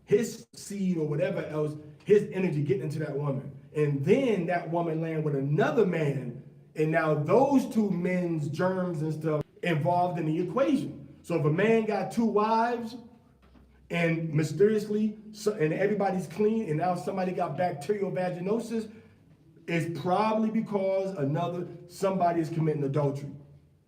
His seed or whatever else, his energy getting into that woman. And then that woman land with another man, and now those two men's germs and stuff involved in the equation. So if a man got 2 wives, and mysteriously, and everybody's clean, and now somebody got bacterial vaginosis, it's probably because somebody is committing adultery.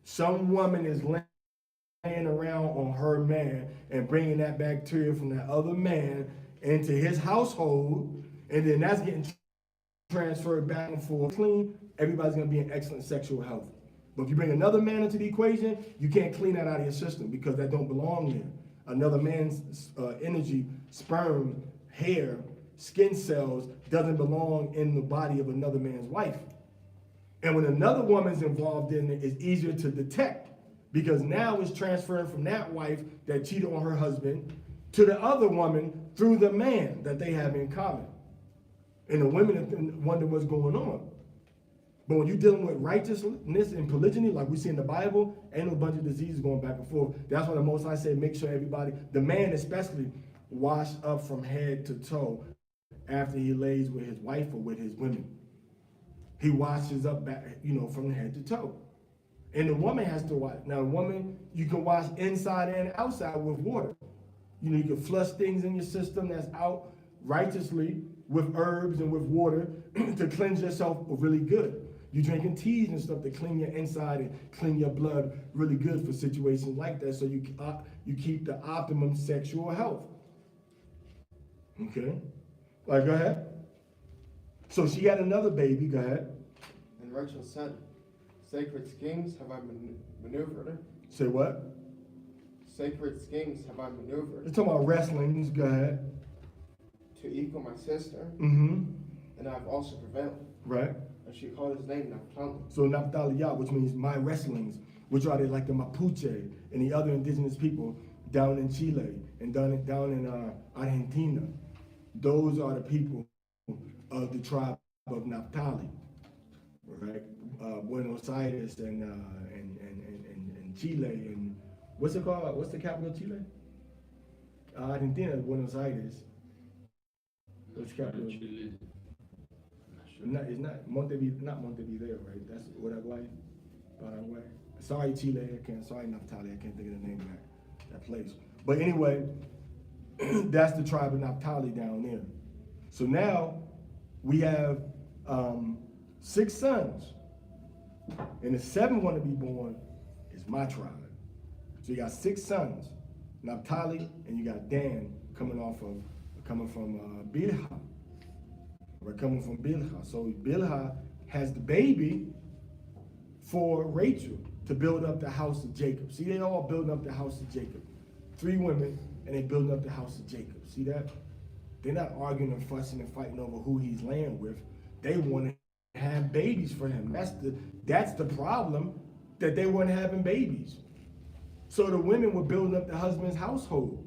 Some woman is laying around on her man and bringing that bacteria from that other man into his household, and then that's getting transferred back and forth. Clean, everybody's gonna be in excellent sexual health. But if you bring another man into the equation, you can't clean that out of your system because that don't belong there. Another man's energy, sperm, hair, skin cells doesn't belong in the body of another man's wife. And when another woman's involved in it, it's easier to detect because now it's transferring from that wife that cheated on her husband to the other woman through the man that they have in common. And the women wonder what's going on. But when you're dealing with righteousness and polygyny, like we see in the Bible, ain't no bunch of diseases going back and forth. That's why the Most High said, make sure everybody, the man especially, wash up from head to toe after he lays with his wife or with his women. He washes up back, from head to toe. And the woman has to wash. Now, the woman, you can wash inside and outside with water. You can flush things in your system that's out righteously with herbs and with water to cleanse yourself really good. You're drinking teas and stuff to clean your inside and clean your blood really good for situations like that, so you keep the optimum sexual health. Okay? Like, go ahead. So she had another baby, go ahead. And Rachel said, sacred schemes have I maneuvered. Say what? Sacred schemes have I maneuvered. You're talking about wrestlings, go ahead. To equal my sister, Mm-hmm. and I have also prevailed. Right. And she called his name Naphtali. So Naphtali, which means my wrestlings, which are like the Mapuche and the other indigenous people down in Chile and down in Argentina. Those are the people of the tribe of Naphtali, right? Buenos Aires and Chile and what's it called? What's the capital of Chile? Argentina, Buenos Aires. What's the capital? Chile. It's not Montevideo, right? That's Uruguay, Paraguay. Sorry, Chile. Sorry, Naphtali. I can't think of the name of that place. But anyway, that's the tribe of Naphtali down there. So now we have 6 sons, and the 7th one to be born is my tribe. So you got 6 sons, Naphtali, and you got Dan coming from Bilhah. We're coming from Bilhah. So Bilhah has the baby for Rachel to build up the house of Jacob. See, they all building up the house of Jacob. 3 women, and they building up the house of Jacob. See that? They're not arguing and fussing and fighting over who he's laying with. They want to have babies for him. That's the problem, that they weren't having babies. So the women were building up the husband's household.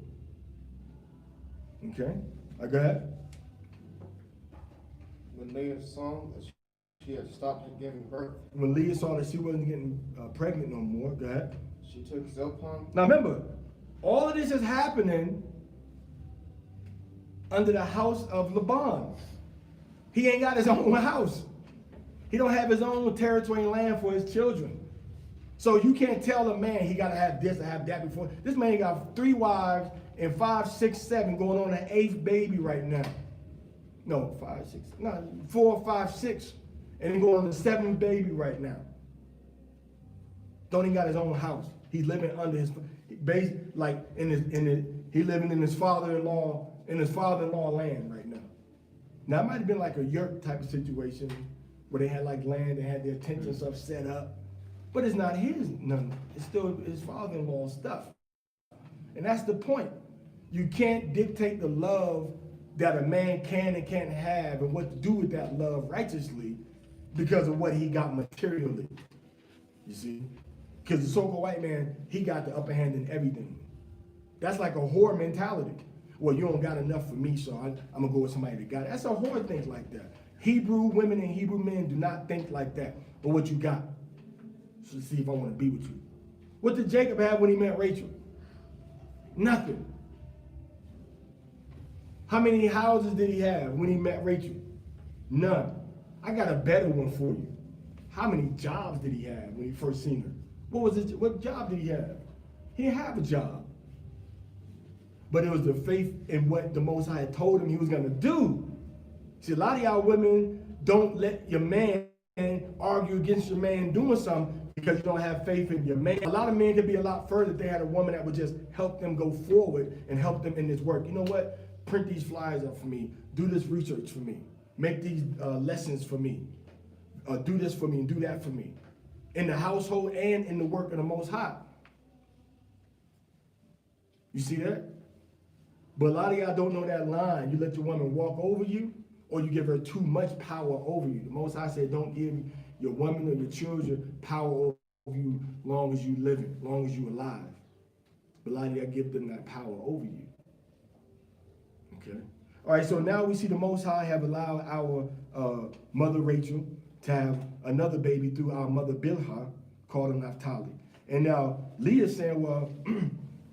Okay? Go ahead. When Leah saw that she had stopped giving birth, When Leah saw that she wasn't getting pregnant no more, go ahead. she took Zilpah. Now remember, all of this is happening under the house of Laban. He ain't got his own house. He don't have his own territory and land for his children. So you can't tell a man he got to have this or have that before. This man got 3 wives and 5, 6, 7 going on an 8th baby right now. No, 5, 6, no, 4, 5, 6. And then going on the 7th baby right now. Don't even got his own house. He's living under his, like he living in his father-in-law land right now. Now it might have been like a yurt type of situation where they had like land, they had their tents and stuff set up, but it's not his, none. It's still his father-in-law stuff. And that's the point. You can't dictate the love that a man can and can't have and what to do with that love righteously because of what he got materially. You see? Because the so-called white man, he got the upper hand in everything. That's like a whore mentality. Well, you don't got enough for me, so I'm going to go with somebody that got it. That's a whore thinks like that. Hebrew women and Hebrew men do not think like that. But what you got? So see if I want to be with you. What did Jacob have when he met Rachel? Nothing. How many houses did he have when he met Rachel? None. I got a better one for you. How many jobs did he have when he first seen her? What job did he have? He didn't have a job. But it was the faith in what the Most High had told him he was going to do. See, a lot of y'all women don't let your man argue against your man doing something because you don't have faith in your man. A lot of men could be a lot further if they had a woman that would just help them go forward and help them in this work. You know what? Print these flyers up for me. Do this research for me. Make these lessons for me. Do this for me and do that for me. In the household and in the work of the Most High. You see that? But a lot of y'all don't know that line. You let your woman walk over you, or you give her too much power over you. The Most High said, don't give your woman or your children power over you long as you living, long as you alive. But a lot of y'all give them that power over you. Okay? All right, so now we see the Most High have allowed our mother Rachel to have another baby through our mother Bilhah, called him Naphtali. And now Leah's saying, well,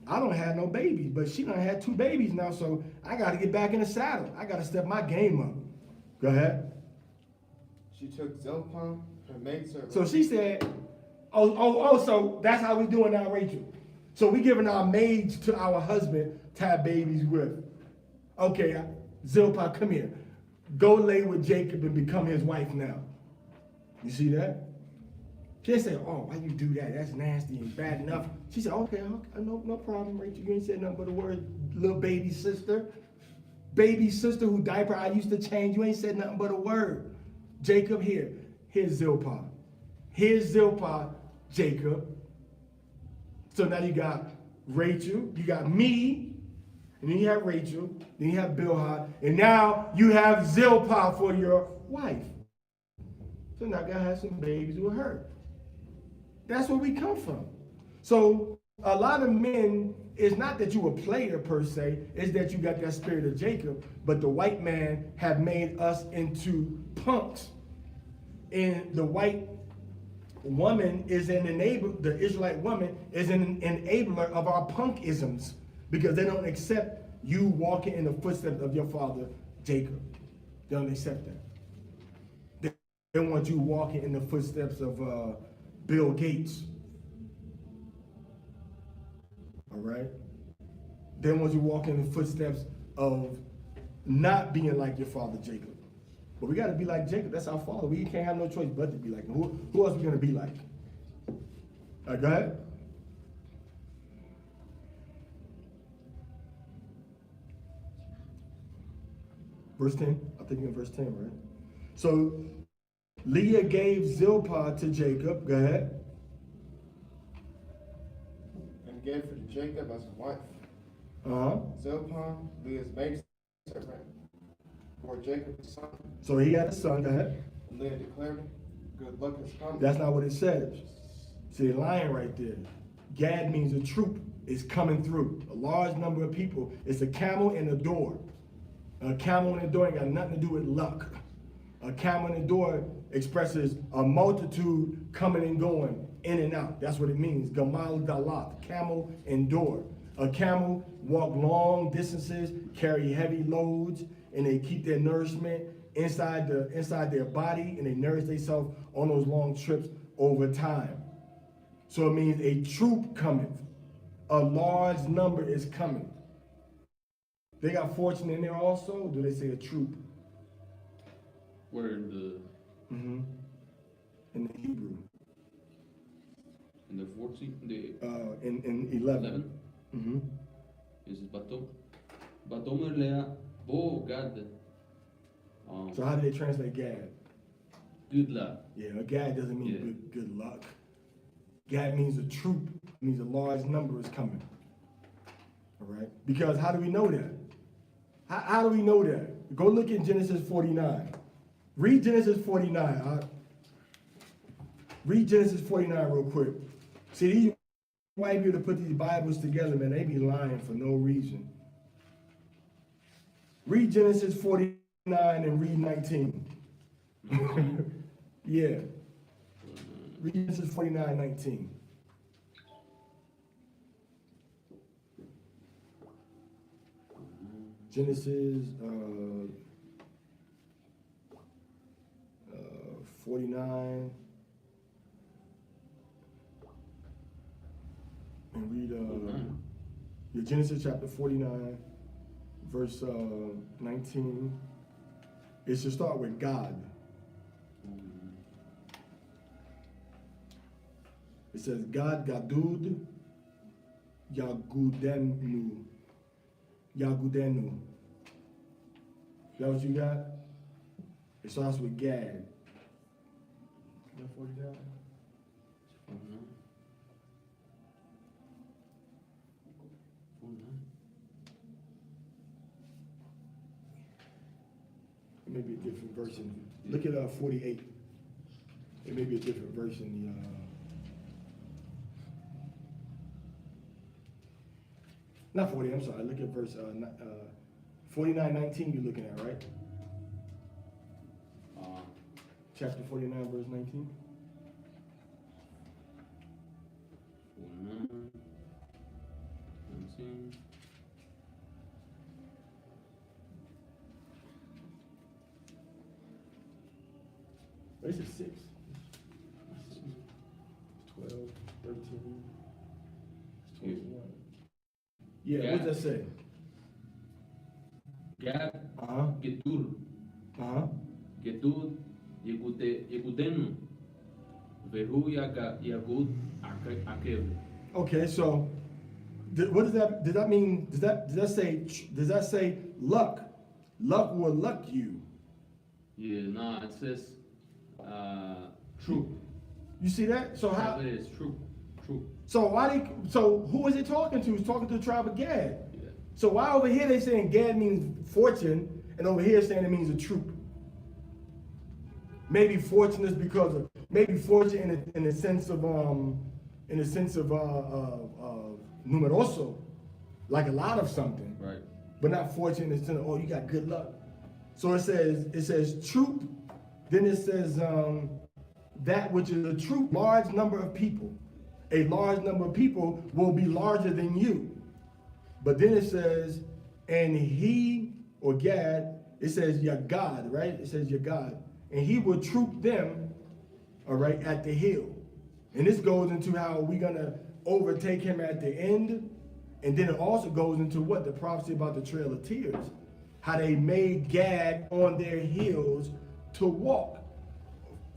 I don't have no babies, but she done had 2 babies now, so I got to get back in the saddle. I got to step my game up. Go ahead. She took Zilpah, her maidservant. So she said, so that's how we doing now, Rachel. So we giving our maids to our husband to have babies with. Okay, Zilpah, come here. Go lay with Jacob and become his wife now. You see that? She said, oh, why you do that? That's nasty and bad enough. She said, okay, no problem, Rachel. You ain't said nothing but a word, little baby sister. Baby sister who diaper I used to change. You ain't said nothing but a word. Jacob, here's Zilpah. Here's Zilpah, Jacob. So now you got Rachel, you got me, and then you have Rachel, then you have Bilhah, and now you have Zilpah for your wife. So now God has some babies with her. That's where we come from. So a lot of men, it's not that you a player per se, it's that you got that spirit of Jacob, but the white man have made us into punks. And the white woman is an enabler, the Israelite woman is an enabler of our punkisms because they don't accept you walking in the footsteps of your father, Jacob. They don't accept that. They want you walking in the footsteps of Bill Gates. All right? They want you walking in the footsteps of not being like your father, Jacob. But we got to be like Jacob. That's our father. We can't have no choice but to be like him. Who else are we going to be like? All right, go ahead. Verse 10. I think you're in verse 10, right? So Leah gave Zilpah to Jacob. Go ahead. And gave her to Jacob as a wife. Uh-huh. Zilpah, Leah's maidservant, bore Jacob a son. So he had a son. Go ahead. And Leah declared, good luck has come. That's not what it says. See, the lion right there. Gad means a troop is coming through. A large number of people. It's a camel and a door. A camel and a door ain't got nothing to do with luck. A camel and a door expresses a multitude coming and going, in and out. That's what it means. Gamal dalat, camel and door. A camel walk long distances, carry heavy loads, and they keep their nourishment inside their body, and they nourish themselves on those long trips over time. So it means a troop cometh. A large number is coming. They got fortune in there also? Do they say a troop? Where in the In the Hebrew. in the 14 In 11. 11 is it Batomer Lea Bo Gad. So how do they translate Gad? Good luck. Yeah, Gad doesn't mean Yeah. good luck. Gad means a troop, means a large number is coming. All right? Because how do we know that? How do we know that? Go look in Genesis 49. Read Genesis 49. Read Genesis 49 real quick. See, these white people that put these Bibles together, man, they be lying for no reason. Read Genesis 49 and read 19. Yeah. Read Genesis 49, 19. Genesis 49, and read your Genesis chapter 49, verse 19. It should start with God. It says, God Gadud Yagudenu. Yagudenu. Is that what you got? It starts with Gad. Is that 49? It may be a different version. Look at 48. It may be a different version. Not 40, I'm sorry. Look at verse 49:19 you're looking at, right? Chapter 49, verse 19. 49, 19. This is 6. 12, 13, 21. Yeah, what does that say? Gad, Uh-huh. Getur, Uh-huh. Getur, Yegudenu, Vehu Yagud Akev. Okay, so what does that mean? Does that say luck? Luck will luck you. Yeah, no, it says true. You see that? So how? It is true. So who is it talking to? It's talking to the tribe of Gad. Yeah. So why over here they saying Gad means fortune, and over here saying it means a troop? Maybe fortune is because of fortune in the sense of numeroso, like a lot of something, Right. but not fortune in the sense of, oh, you got good luck. So it says troop, then it says that which is a troop, large number of people. A large number of people will be larger than you. But then it says, and he, or Gad, it says your God, right? It says your God. And he will troop them, all right, at the hill. And this goes into how we're going to overtake him at the end. And then it also goes into what? The prophecy about the Trail of Tears. How they made Gad on their heels to walk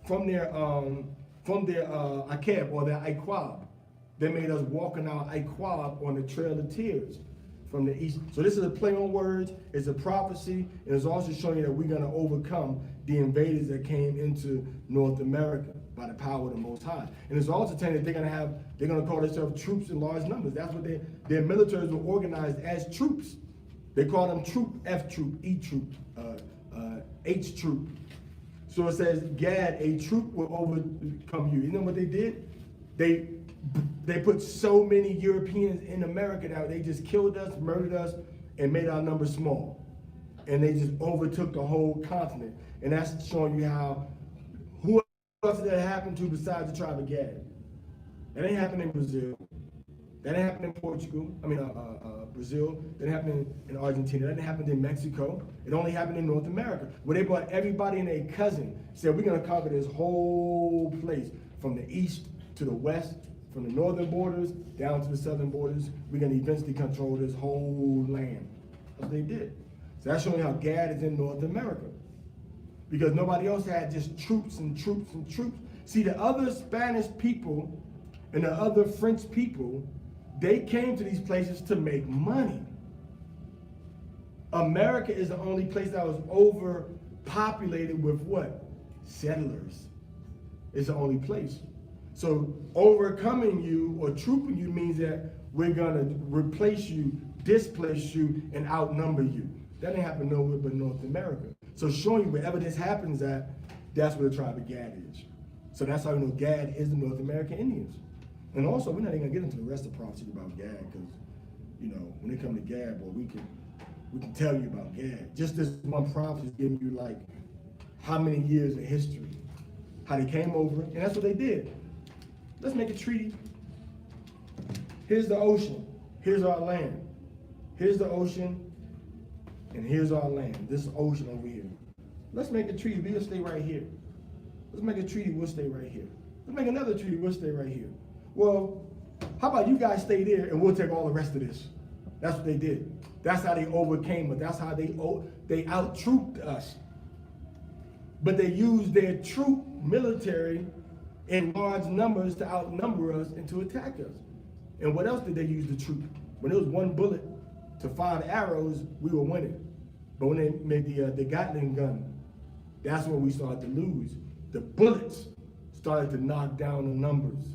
from their Akeb or their Iquab. They made us walk in our Iquab on the Trail of Tears from the east. So this is a play on words, it's a prophecy, and it's also showing you that we're going to overcome the invaders that came into North America by the power of the Most High. And it's also telling that they're going to call themselves troops in large numbers. That's what their militaries were organized as troops. They call them troop, F troop, E troop, H troop. So it says, Gad, a troop will overcome you. You know what they did? They put so many Europeans in America that they just killed us, murdered us, and made our numbers small. And they just overtook the whole continent. And that's showing you how, who else did that happen to besides the tribe of Gad? That ain't happened in Brazil. That ain't happened in Portugal. Brazil. That didn't happen in Argentina. That didn't happen in Mexico. It only happened in North America, where they brought everybody and their cousin. Said, we're going to conquer this whole place from the east to the west, from the northern borders down to the southern borders. We're going to eventually control this whole land. That's what they did. So that's showing how Gad is in North America. Because nobody else had just troops and troops and troops. See, the other Spanish people and the other French people, they came to these places to make money. America is the only place that was overpopulated with what? Settlers. It's the only place. So overcoming you or trooping you means that we're gonna replace you, displace you, and outnumber you. That didn't happen nowhere but North America. So showing you wherever this happens at, that's where the tribe of Gad is. So that's how we know Gad is the North American Indians. And also, we're not even gonna get into the rest of the prophecy about Gad, because, you know, when it comes to Gad, boy, we can tell you about Gad. Just this one prophecy is giving you like how many years of history, how they came over, and that's what they did. Let's make a treaty. Here's the ocean. Here's our land. Here's the ocean. and here's our land, this ocean over here. Let's make a treaty, we'll stay right here. Let's make a treaty, we'll stay right here. Let's make another treaty, we'll stay right here. Well, how about you guys stay there and we'll take all the rest of this? That's what they did. That's how they overcame us. That's how they out-trooped us. But they used their troop military in large numbers to outnumber us and to attack us. And what else did they use the troop? When it was one bullet to 5 arrows, we were winning. But when they made the Gatling gun, that's when we started to lose. The bullets started to knock down the numbers.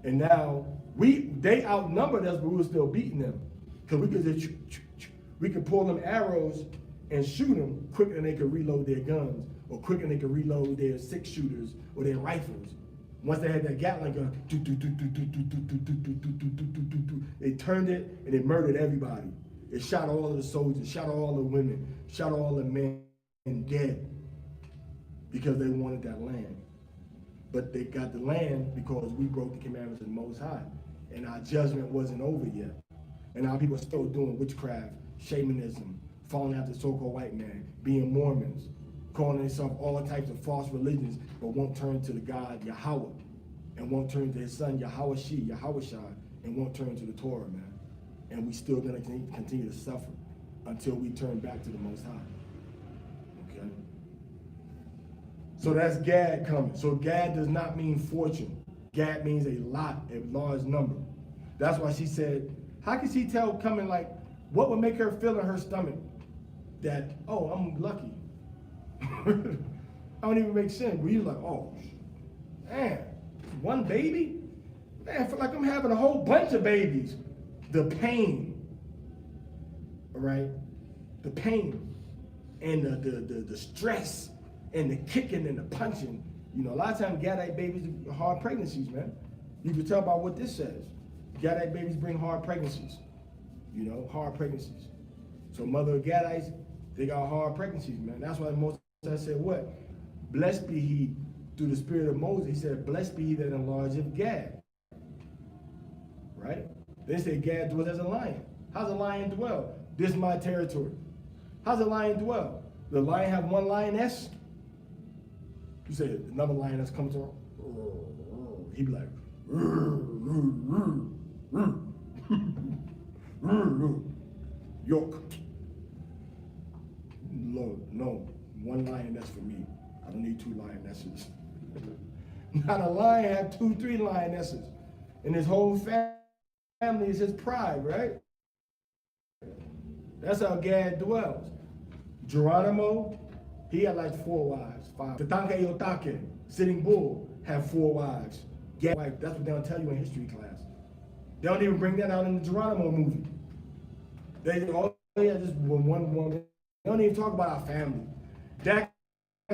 And now they outnumbered us, but we were still beating them. Because we could pull them arrows and shoot them quicker than they could reload their guns, or quicker than they could reload their 6-shooters or their rifles. Once they had that Gatling gun, they turned it and it murdered everybody. It shot all of the soldiers, shot all the women, shot all the men dead because they wanted that land. But they got the land because we broke the commandments of the Most High, and our judgment wasn't over yet. And our people are still doing witchcraft, shamanism, following after the so-called white man, being Mormons, calling themselves all types of false religions, but won't turn to the God Yahweh, and won't turn to his son Yahushua, and won't turn to the Torah, man. And we still gonna continue to suffer until we turn back to the Most High. Okay? So that's Gad coming. So Gad does not mean fortune. Gad means a lot, a large number. That's why she said, how can she tell coming, like, what would make her feel in her stomach that, oh, I'm lucky? I don't even make sense. But you're like, oh, man, one baby? Man, I feel like I'm having a whole bunch of babies. The pain, all right? The pain and the stress and the kicking and the punching. You know, a lot of times Gadite babies are hard pregnancies, man. You can tell by what this says. Gadite babies bring hard pregnancies. You know, hard pregnancies. So mother of Gadites, they got hard pregnancies, man. That's why Moses said what? Blessed be he through the spirit of Moses. He said, blessed be he that enlargeth Gad. Right? They say Gad dwells as a lion. How's a lion dwell? This is my territory. How's a lion dwell? The lion have one lioness? You say another lioness comes to him, he'd be like, York. No, one lioness for me. I don't need 2 lionesses. Not a lion have 2, 3 lionesses. And his whole family is his pride, right? That's how Gad dwells. Geronimo, he had like 4 wives, 5. Tatanka Yotake, Sitting Bull, had 4 wives. Gad wife, that's what they don't tell you in history class. They don't even bring that out in the Geronimo movie. They all had just one woman. They don't even talk about our family. That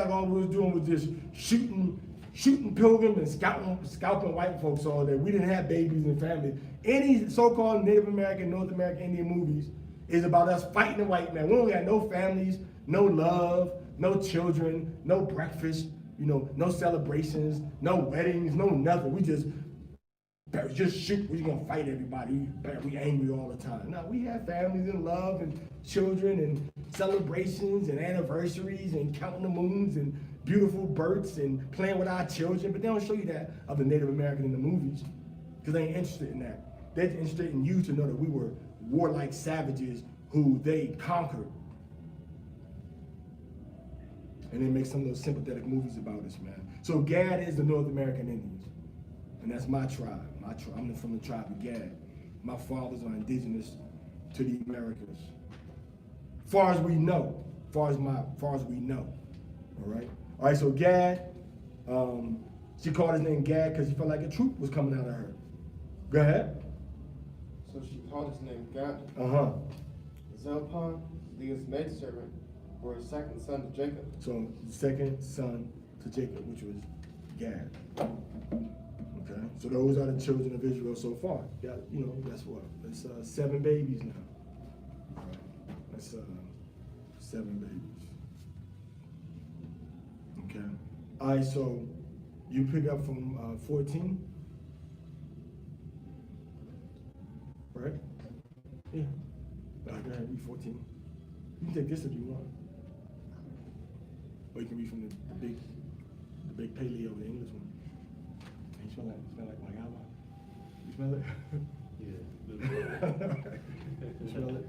all we was doing was just shooting pilgrims and scalping white folks all day. We didn't have babies and families. Any so-called Native American, North American Indian movies is about us fighting the white man. We don't got no families, no love, no children, no breakfast, you know, no celebrations, no weddings, no nothing. We just shoot. We're gonna fight everybody. We angry all the time. No, we have families and love and children and celebrations and anniversaries and counting the moons and beautiful births and playing with our children. But they don't show you that of the Native American in the movies because they ain't interested in that. They're interested in you to know that we were warlike savages who they conquered. And they make some of those sympathetic movies about us, man. So Gad is the North American Indians. And that's my tribe. I'm from the tribe of Gad. My fathers are indigenous to the Americas. Far as we know. Far as we know. All right? All right, so Gad, she called his name Gad because she felt like a troop was coming out of her. Go ahead. So she called his name Gad. Uh-huh. Zilpah, Leah's maidservant, bore a second son to Jacob. So second son to Jacob, which was Gad. Okay, so those are the children of Israel so far. Got, you know, that's what? That's 7 babies now. All right, that's 7 babies. Okay. All right, so you pick up from 14, right? Yeah. Go ahead, read 14. You can take this if you want. Or you can read from the big paleo, the English one. You smell like guayaba? You smell it? Yeah. You smell it?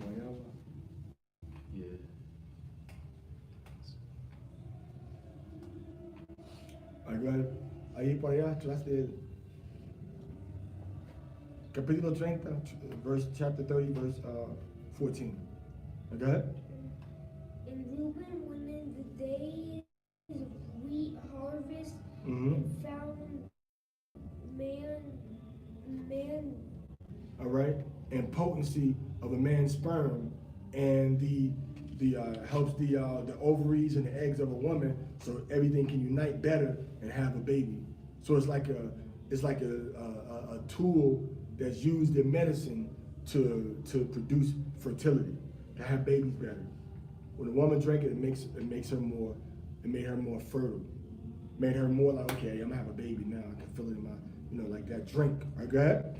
Guayaba? Yeah. Go ahead. Ahí por allá, atrás de capítulo 30, chapter 30, verse 14. Go ahead. And Reuben went in the days of wheat harvest Mm-hmm. and found man. All right, and potency of a man's sperm, and the helps the ovaries and the eggs of a woman, so everything can unite better and have a baby. So it's like a tool that's used in medicine to produce fertility, to have babies better. When a woman drank it, it made her more fertile, made her more like, okay, I'm gonna have a baby now. I can feel it in my, like that drink. All right, go ahead.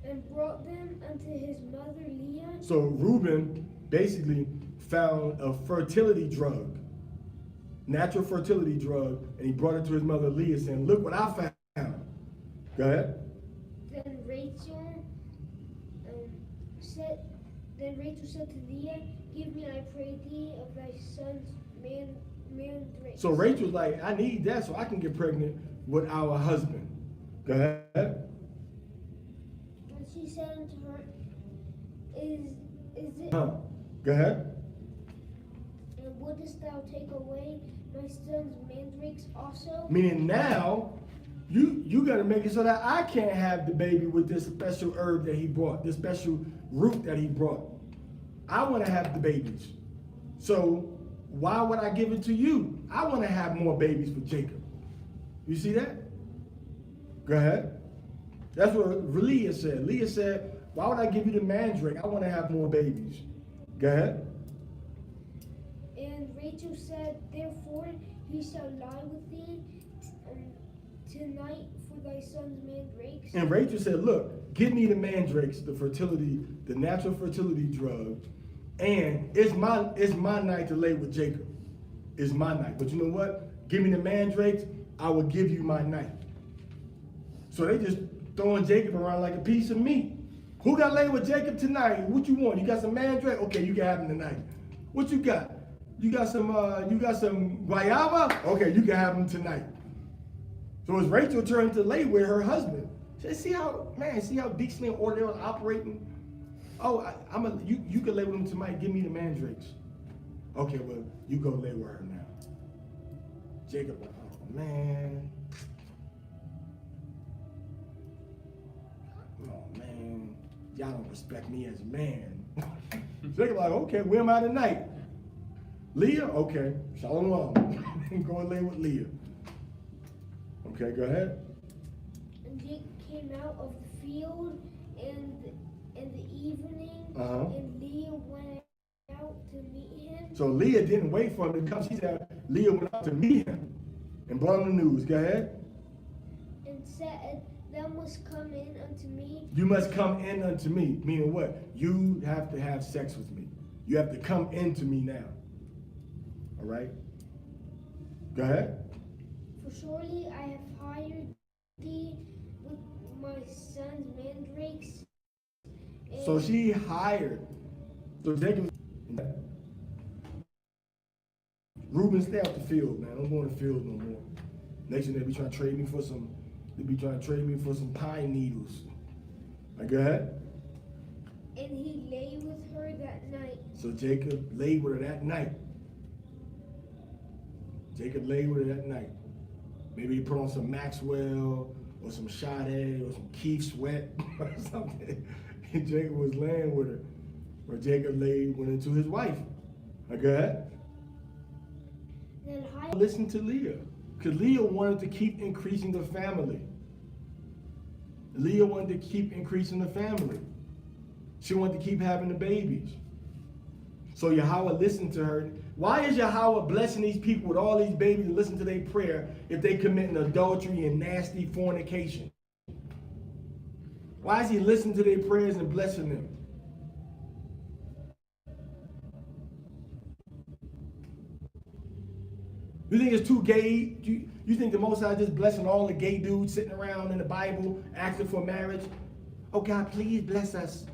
And brought them unto his mother Leah. So Reuben basically found a fertility drug, natural fertility drug, and he brought it to his mother Leah, saying, "Look what I found." Go ahead. Then Rachel said to Leah, "Give me, I pray thee, of thy son's mandrakes." So Rachel's like, "I need that so I can get pregnant with our husband." Go ahead. And she said unto her, Is it? Go ahead. And wouldest thou take away my son's mandrakes also? Meaning now, you got to make it so that I can't have the baby with this special herb that he brought, this special root that he brought. I want to have the babies. So why would I give it to you? I want to have more babies for Jacob. You see that? Go ahead. That's what Leah said. Leah said, why would I give you the mandrake? I want to have more babies. Go ahead. And Rachel said, Therefore he shall lie with thee tonight for thy son's mandrakes. And Rachel said, look, give me the mandrakes, the natural fertility drug, and it's my night to lay with Jacob. It's my night. But you know what? Give me the mandrakes, I will give you my night. So they just throwing Jacob around like a piece of meat. Who got laid with Jacob tonight? What you want? You got some mandrake? Okay, you can have him tonight. What you got? You got some guayaba? Okay, you can have him tonight. So it's Rachel turning to lay with her husband. See how decently and orderly they're operating? Oh, you can lay with him tonight. Give me the mandrakes. Okay, well, you go lay with her now. Jacob, oh man. Oh man, y'all don't respect me as a man. Jacob like, okay, where am I tonight? Leah? Okay, shalom. Go and lay with Leah. Okay, go ahead. And Jacob came out of the field in the evening, and Leah went out to meet him. So Leah didn't wait for him to come. She said Leah went out to meet him and brought him the news. Go ahead. And said, Thou must come in unto me. You must come in unto me. Meaning what? You have to have sex with me. You have to come into me now. All right? Go ahead. For surely I have hired thee with my son's mandrakes. So she hired. So Jacob, Reuben, stay out the field, man. Don't go in the field no more. Next thing they be trying to trade me for some pine needles. All right, go ahead. And he lay with her that night. So Jacob laid with her that night. Maybe he put on some Maxwell or some Sade or some Keith Sweat or something. And Jacob was laying with her. Or Jacob went into his wife. Go ahead. Then Listen to Leah. Because Leah wanted to keep increasing the family. She wanted to keep having the babies. So Yahweh listened to her. Why is Yahweh blessing these people with all these babies and listen to their prayer if they committing adultery and nasty fornication? Why is he listening to their prayers and blessing them? You think it's too gay? You think the Most High just blessing all the gay dudes sitting around in the Bible asking for marriage? Oh God, please bless us.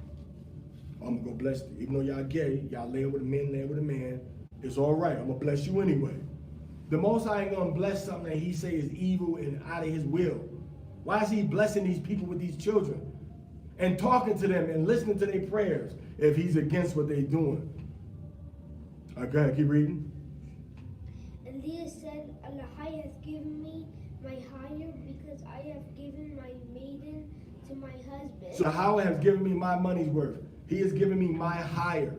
I'm gonna go bless you. Even though y'all gay, y'all lay with a man, lay with a man. It's all right. I'm gonna bless you anyway. The Most High ain't gonna bless something that He say is evil and out of His will. Why is He blessing these people with these children and talking to them and listening to their prayers if He's against what they're doing? Go ahead, keep reading. And Leah said, Allah has given me my hire because I have given my maiden to my husband. So Yahweh has given me my money's worth. He has given me my hire.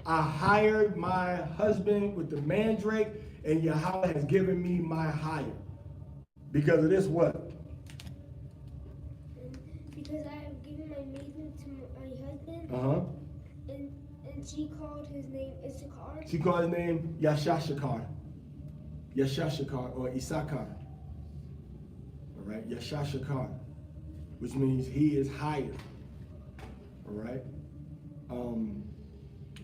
I hired my husband with the mandrake, and Yahweh has given me my hire. Because of this what? Because I have given my maiden to my husband. Uh-huh. And she called his name Issachar. She called his name Yashashakar. Yashashakar or Issachar. All right, Yashashakar, which means he is hired. All right,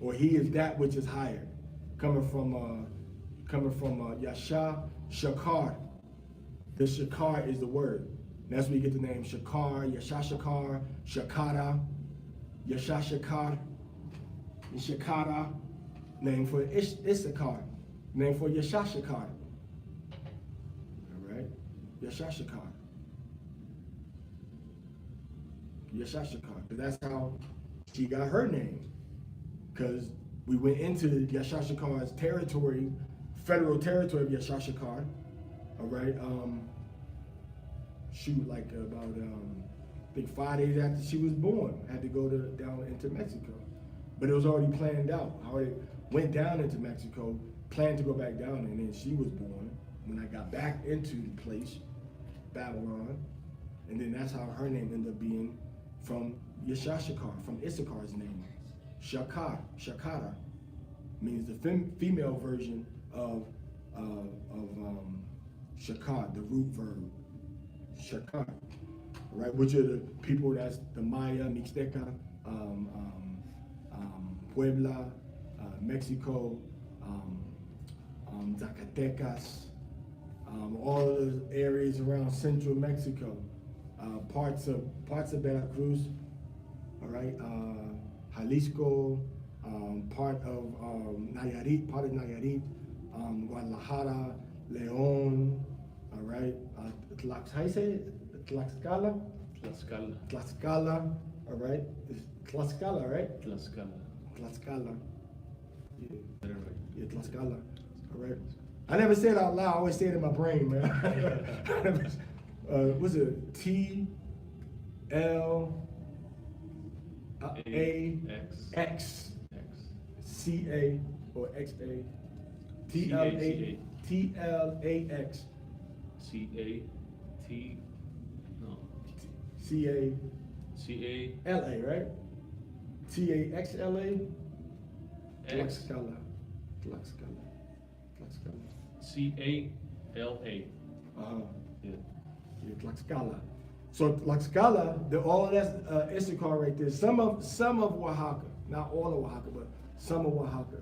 or he is that which is hired, coming from Yasha Shakar. The Shakar is the word. And that's where you get the name Shakar, Yashashakar, Shakara, Yashashakar, Shakara, name for Issachar, name for Yashashakar. All right, Yashashakar. Yashashakar. That's how she got her name. Because we went into Yashashakar's territory, federal territory of Yashashakar. All right. Shoot, like about I think 5 days after she was born, I had to go down into Mexico. But it was already planned out. I already went down into Mexico, planned to go back down, and then she was born. When I got back into the place, Babylon, and then that's how her name ended up being from Yashashakar, from Issachar's name. Shakar, Shakara, means the female version of Shakar, the root verb. Shakar, right? Which are the people that's the Maya, Mixteca, Puebla, Mexico, Zacatecas, all of those areas around central Mexico, parts of Veracruz, all right, Jalisco, part of Nayarit, Guadalajara, Leon, all right, how you say it? Tlaxcala, all right, it's Tlaxcala, right? Tlaxcala. Yeah. Yeah, Tlaxcala. All right. I never say it out loud. I always say it in my brain, man. What's it? T L A X C A or X A T L A T L A X C A T no C A C L A, right? T A X L A. A Tlaxcala. C-A-L-A. Yeah. Yeah, Tlaxcala. So Tlaxcala, all that's Issachar right there. Some of Oaxaca, not all of Oaxaca, but some of Oaxaca.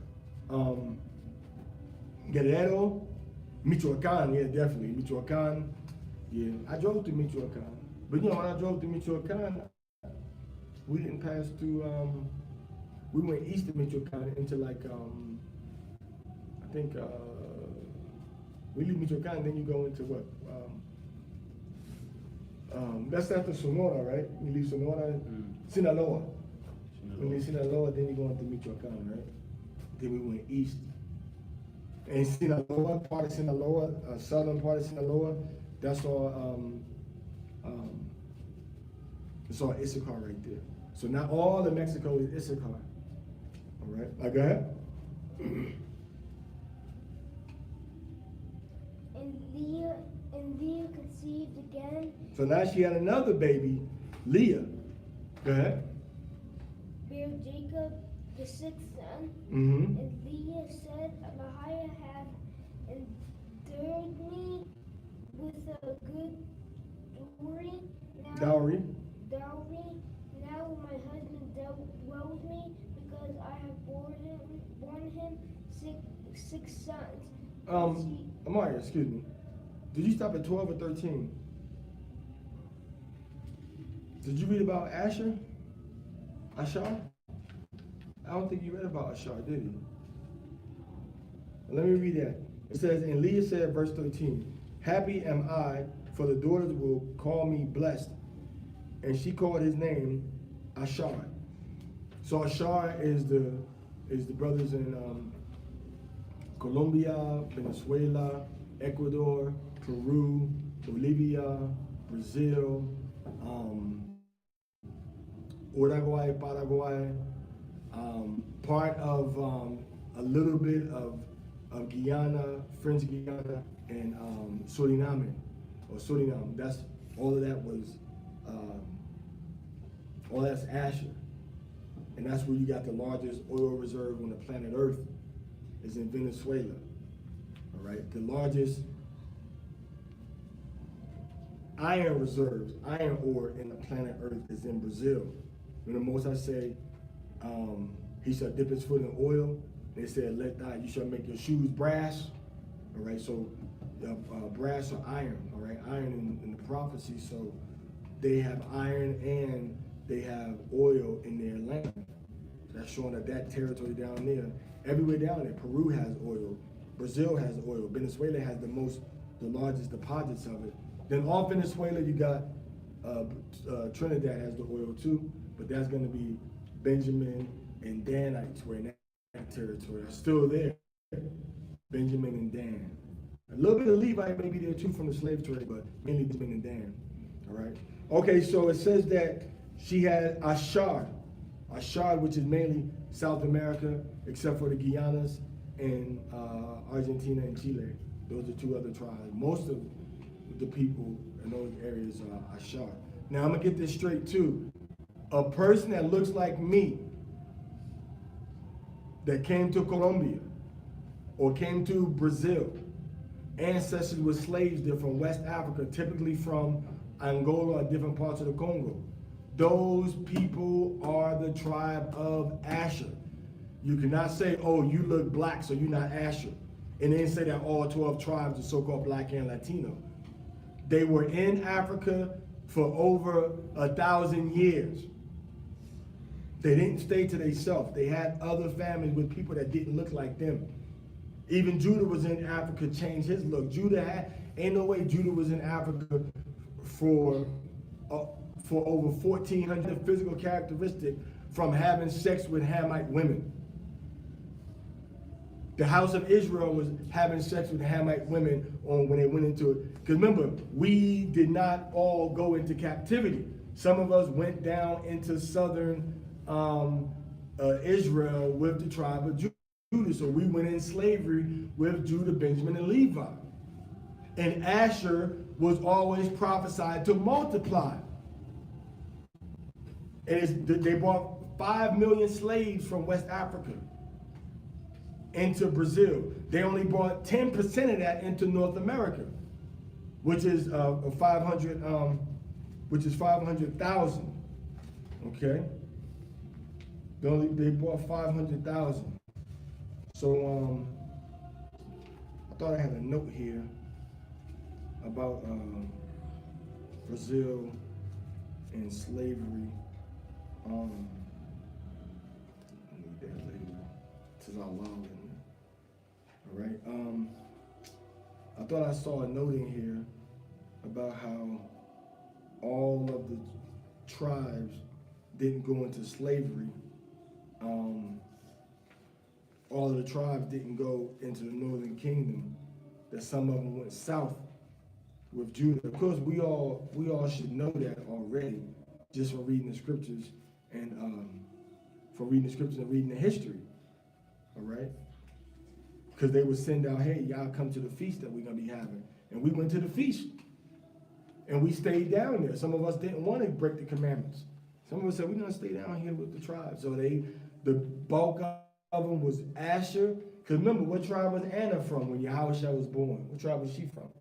Guerrero, Michoacan, yeah, definitely Michoacan. Yeah, I drove through Michoacan, but when I drove through Michoacan, we didn't pass through. We went east of Michoacan into like I think we leave Michoacan, then you go into what? That's after Sonora, right? You leave Sonora, Sinaloa. When you leave Sinaloa, then you go into Michoacan, right? Then we went east. And Sinaloa, part of Sinaloa, southern part of Sinaloa, that's all it's all Issachar right there. So not all of Mexico is Issachar. All right, go ahead. And Leah conceived again. So now she had another baby, Leah. Go ahead. Bare Jacob the sixth son. Mm-hmm. And Leah said, Mahia have endured me with a good dowry. Now my husband dwell with me because I have borne him six sons. Amaya, excuse me. Did you stop at 12 or 13? Did you read about Asher? Ashar? I don't think you read about Ashar, did you? Let me read that. It says, and Leah said, verse 13, happy am I, for the daughters will call me blessed. And she called his name Ashar. So Ashar is the brothers in Colombia, Venezuela, Ecuador, Peru, Bolivia, Brazil, Uruguay, Paraguay, part of a little bit of Guyana, French Guyana, and Suriname. That's all of that was all that's Asher. And that's where you got the largest oil reserve on the planet Earth is in Venezuela. All right, the largest iron reserves, iron ore in the planet Earth is in Brazil. When the Most High say, he shall dip his foot in oil, they said, you shall make your shoes brass. All right, so brass or iron, all right, iron in the prophecy. So they have iron and they have oil in their land. That's showing that territory down there, everywhere down there, Peru has oil, Brazil has oil, Venezuela has the largest deposits of it. Then off Venezuela, you got Trinidad has the oil too, but that's going to be Benjamin and Danites were in that territory. Are still there, Benjamin and Dan. A little bit of Levite may be there too from the slave trade, but mainly Benjamin and Dan. All right. Okay, so it says that she had Ashar, which is mainly South America, except for the Guianas and Argentina and Chile. Those are two other tribes. Most of the people in those areas are Ashar. Now I'm gonna get this straight too. A person that looks like me, that came to Colombia or came to Brazil, ancestors were slaves there from West Africa, typically from Angola or different parts of the Congo. Those people are the tribe of Asher. You cannot say, oh, you look black, so you're not Asher. And then say that all 12 tribes are so-called black and Latino. They were in Africa for over 1,000 years. They didn't stay to themselves. They had other families with people that didn't look like them. Even Judah was in Africa, changed his look. Ain't no way Judah was in Africa for over 1,400 physical characteristics from having sex with Hamite women. The house of Israel was having sex with Hamite women when they went into it. Because remember, we did not all go into captivity. Some of us went down into southern Israel with the tribe of Judah. So we went in slavery with Judah, Benjamin, and Levi. And Asher was always prophesied to multiply. And they brought 5 million slaves from West Africa into Brazil. They only brought 10% of that into North America, which is 500,000. Okay, they brought 500,000. So I thought I had a note here about Brazil and slavery. I need that later. This is all long. All right. I thought I saw a note in here about how all of the tribes didn't go into slavery. All of the tribes didn't go into the northern kingdom. That some of them went south with Judah. Of course, we all should know that already, just from reading the scriptures and reading the history. All right. Because they would send out, hey, y'all come to the feast that we're going to be having. And we went to the feast. And we stayed down there. Some of us didn't want to break the commandments. Some of us said, we're going to stay down here with the tribe. So the bulk of them was Asher. Because remember, what tribe was Anna from when Yahushua was born? What tribe was she from?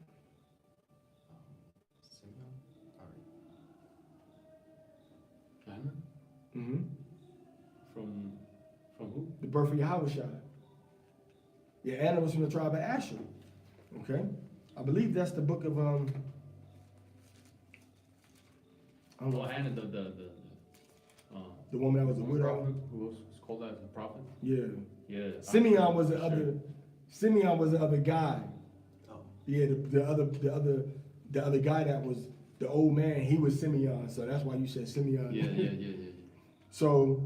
Anna? Mm-hmm. From who? The birth of Yahushua. Yeah, Anna was from the tribe of Asher. Okay, I believe that's the book of I don't know, Well, Hannah, the woman that was a prophet widow. who was called as a prophet. Yeah, Yeah. Simeon was the Sure. other. Simeon was the other guy. Oh. Yeah, the other guy that was the old man. He was Simeon, so that's why you said Simeon. Yeah. So,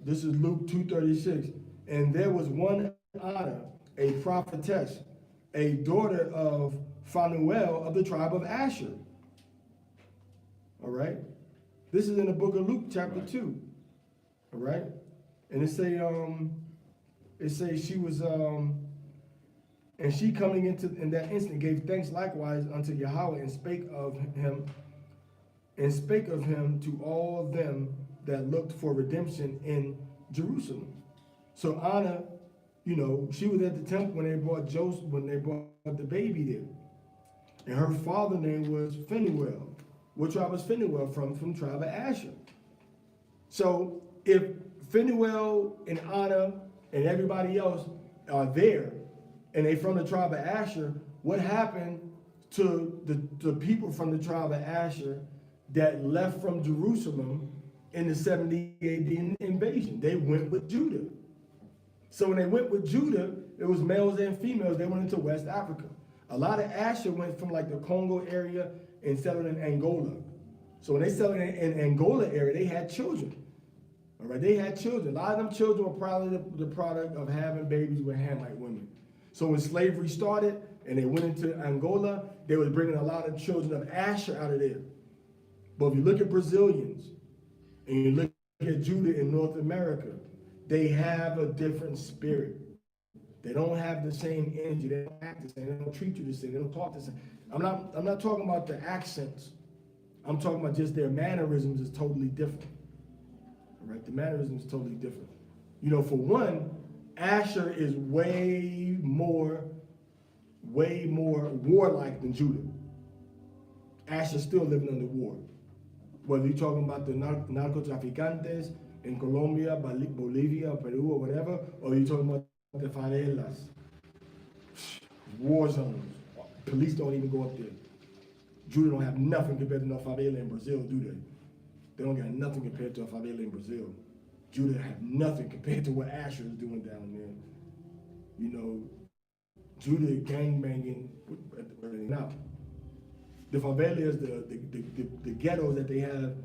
this is Luke 2:36. And there was one Anna, a prophetess, a daughter of Phanuel of the tribe of Asher. All right? This is in the book of Luke, chapter Right. 2. All right? And it say she was, and she coming in that instant gave thanks likewise unto Yahweh and spake of him to all them that looked for redemption in Jerusalem. So Anna, you know, she was at the temple when they brought the baby there. And her father's name was Phanuel. What tribe was Phanuel from? From the tribe of Asher. So if Phanuel and Anna and everybody else are there, and they from the tribe of Asher, what happened to the people from the tribe of Asher that left from Jerusalem in the 70 AD invasion? They went with Judah. So when they went with Judah, it was males and females. They went into West Africa. A lot of Asher went from like the Congo area and settled in Angola. So when they settled in Angola area, they had children. All right, they had children. A lot of them children were probably the product of having babies with Hamite women. So when slavery started and they went into Angola, they was bringing a lot of children of Asher out of there. But if you look at Brazilians and you look at Judah in North America, they have a different spirit. They don't have the same energy. They don't act the same. They don't treat you the same. They don't talk the same. I'm not talking about the accents. I'm talking about just their mannerisms is totally different. All right, the mannerisms is totally different. You know, for one, Asher is way more warlike than Judah. Asher's still living under war. Whether you're talking about the narcotraficantes in Colombia, Bolivia, Peru, or whatever, or you're talking about the favelas, war zones. Police don't even go up there. Judah don't have nothing compared to no favela in Brazil, do they? They don't got nothing compared to a favela in Brazil. Judah have nothing compared to what Asher is doing down there. You know, Judah gangbanging now. The favela is the ghettos that they have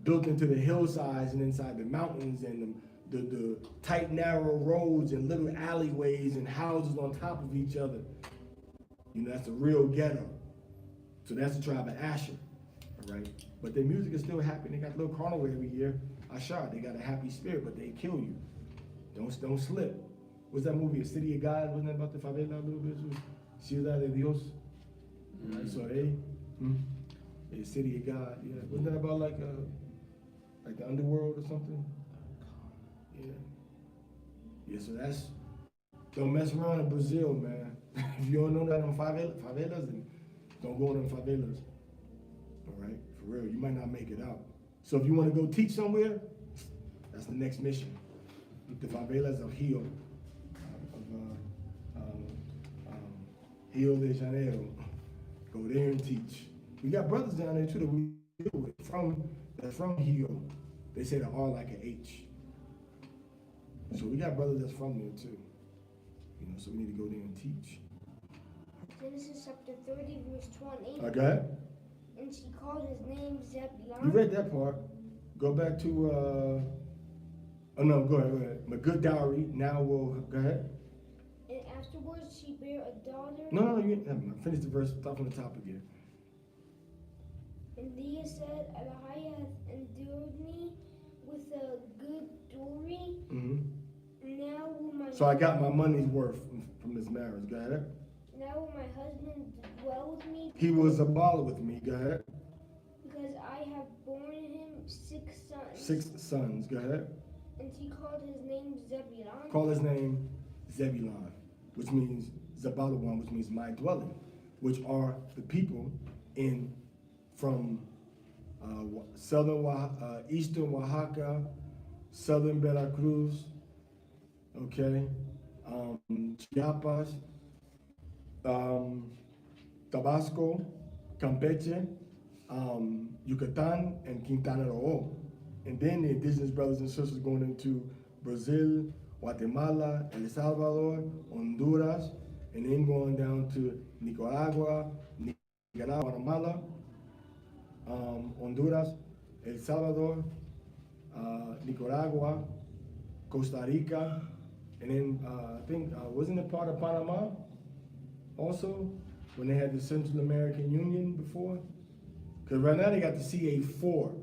built into the hillsides and inside the mountains and the tight, narrow roads and little alleyways and houses on top of each other. You know, that's a real ghetto. So that's the tribe of Asher, all right? But their music is still happy. They got a little carnival every year. Ashar, they got a happy spirit, but they kill you. Don't slip. What's that movie, A City of God? Wasn't that about the favela a little bit? Ciudad de Dios. Right, so a City of God, yeah. Wasn't that about like the underworld or something? Yeah. Yeah, so that's, don't mess around in Brazil, man. If you don't know that on favelas, then don't go in them favelas. All right, for real, you might not make it out. So if you want to go teach somewhere, that's the next mission. The favelas of Rio de Janeiro. Go there and teach. We got brothers down there too that we deal with from Rio. They say the R like an H. So we got brothers that's from there too. You know, so we need to go there and teach. Genesis chapter 30, verse 20. Okay. And she called his name Zebulon. You read that part. Go back to oh no, go ahead. My good dowry. Now we'll go ahead. And afterwards she bare a daughter. No, you finish the verse. Start from the top again. And Leah said, Adonai hath endured me with a good dowry. Mm-hmm. Now will my So I got my money's worth from this marriage. Go ahead. now will my husband dwell with me. He was a baller with me. Go ahead. Because I have borne him 6 sons. 6 sons. Go ahead. And he called his name Zebulon. Call his name Zebulon, which means Zabalawan, which means my dwelling, which are the people from eastern Oaxaca, southern Veracruz, okay, Chiapas, Tabasco, Campeche, Yucatan, and Quintana Roo. And then the indigenous brothers and sisters going into Brazil, Guatemala, El Salvador, Honduras, and then going down to Nicaragua, Guatemala, Honduras, El Salvador, Nicaragua, Costa Rica, and then I think, wasn't it part of Panama also, when they had the Central American Union before? Because right now they got the CA4,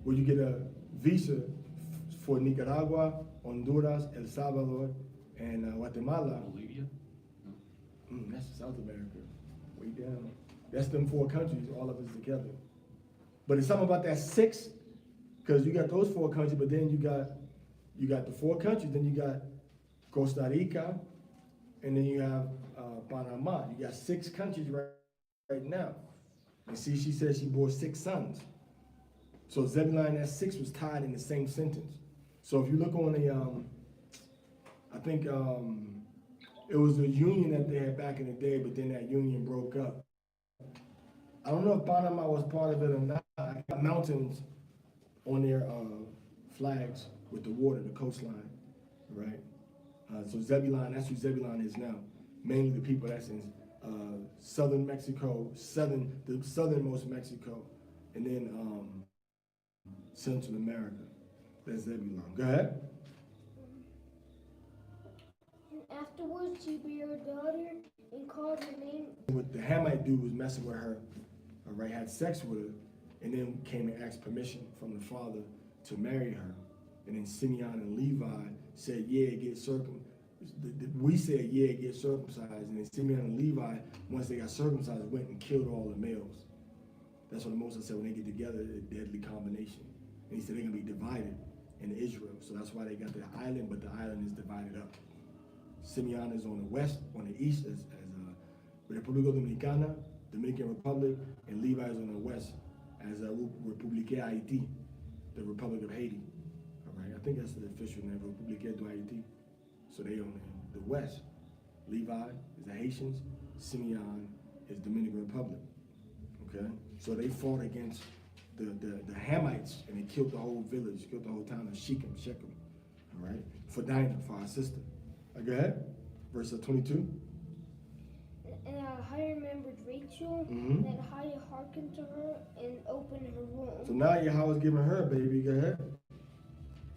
where you get a visa for Nicaragua, Honduras, El Salvador, and Guatemala. Bolivia? That's South America, way down. That's them 4 countries, all of us together. But it's something about that 6, because you got those 4 countries, but then you got the 4 countries, then you got Costa Rica, and then you have Panama. You got 6 countries right now. And see, she said she bore 6 sons. So Zebulon, that 6 was tied in the same sentence. So if you look on the, I think it was a union that they had back in the day, but then that union broke up. I don't know if Panama was part of it or not. I got mountains on their flags with the water, the coastline, right? So Zebulon, that's who Zebulon is now. Mainly the people that's in southern Mexico, the southernmost Mexico, and then Central America. That's Zebulon. Go ahead. And afterwards she bare a daughter and called her name. What the Hamite dude was messing with her, right, had sex with her, and then came and asked permission from the father to marry her. And then Simeon and Levi said, yeah, get circumcised. We said, yeah, get circumcised. And then Simeon and Levi, once they got circumcised, went and killed all the males. That's what Moses said when they get together, a deadly combination. And he said they're going to be divided in Israel. So that's why they got the island, but the island is divided up. Simeon is on the west, on the east as República Dominicana, Dominican Republic, and Levi is on the west as République Haïti, the Republic of Haiti. All right, I think that's the official name, République de Haïti. So they on the west. Levi is the Haitians, Simeon is Dominican Republic. Okay, so they fought against the Hamites and they killed the whole village, killed the whole town of Shechem. All right, for Dinah, for our sister. Go ahead, verse 22. And Yahweh remembered Rachel, that Yahweh hearkened to her and opened her womb. So now Yahweh's giving her a baby. Go ahead.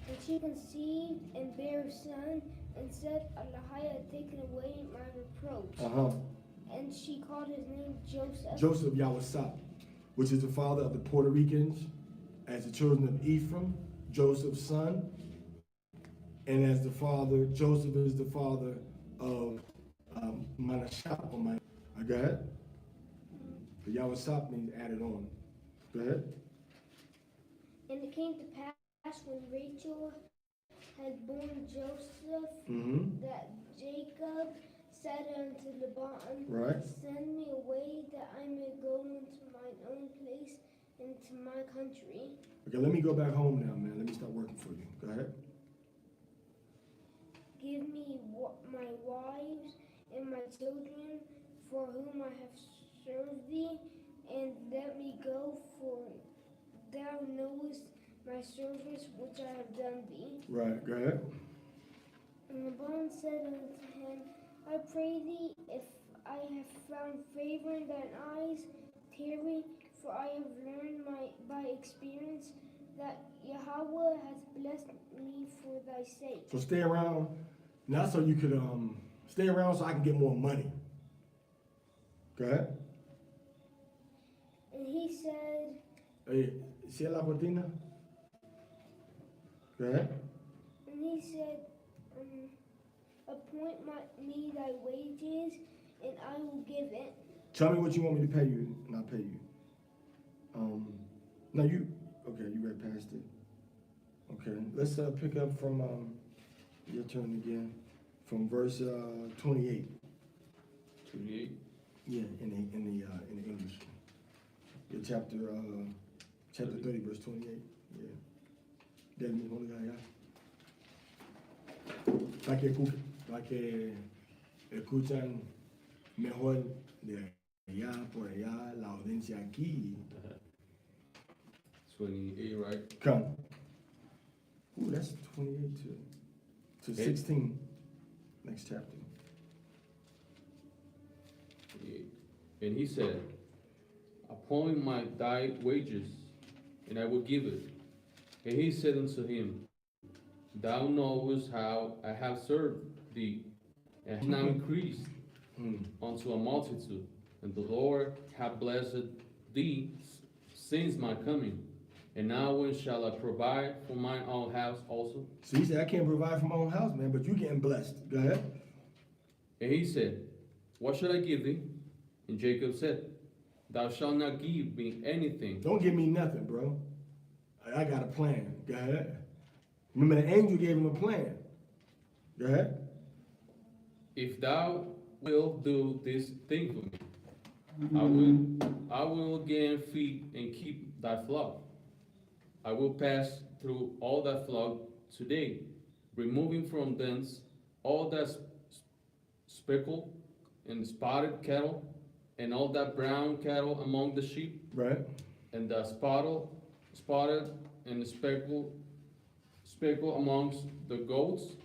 And she conceived and bare a son, and said, Yahweh had taken away my reproach. And she called his name Joseph. Joseph Yawasap, which is the father of the Puerto Ricans, as the children of Ephraim, Joseph's son. And as the father, Joseph is the father of Manasseh. Go ahead. The Yawasap means added on. Go ahead. And it came to pass when Rachel had born Joseph, that Jacob said unto Laban, Right. Send me away that I may go into mine own place and to my country. Okay, let me go back home now, man. Let me start working for you. Go ahead. Give me my wives and my children, for whom I have served thee, and let me go, for thou knowest my service which I have done thee. Right, go ahead. And Laban said unto him, I pray thee, if I have found favor in thine eyes, tarry, for I have learned by experience that Yahweh hath blessed me for thy sake. So stay around, not so you could stay around so I can get more money. Go ahead. And he said, Hey, ¿sí la cortina? Go ahead. And he said, appoint me thy wages, and I will give it. Tell me what you want me to pay you, and I'll pay you. No, you read past it. Okay, let's pick up from your turn again, from verse 28. 28. Yeah, in the English. Your chapter 30, verse 28. Yeah. Del mismo lugar ya. Para que escuchan Mejor de allá por allá, la audiencia aquí. 28, right? Come. Ooh, that's 28 to 16. Next chapter. 28. And he said, appoint thy wages, and I will give it. And he said unto him, thou knowest how I have served thee, and have now increased unto a multitude, and the Lord hath blessed thee since my coming. And now when shall I provide for mine own house also? So he said, I can't provide for my own house, man, but you getting blessed. Go ahead. And he said, what shall I give thee? And Jacob said, thou shalt not give me anything. Don't give me nothing, bro. I got a plan. Go ahead. Remember, the angel gave him a plan. Go ahead. If thou wilt do this thing for me, I will again feed and keep thy flock. I will pass through all thy flock today, removing from thence all that speckled and spotted cattle, and all that brown cattle among the sheep, Right. and the spotted and speckled amongst the goats,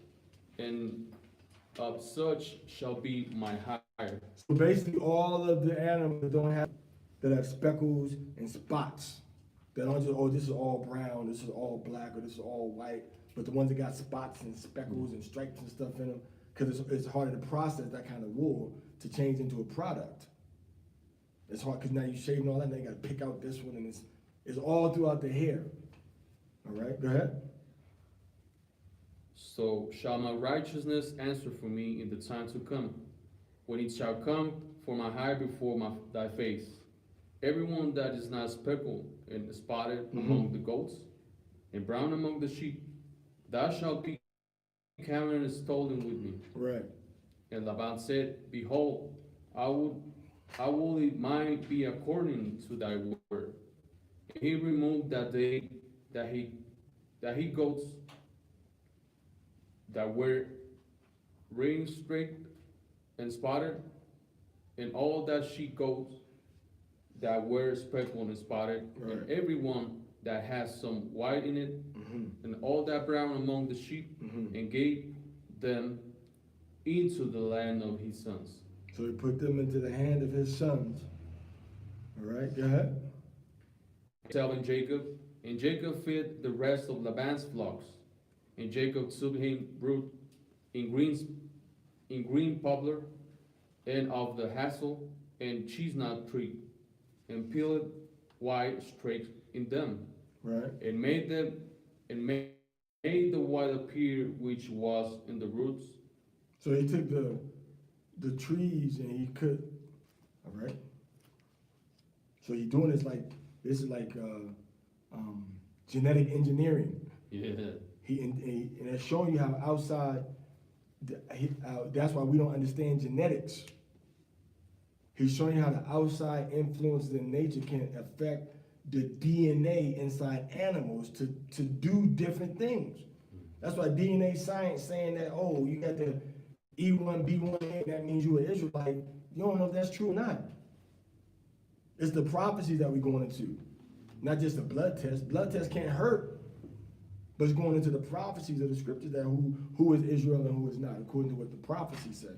and of such shall be my hire. So basically, all of the animals that have speckles and spots, that aren't just, oh, this is all brown, this is all black, or this is all white, but the ones that got spots and speckles and stripes and stuff in them, because it's harder to process that kind of wool to change into a product. It's hard because now you're shaving all that, and then you got to pick out this one, and it's all throughout the hair. All right, go ahead. So shall my righteousness answer for me in the time to come, when it shall come for my hire before thy face. Everyone that is not speckled and spotted among the goats, and brown among the sheep, thou shalt be counted and stolen with me. Right. And Laban said, behold, I will it mine be according to thy word. And he removed that day that he goats that were ring streaked and spotted, and all that she goats that were speckled and spotted, Right. and everyone that has some white in it, and all that brown among the sheep, and gave them into the land of his sons. So he put them into the hand of his sons. All right, go ahead. Telling Jacob, and Jacob fed the rest of Laban's flocks, and Jacob took him root in green poplar, and of the hazel and chestnut tree, and peeled white streaks in them, Right. and made the white appear which was in the roots. So he took the trees and he cut. All right. So he's doing this is like genetic engineering. Yeah. And it's showing you how outside. That's why we don't understand genetics. He's showing you how the outside influences in nature can affect the DNA inside animals to do different things. That's why DNA science saying that, oh, you got the E1, B1, that means you're an Israelite. You don't know if that's true or not. It's the prophecies that we're going into, not just a blood test. Blood test can't hurt, but it's going into the prophecies of the scriptures that who is Israel and who is not, according to what the prophecies say.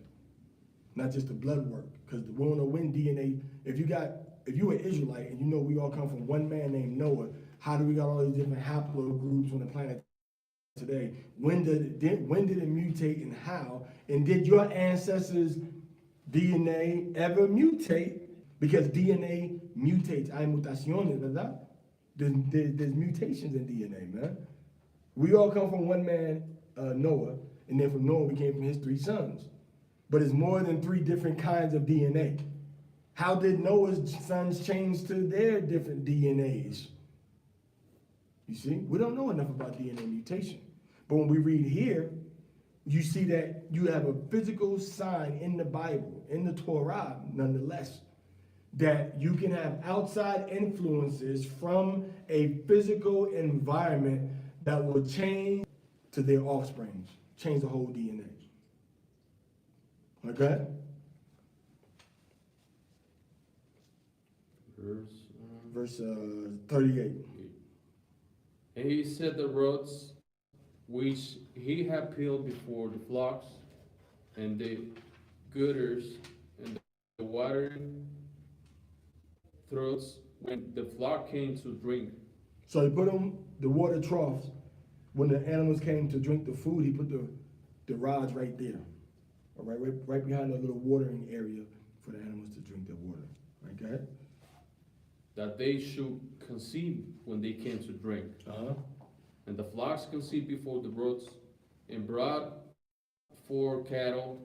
Not just the blood work, because we don't know when DNA. If you an Israelite and you know we all come from one man named Noah, how do we got all these different haplogroups on the planet today? When did it mutate and how? And did your ancestors' DNA ever mutate? Because DNA mutates. Hay mutaciones, ¿verdad? There's mutations in DNA, man. We all come from one man, Noah, and then from Noah we came from his 3 sons. But it's more than 3 different kinds of DNA. How did Noah's sons change to their different DNAs? You see, we don't know enough about DNA mutation. But when we read here, you see that you have a physical sign in the Bible, in the Torah, nonetheless, that you can have outside influences from a physical environment that will change to their offspring, change the whole DNA. Okay? verse, verse 38. And he set the rods which he had peeled before the flocks, and the gutters, and the watering throats when the flock came to drink. So he put them the water troughs. When the animals came to drink the food, he put the rods right there. All right behind the little watering area for the animals to drink their water. Right, go ahead. That they should conceive when they came to drink. Uh-huh. And the flocks conceived before the rods, and brought four cattle,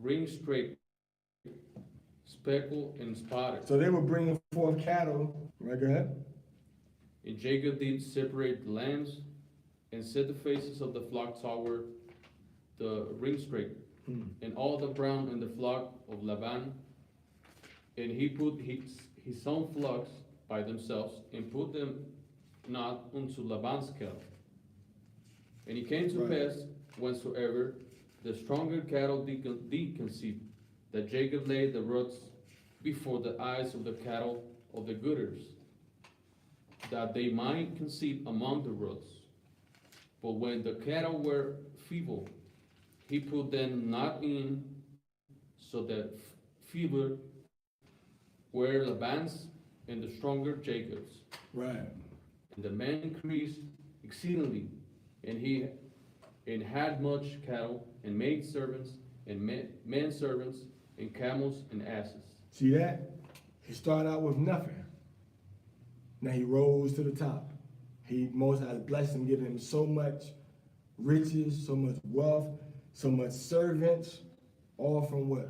ring straight, speckled and spotted. So they were bringing forth cattle. Right, go ahead. And Jacob did separate the lambs, and set the faces of the flock toward the ring straight, and all the brown in the flock of Laban. And he put his own flocks by themselves, and put them not unto Laban's cattle. And it came to Right. pass, whensoever the stronger cattle did conceive, that Jacob laid the rods before the eyes of the cattle of the gutters, that they might conceive among the rods. But when the cattle were feeble, he put them not in, so that feeble were Laban's, and the stronger Jacob's. Right. And the man increased exceedingly, and had much cattle, and maid servants, and men servants, and camels and asses. See that? He started out with nothing. Now he rose to the top. Most High blessed him, giving him so much riches, so much wealth, so much servants, all from what?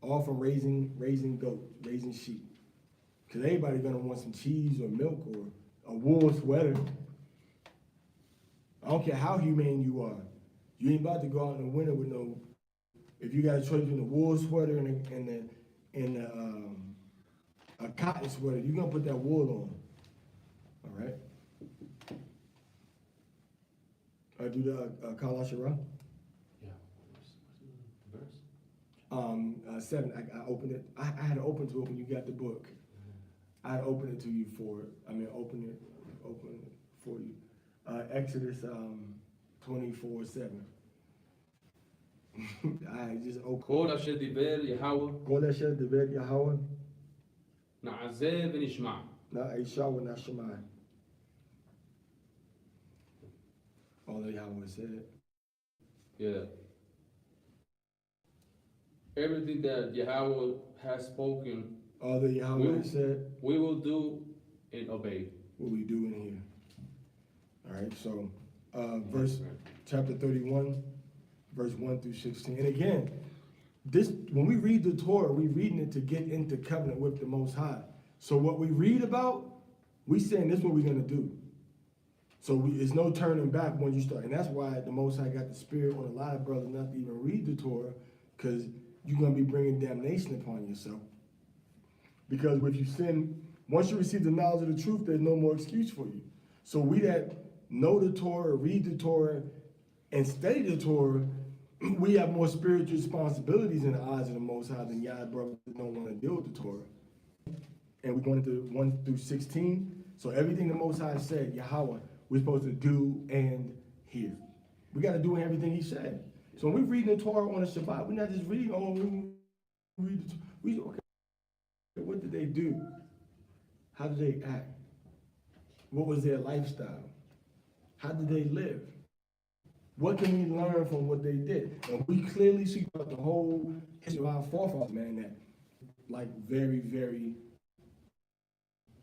All from raising goats, raising sheep. Because everybody's gonna want some cheese or milk or a wool sweater. I don't care how humane you are. You ain't about to go out in the winter with no. If you got a choice between a wool sweater and a cotton sweater, you're gonna put that wool on. All right. Do the Parashah. Yeah. Verse? 7. I opened it. I had to open to it when you got the book. I opened it to you for it. Open it for you. Exodus 24:7. I just opened. כל אשר דיבר יהוה כל אשר דיבר יהוה נעשה ונשמע. נעשה ונשמע. All that Yahweh said. Yeah. Everything that Yahweh has spoken, All that Yahweh said, we will do and obey. what we do in here. All right, so chapter 31, verse 1 through 16. And again, when we read the Torah, we're reading it to get into covenant with the Most High. So what we read about, we saying this is what we're going to do. So it's no turning back when you start. And that's why the Most High got the spirit on a lot of brothers not to even read the Torah, because you're going to be bringing damnation upon yourself. Because if you sin, once you receive the knowledge of the truth, there's no more excuse for you. So we that know the Torah, read the Torah, and study the Torah, we have more spiritual responsibilities in the eyes of the Most High than y'all brothers that don't want to deal with the Torah. And we're going into 1 through 16. So everything the Most High said, Yahweh, we're supposed to do and hear. We got to do everything he said. So when we read the Torah on the Shabbat, we're not just reading, okay, what did they do? How did they act? What was their lifestyle? How did they live? What can we learn from what they did? And we clearly see throughout the whole history of our forefathers, man, that like very, very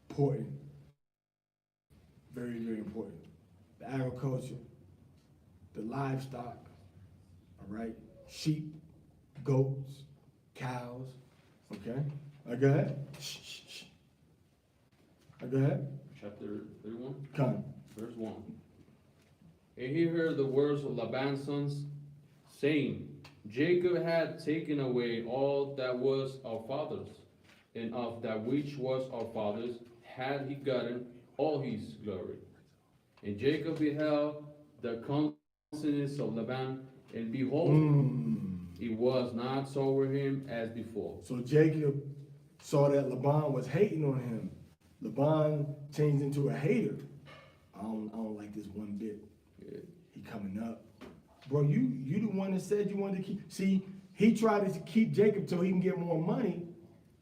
important. Very, very important. The agriculture, the livestock, all right? Sheep, goats, cows, okay? Go ahead. Shh. Go ahead. Chapter 31, Come. verse 1. And he heard the words of Laban's sons, saying, Jacob had taken away all that was our father's, and of that which was our father's had he gotten all his glory. And Jacob beheld the countenance of Laban, and behold, it was not so with him as before. So Jacob saw that Laban was hating on him. Laban changed into a hater. I don't like this one bit. Yeah. He coming up. Bro, you the one that said you wanted to keep. See, he tried to keep Jacob till he can get more money,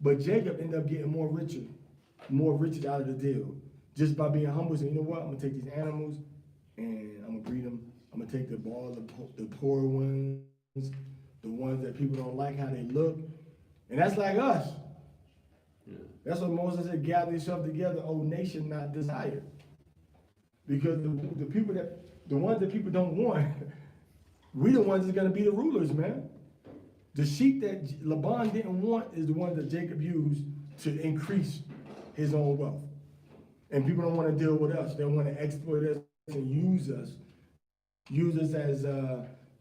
but Jacob ended up getting more riches out of the deal. Just by being humble, saying, you know what, I'm gonna take these animals and I'm gonna breed them. I'm gonna take the poor ones, the ones that people don't like how they look. And that's like us. Yeah. That's what Moses said, gather yourself together, O nation not desired. Because the ones that people don't want, we the ones that's gonna be the rulers, man. The sheep that Laban didn't want is the ones that Jacob used to increase his own wealth. And people don't want to deal with us. They want to exploit us and use us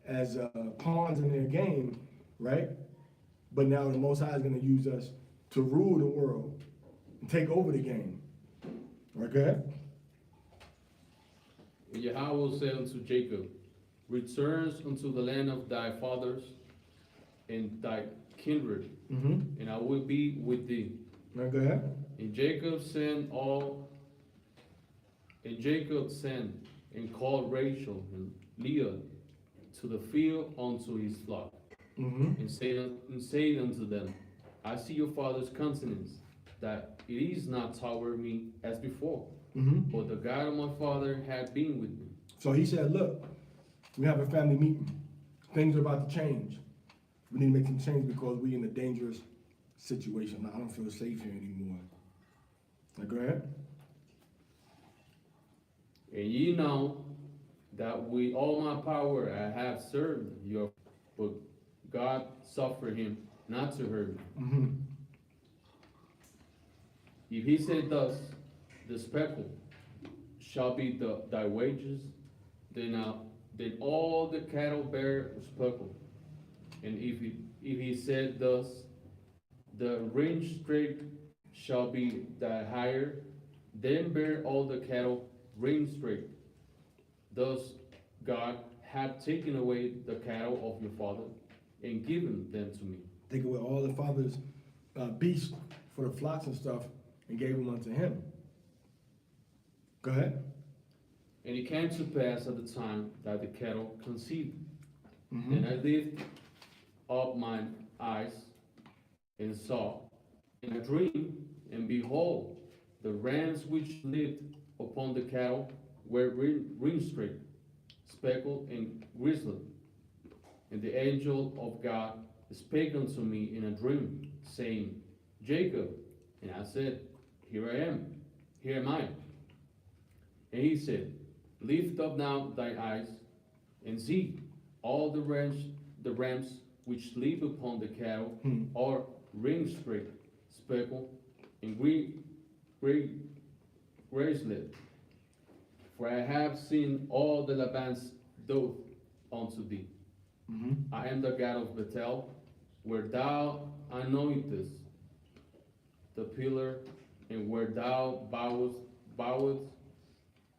as pawns in their game, right? But now the Most High is going to use us to rule the world and take over the game. Okay? And Yahweh said unto Jacob, return unto the land of thy fathers and thy kindred, Mm-hmm. and I will be with thee. Now go ahead. And Jacob sent and called Rachel and Leah to the field unto his flock, Mm-hmm. and said unto them, I see your father's countenance, that it is not toward me as before, Mm-hmm. but the God of my father had been with me. So he said, look, we have a family meeting. Things are about to change. We need to make some change because we're in a dangerous situation. I don't feel safe here anymore. Now go ahead. And ye know that with all my power I have served your, but God suffered him not to hurt me. Mm-hmm. If he said thus, the speckle shall be thy wages, then all the cattle bear speckle. And if he said thus, the range straight shall be thy hire, then bear all the cattle range straight. Thus God hath taken away the cattle of your father and given them to me. Take away all the father's beasts for the flocks and stuff and gave them unto him. Go ahead. And it came to pass at the time that the cattle conceived. Mm-hmm. And I lifted up mine eyes and saw in a dream, and behold, the rams which lived upon the cattle were ring-straight, speckled and grizzled. And the angel of God spake unto me in a dream, saying, Jacob. And I said, here am I. And he said, lift up now thy eyes, and see, all the rams which live upon the cattle are ring-straight, speckled, and grizzled. For I have seen all the Laban's doth unto thee. Mm-hmm. I am the God of Bethel, where thou anointest the pillar, and where thou bowest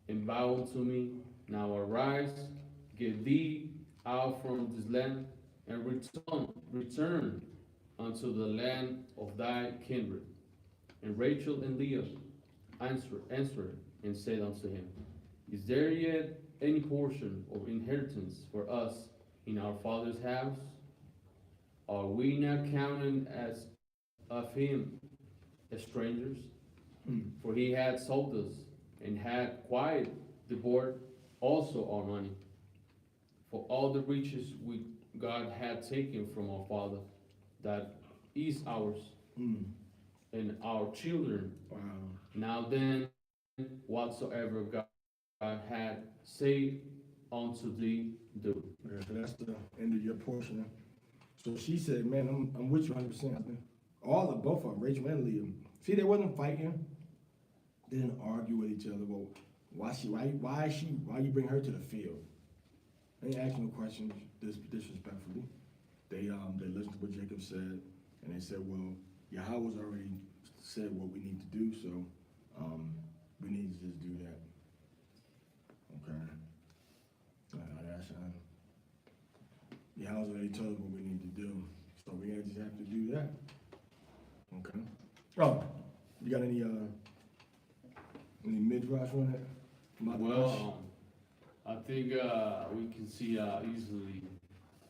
and bow unto me. Now arise, get thee out from this land, and return unto the land of thy kindred. And Rachel and Leah answered and said unto him, is there yet any portion of inheritance for us in our father's house? Are we not counted as of him as strangers? For he had sold us, and had quite devoured also our money. For all the riches which God had taken from our father, that is ours, and our children. Wow. Now then, whatsoever God had said unto thee, do. Okay, so that's the end of your portion. So she said, man, I'm with you 100%. Both of them, Rachel and Leah. See, they wasn't fighting. They didn't argue with each other. Well, why you bring her to the field? They didn't ask no questions disrespectfully. They listened to what Jacob said, and they said, well, Yahweh's already said what we need to do, so we need to just do that. Okay. That's Yahweh's already told us what we need to do, so we just have to do that. Okay. Oh, you got any Any midrash on it? Well, I think we can see easily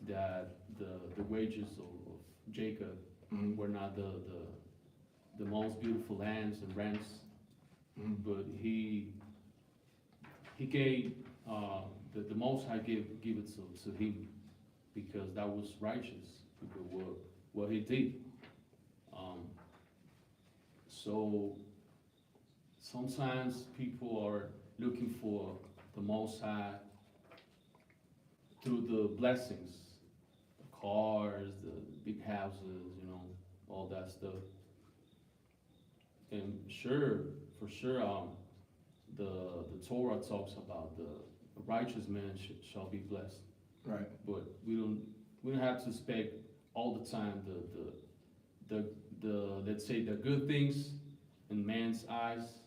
that the wages of Jacob Mhm. were not the most beautiful lands and rents, Mhm. but he gave the Most High give it to him because that was righteous because what he did. So sometimes people are looking for the Most High through the blessings, the cars, the big houses, all that stuff. And for sure, the Torah talks about the righteous man shall be blessed. Right. But we don't have to expect all the time the let's say the good things in man's eyes,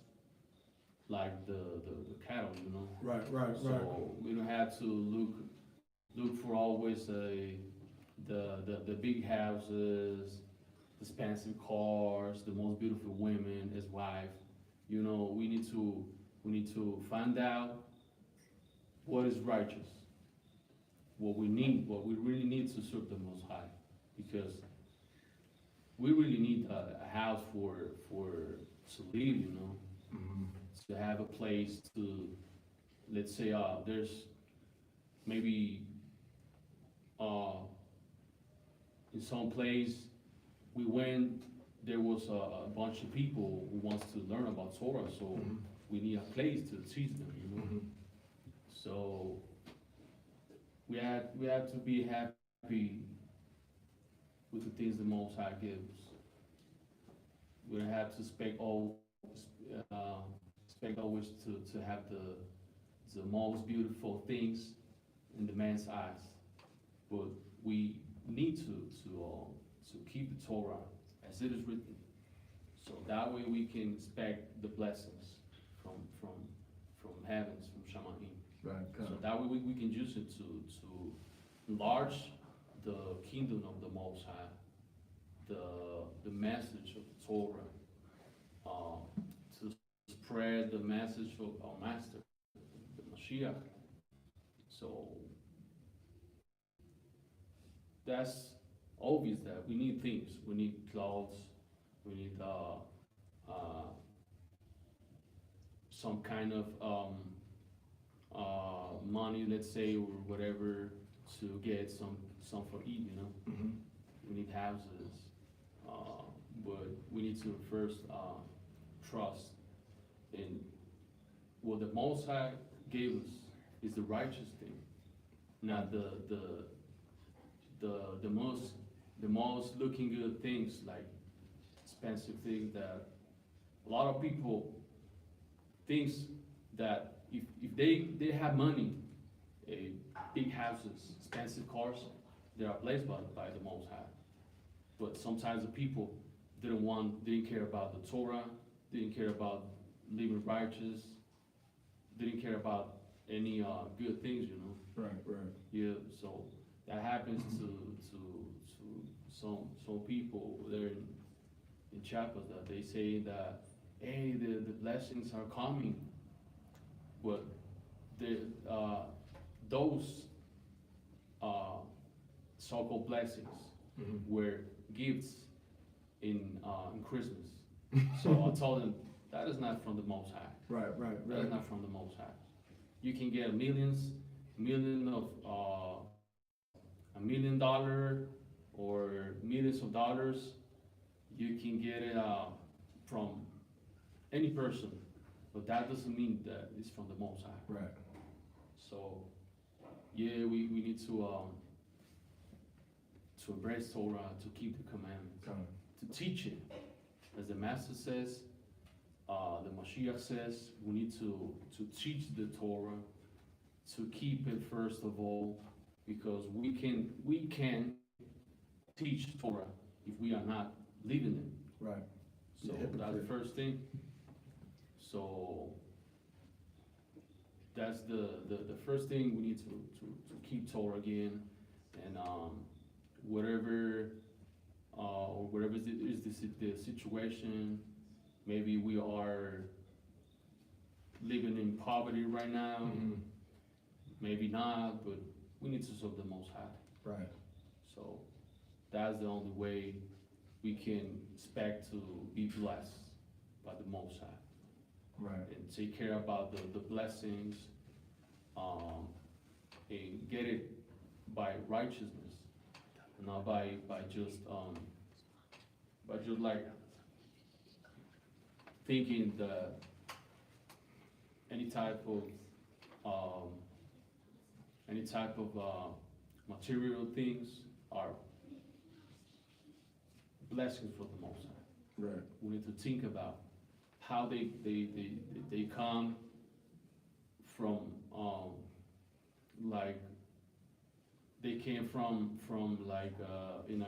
like the cattle, Right. So we don't have to look for always the big houses, the expensive cars, the most beautiful women as wife. We need to find out what is righteous, what we really need to serve the Most High, because we really need a house for to live, Mhm. to have a place to, let's say, there's maybe in some place we went, there was a bunch of people who wants to learn about Torah, so Mhm. we need a place to teach them, Mhm. So we have to be happy with the things the Most High gives. We don't have to expect always to have the most beautiful things in the man's eyes, but we need to keep the Torah as it is written, so that way we can expect the blessings from heavens, from Shamayim. Right. So that way we can use it to enlarge the kingdom of the Most High, the message of the Torah, to spread the message of our Master, the Mashiach. So that's obvious that we need things. We need clothes. We need some kind of money, let's say, or whatever, to get some for eat. Mhm. We need houses, but we need to first trust in what the Most High gave us is the righteous thing, not the most looking good things, like expensive things that a lot of people thinks that if they have money, big houses, expensive cars, they are blessed by the Most High. But sometimes the people didn't care about the Torah, didn't care about living righteous, didn't care about any good things, Right. Yeah, so that happens to some people there in chapels, that they say that, hey, the blessings are coming, but those so-called blessings Mhm. were gifts in Christmas. So I told them that is not from the Most High. Right. That is not from the Most High. You can get $1 million or millions of dollars. You can get it from any person, but that doesn't mean that it's from the Most High. Right. So yeah, we need to embrace Torah, to keep the commandments, Kind to teach it, as the Master says. The Mashiach says we need to teach the Torah, to keep it first of all, because we can teach Torah if we are not living it. Right. So Yeah, that's the first thing. So that's the first thing. We need to keep Torah again, and whatever is the situation. Maybe we are living in poverty right now. Mhm. Maybe not, but we need to serve the Most High. Right. So that's the only way we can expect to be blessed by the Most High Right. and take care about the blessings, and get it by righteousness, not by just like thinking that any type of material things are blessings for the Most High. Right. We need to think about how they come from, like, they came from like, in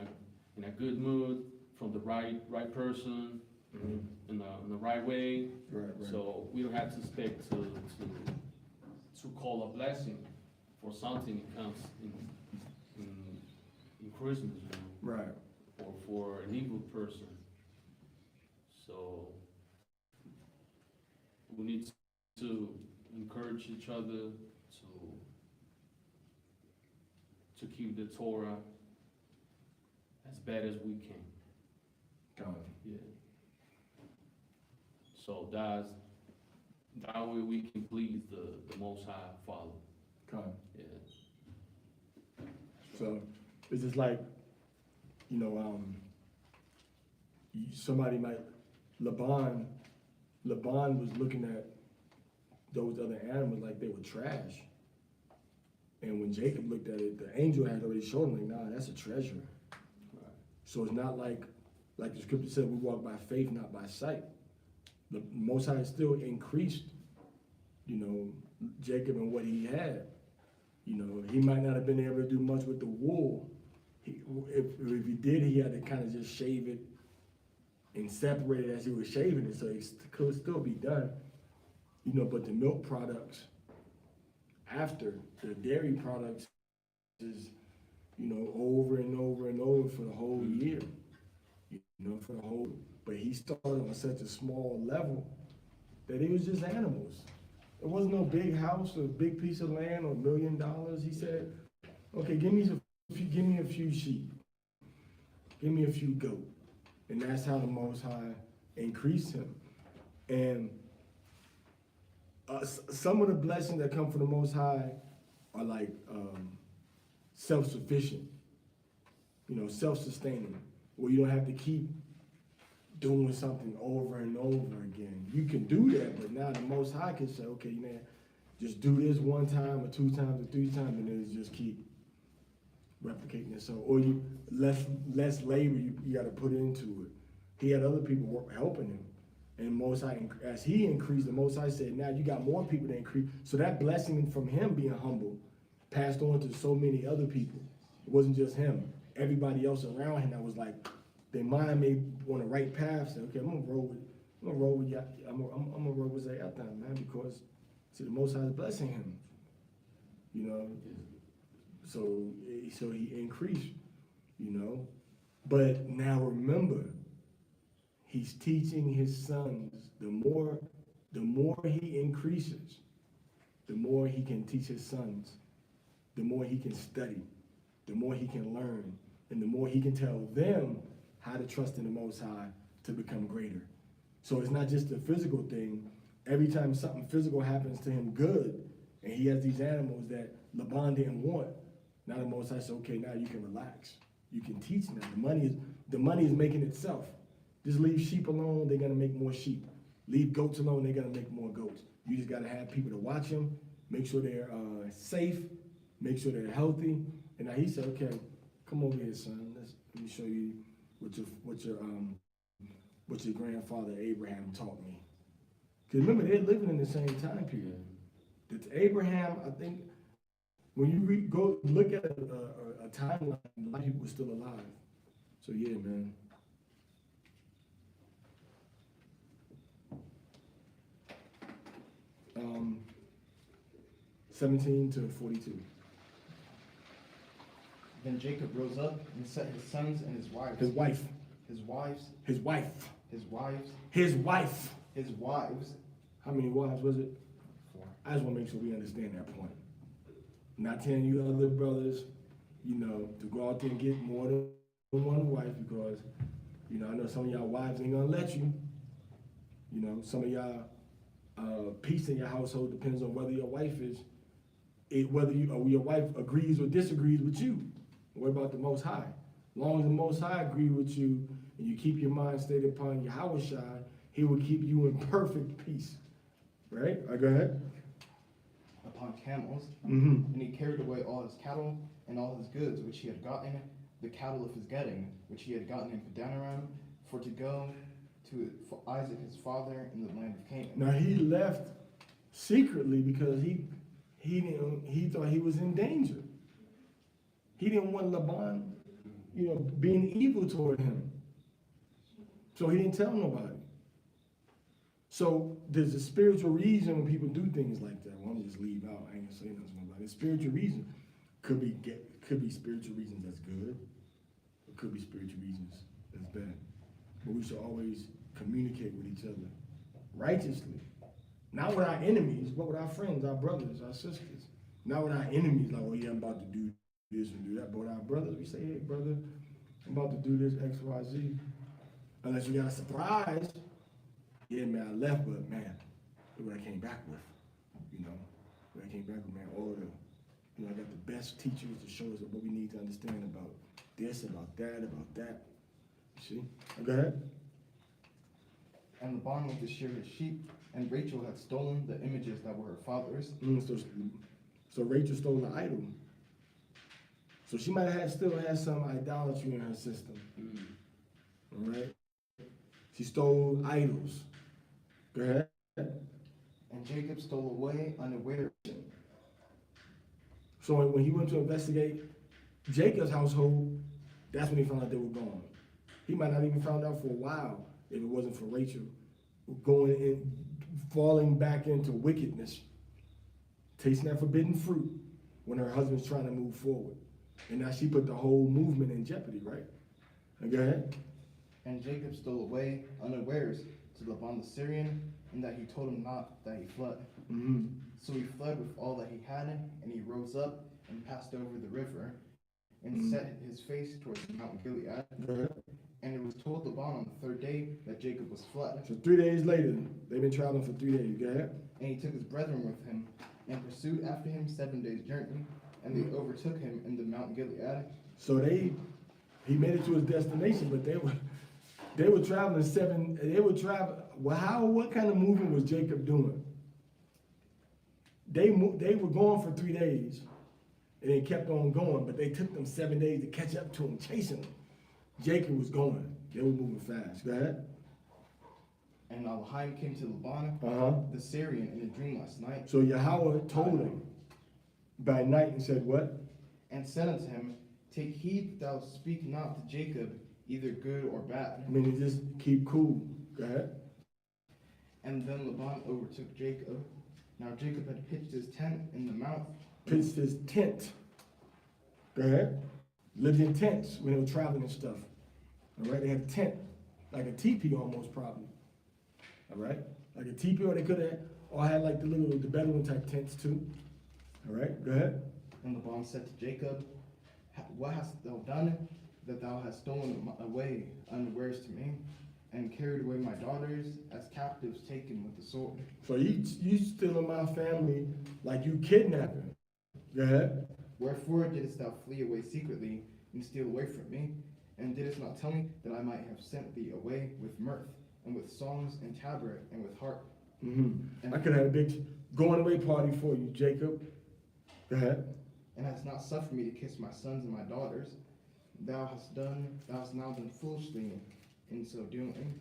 a good mood, from the right person, Mhm. in the right way. Right, right. So we don't have to expect to call a blessing for something that comes in Christmas, you know, Right. or for an evil person. So we need to encourage each other to keep the Torah as bad as we can. Come. Yeah. So that way we can please the Most High Father. Come. Yeah. So it's just like, somebody might, Laban was looking at those other animals like they were trash. And when Jacob looked at it, the angel had already shown him, like, nah, that's a treasure. Right. So it's not like the scripture said, we walk by faith, not by sight. The Most High still increased, Jacob and what he had. He might not have been able to do much with the wool. If he did, he had to kind of just shave it and separate it as he was shaving it, so it could still be done. But the milk products, after the dairy products, is, over and over and over for the whole year. But he started on such a small level that it was just animals. It wasn't no big house or big piece of land or $1 million. He said, okay, give me a few sheep. Give me a few goats. And that's how the Most High increased him. And some of the blessings that come from the Most High are like self-sufficient, self-sustaining, where you don't have to keep doing something over and over again. You can do that, but now the Most High can say, okay, man, just do this one time or 2 times or 3 times, and then just keep replicating it. So, or you less labor you got to put into it. He had other people helping him, and Most High, as he increased, the Most High said, now you got more people to increase. So that blessing from him being humble passed on to so many other people. It wasn't just him. Everybody else around him that was like, their mind may on the right path, say, okay, I'm gonna roll with you. I'm gonna roll with Zayatan, man, because see, the Most High is blessing him. So he increased, But now remember, he's teaching his sons. The more he increases, the more he can teach his sons, the more he can study, the more he can learn, and the more he can tell them how to trust in the Most High to become greater. So it's not just a physical thing. Every time something physical happens to him good, and he has these animals that Laban didn't want, now the Most High says, okay, now you can relax. You can teach now. The money is making itself. Just leave sheep alone, they're gonna make more sheep. Leave goats alone, they're gonna make more goats. You just gotta have people to watch them, make sure they're safe, make sure they're healthy. And now he said, okay, come over here, son. Let me show you what your grandfather Abraham taught me. Because remember, they're living in the same time period. It's Abraham, I think, when you go look at a timeline, a lot of people were still alive. So yeah, man. Um, 17 to 42. Then Jacob rose up and set his sons and his wives. His wife. His wives. His wife. His wives. His wife. His wives How many wives was it? 4. I just want to make sure we understand that point. Not telling you other brothers, to go out there and get more than one wife because, I know some of y'all wives ain't gonna let you. Some of y'all peace in your household depends on whether your wife your wife agrees or disagrees with you. What about the Most High? As long as the Most High agree with you and you keep your mind stayed upon Yahushua, He will keep you in perfect peace. Right? All right, go ahead. Upon camels, Mm-hmm. and he carried away all his cattle and all his goods which he had gotten, the cattle of his getting, which he had gotten in Padanaram, for to go for Isaac his father in the land of Canaan. Now he left secretly because he thought he was in danger. He didn't want Laban, being evil toward him. So he didn't tell nobody. So there's a spiritual reason when people do things like that. Well, I'm just leave out. I ain't gonna say nothing about it. Spiritual reason could be spiritual reasons that's good. It could be spiritual reasons that's bad. But we should always communicate with each other righteously. Not with our enemies, but with our friends, our brothers, our sisters. Not with our enemies, like, oh yeah, I'm about to do this and do that. But with our brothers, we say, hey brother, I'm about to do this X, Y, Z. Unless you got a surprise. Yeah, man, I left, but man, look what I came back with. What I came back with, man, all the, I got the best teachers to show us what we need to understand about this, about that. See? Go ahead. And Laban went to shear his sheep, and Rachel had stolen the images that were her father's. So Rachel stole the idol. So she might have still had some idolatry in her system. All right? She stole idols. Go ahead. And Jacob stole away unaware. So when he went to investigate Jacob's household, that's when he found out they were gone. He might not even found out for a while if it wasn't for Rachel going in, falling back into wickedness, tasting that forbidden fruit when her husband's trying to move forward. And now she put the whole movement in jeopardy, right? Go ahead. And Jacob stole away unawares to Laban the Syrian, and that he told him not that he fled. Mm-hmm. So he fled with all that he had, and he rose up and passed over the river, and set his face towards Mount Gilead. Go ahead. And it was told Laban on the 3rd day that Jacob was fled. So 3 days later, they've been traveling for 3 days. Go ahead. And he took his brethren with him, and pursued after him 7 days' journey, and they overtook him in the Mount Gilead. So he made it to his destination, but they were traveling what kind of movement was Jacob doing? They were going for 3 days, and they kept on going, but they took them 7 days to catch up to him, chasing him. Jacob was going. They were moving fast. Go ahead. And Elohim came to Laban, the Syrian, in a dream last night. So Yahweh told him by night and said what? And said unto him, take heed that thou speak not to Jacob either good or bad. I mean, just keep cool. Go ahead. And then Laban overtook Jacob. Now Jacob had pitched his tent in the mount. Pitched his tent. Go ahead. Lived in tents when they were traveling and stuff. All right, they had a tent, like a teepee almost probably. All right, like a teepee, or they could have all had like the Bedouin type tents too. All right, go ahead. And Laban said to Jacob, what hast thou done that thou hast stolen away unawares to me, and carried away my daughters as captives taken with the sword? So you stealing my family like you kidnapping. Go ahead. Wherefore didst thou flee away secretly and steal away from me? And didst not tell me that I might have sent thee away with mirth, and with songs and tabret, and with harp? I could have had a big going away party for you, Jacob. Go ahead. And hast not suffered me to kiss my sons and my daughters. Thou hast now done foolishly in so doing.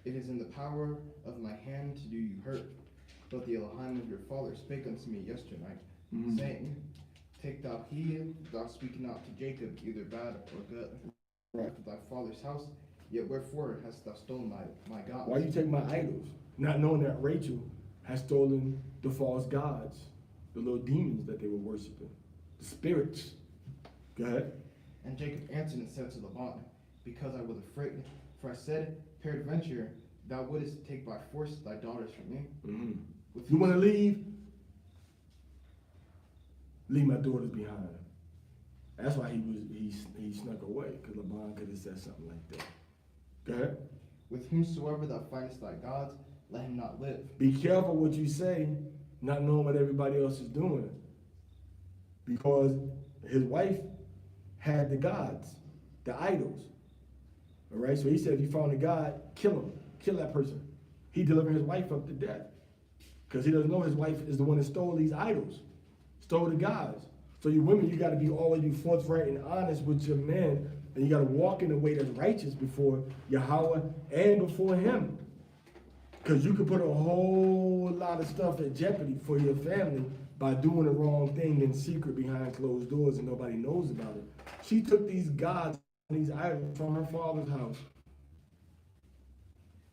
It is in the power of my hand to do you hurt. But the Elohim of your father spake unto me yesternight, saying, take thou heed that thou speak not to Jacob either bad or good. Right. To thy father's house, yet wherefore hast thou stolen my gods? Why you take my idols? Not knowing that Rachel has stolen the false gods, the little demons that they were worshiping, the spirits. Go ahead. And Jacob answered and said to Laban, because I was afraid, for I said, peradventure Thou wouldest take by force thy daughters from me. Mm-hmm. With You want to whose- leave? Leave my daughters behind. That's why he snuck away, because Laban could have said something like that. Go ahead. With whomsoever thou findest thy gods, let him not live. Be careful what you say, not knowing what everybody else is doing. Because his wife had the gods, the idols. All right, so he said, if you found a god, kill him, kill that person. He delivered his wife up to death. Because he doesn't know his wife is the one that stole these idols, stole the gods. So you women, you got to be always be forthright and honest with your men, and you got to walk in a way that's righteous before Yahweh and before him. Because you could put a whole lot of stuff at jeopardy for your family by doing the wrong thing in secret behind closed doors and nobody knows about it. She took these gods and these idols from her father's house.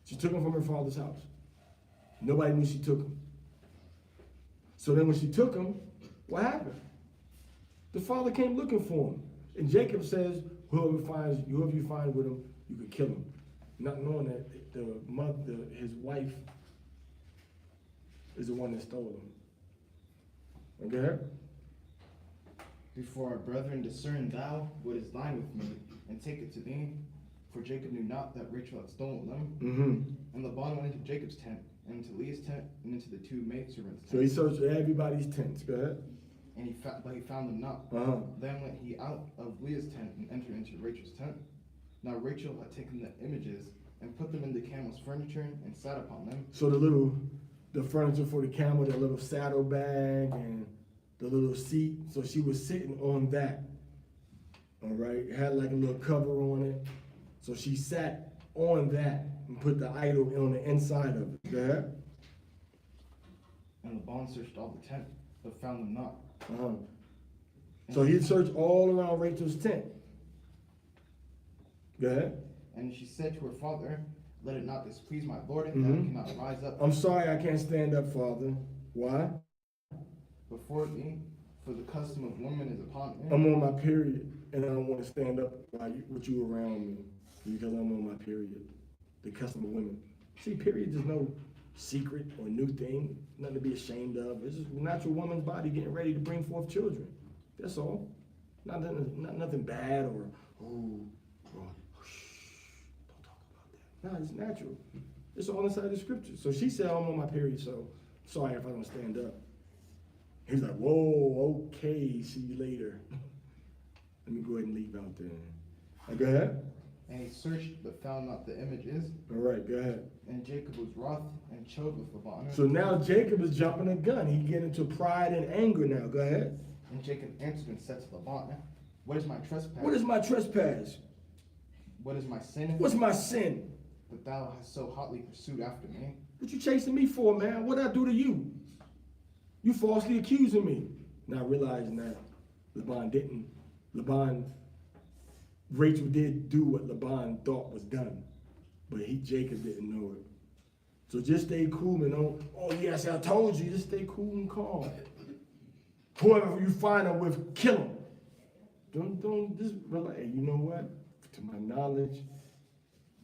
She took them from her father's house. Nobody knew she took them. So then when she took them, what happened? The father came looking for him. And Jacob says, whoever you find with him, you could kill him. Not knowing that his wife is the one that stole him. Okay? Before our brethren discern thou what is thine with me, and take it to thee. For Jacob knew not that Rachel had stolen them. Mm-hmm. And Laban went into Jacob's tent, and into Leah's tent, and into the two maidservants' So he tents. searched everybody's tents. Go ahead. And but he found them not. Uh-huh. Then went he out of Leah's tent and entered into Rachel's tent. Now Rachel had taken the images and put them in the camel's furniture and sat upon them. So the furniture for the camel, that little saddlebag and the little seat. So she was sitting on that. All right. It had like a little cover on it. So she sat on that and put the idol on the inside of it. Go ahead. And Laban searched all the tent, but found them not. Uh-huh. So he searched all around Rachel's tent. Go ahead. And she said to her father, let it not displease my lord, that Mhm. I cannot rise up I'm sorry I can't stand up, Father. Why? before thee, for the custom of women is upon me. I'm on my period, and I don't want to stand up with you around me because I'm on my period. The custom of women. See, periods is no secret or new thing, nothing to be ashamed of. It's just a natural woman's body getting ready to bring forth children. That's all. Not nothing bad or don't talk about that. No, it's natural. It's all inside the scriptures. So she said, I'm on my period, so sorry if I don't stand up. He was like, whoa, okay, see you later. Let me go ahead and leave out there. Go ahead. And he searched, but found not the images. All right, go ahead. And Jacob was wroth and chode with Laban. So now Jacob is jumping a gun. He getting into pride and anger now. Go ahead. And Jacob answered and said to Laban, what is my trespass? What is my trespass? What is my sin? What's my sin? That thou hast so hotly pursued after me. What you chasing me for, man? What did I do to you? You falsely accusing me. Now realizing that Rachel did do what Laban thought was done, but Jacob didn't know it. So just stay cool, man. Oh yes, I told you. Just stay cool and calm. Whoever you find her with, kill him. Don't just relax. You know what? To my knowledge,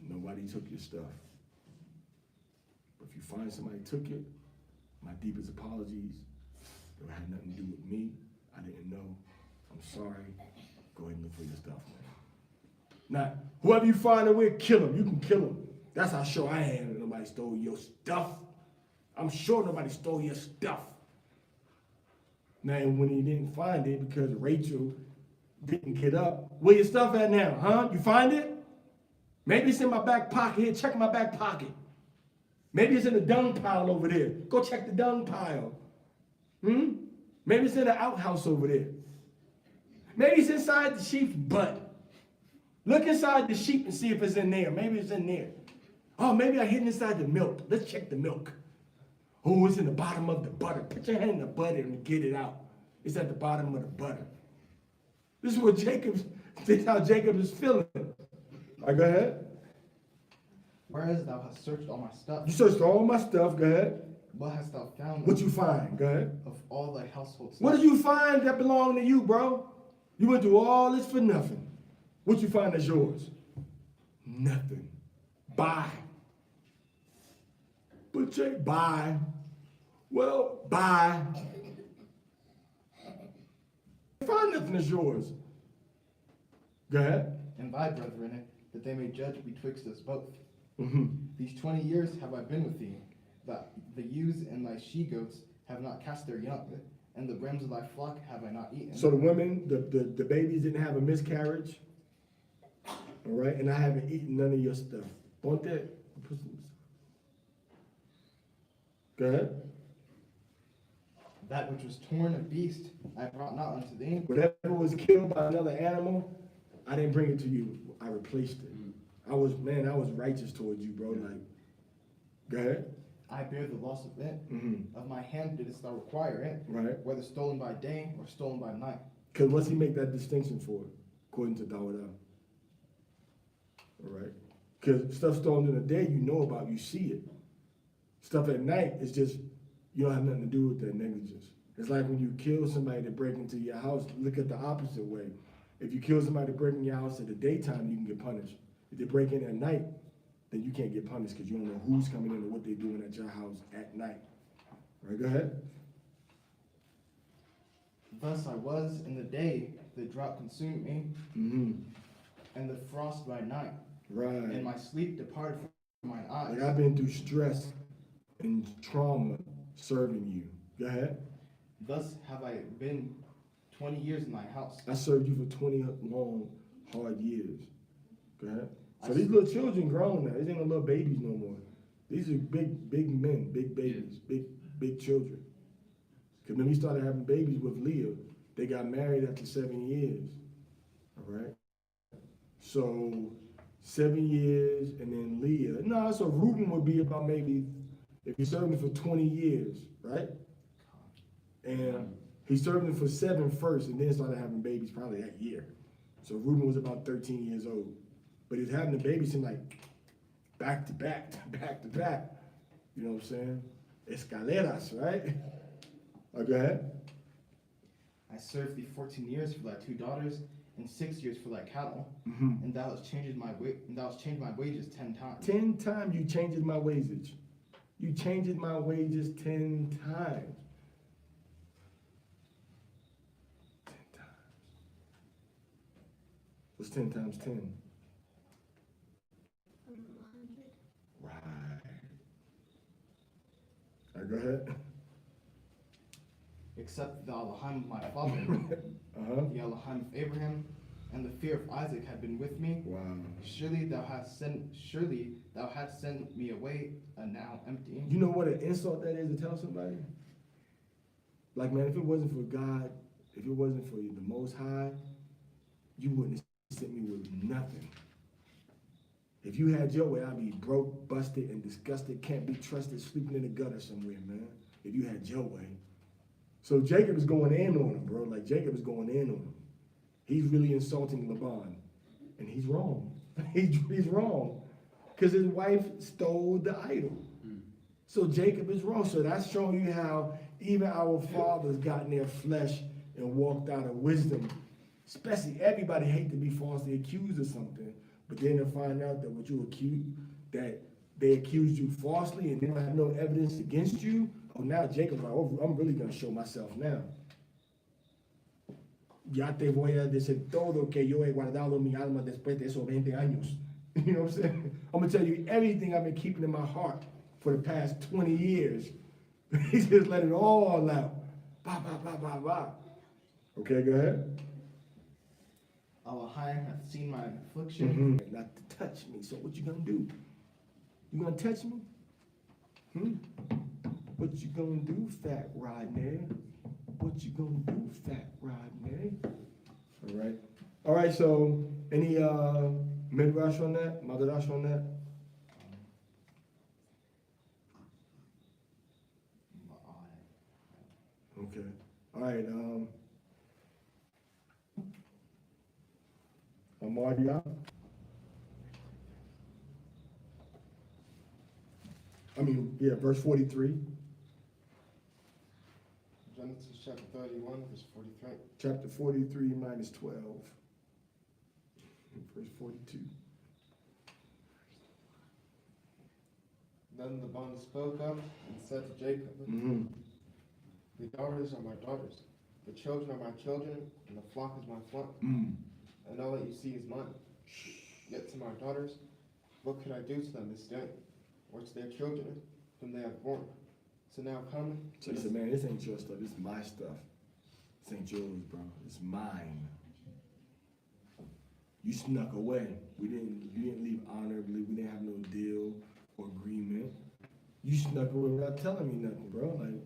nobody took your stuff. But if you find somebody took it, my deepest apologies. It had nothing to do with me. I didn't know. I'm sorry. Go ahead and look for your stuff, man. Now, whoever you find her with, kill him. You can kill him. That's how sure I am that nobody stole your stuff. I'm sure nobody stole your stuff. Now, when he didn't find it because Rachel didn't get up, where your stuff at now, huh? You find it? Maybe it's in my back pocket. Here, check my back pocket. Maybe it's in the dung pile over there. Go check the dung pile. Maybe it's in the outhouse over there. Maybe it's inside the sheep's butt. Look inside the sheep and see if it's in there. Maybe it's in there. Oh, maybe I hid inside the milk. Let's check the milk. Oh, it's in the bottom of the butter. Put your hand in the butter and get it out. It's at the bottom of the butter. This is how Jacob is feeling. All right, go ahead. Whereas thou hast searched all my stuff. You searched all my stuff. Go ahead. What hast thou found? What you find? Go ahead. Of all thy household stuff. What did you find that belonged to you, bro? You went through all this for nothing. What you find that's yours? Nothing. Bye. But Jake, bye. Well, bye. Find nothing is yours. Go ahead. And thy brethren, that they may judge betwixt us both. Mm-hmm. These 20 years have I been with thee, that the ewes and thy she-goats have not cast their young, and the rams of thy flock have I not eaten. So the women, the babies didn't have a miscarriage. All right, and I haven't eaten none of your stuff. Want that? Go ahead. That which was torn of beast I brought not unto thee. Whatever was killed by another animal, I didn't bring it to you. I replaced it. I was righteous towards you, bro. Like, go ahead. I bear the loss of it. Mm-hmm. Of my hand didst thou require it, Right. whether stolen by day or stolen by night. Because what's he make that distinction for, according to Dawada? All right. Because stuff stolen in the day, you know about, you see it. Stuff at night is just, you don't have nothing to do with that negligence. It's like when you kill somebody to break into your house, look at the opposite way. If you kill somebody to break in your house at the daytime, you can get punished. If they break in at night, then you can't get punished because you don't know who's coming in and what they're doing at your house at night. All right, go ahead. Thus I was in the day, the drought consumed me, Mm-hmm. and the frost by night, Right. and my sleep departed from mine eyes. Like I've been through stress and trauma serving you. Go ahead. Thus have I been 20 years in thy house. I served you for 20 long, hard years. Go ahead. So these little children grown now. These ain't no little babies no more. These are big men, big babies, big children. Because when we started having babies with Leah, they got married after 7 years. All right. So 7 years and then Leah. No, so Reuben would be about maybe, if he served him for 20 years, right? And he served him for 7 first and then started having babies probably that year. So Reuben was about 13 years old. But he's having the babies seem like back to back. You know what I'm saying? Escaleras, right? Go ahead. I served thee 14 years for thy 2 daughters, and 6 years for thy cattle, Mm-hmm. and thou hast changed my wages 10 times. 10 times you changed my wages. You changed my wages 10 times. 10 times. What's 10 times 10? 100. Right. All right, go ahead. Except the Elohim of my father, Uh-huh. the Elohim of Abraham, and the fear of Isaac had been with me. Wow. Surely thou hast sent me away, and now empty. You know what an insult that is to tell somebody? Like, man, if it wasn't for God, if it wasn't for the Most High, you wouldn't have sent me with nothing. If you had your way, I'd be broke, busted, and disgusted, can't be trusted, sleeping in the gutter somewhere, man. If you had your way. So Jacob is going in on him, bro. Like, Jacob is going in on him. He's really insulting Laban. And he's wrong. He's wrong. Because his wife stole the idol. So Jacob is wrong. So that's showing you how even our fathers got in their flesh and walked out of wisdom. Especially everybody hate to be falsely accused of something. But then to find out that what you accused, that they accused you falsely and they don't have no evidence against you. Oh, now Jacob's like, oh, I'm really going to show myself now. Ya te voy a decir todo que yo he guardado mi alma después de esos 20 años. You know what I'm saying? I'm going to tell you everything I've been keeping in my heart for the past 20 years. He just let it all out. Bah, bah, bah, bah, bah. Okay, go ahead. Elohim hath seen my affliction. Mm-hmm. Not to touch me. So what you going to do? You going to touch me? What you going to do, Fat Rodney? What you going to do, Fat Rodney? All right. All right, so any midrash on that? Madrash on that? Okay. All right. Amadia. Verse 43. Genesis chapter 31, verse 43. Chapter 43 minus 12. Verse 42. Then Laban spoke up and said to Jacob, Mm-hmm. the daughters are my daughters, the children are my children, and the flock is my flock, Mm. and all that you see is mine. Yet to my daughters, what could I do to them this day, or to their children whom they have borne? So now come. So he said, man, this ain't your stuff, this is my stuff. This ain't yours, bro. It's mine. You snuck away. You didn't leave honorably. We didn't have no deal or agreement. You snuck away without telling me nothing, bro. Like,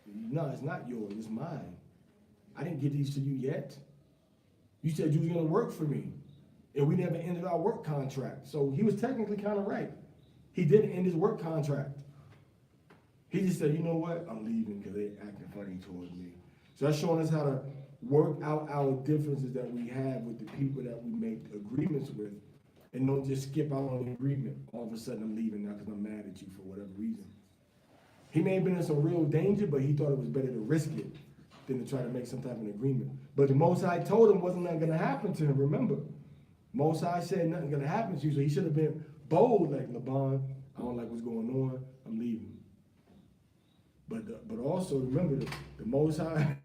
no, it's not yours, it's mine. I didn't get these to you yet. You said you was gonna work for me. And we never ended our work contract. So he was technically kind of right. He didn't end his work contract. He just said, you know what? I'm leaving because they acting funny towards me. So that's showing us how to work out our differences that we have with the people that we make agreements with, and don't just skip out on the agreement. All of a sudden I'm leaving now because I'm mad at you for whatever reason. He may have been in some real danger, but he thought it was better to risk it than to try to make some type of an agreement. But the Most High told him wasn't nothing gonna happen to him, remember? Most High said nothing's gonna happen to you, so he should have been bold like Laban. I don't like what's going on, I'm leaving. But also remember the Most High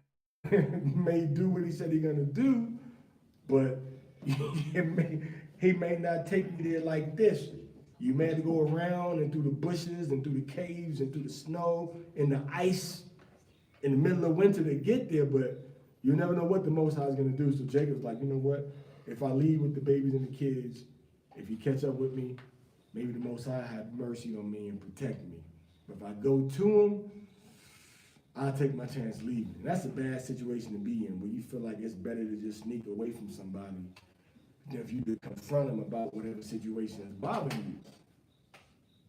may do what he said he's gonna do, but he may not take you there like this. You may have to go around and through the bushes and through the caves and through the snow and the ice in the middle of winter to get there, but you never know what the Most High is gonna do. So Jacob's like, you know what? If I leave with the babies and the kids, if you catch up with me, maybe the Most High have mercy on me and protect me. But if I go to him, I'll take my chance leaving. And that's a bad situation to be in, where you feel like it's better to just sneak away from somebody than if you to confront them about whatever situation is bothering you.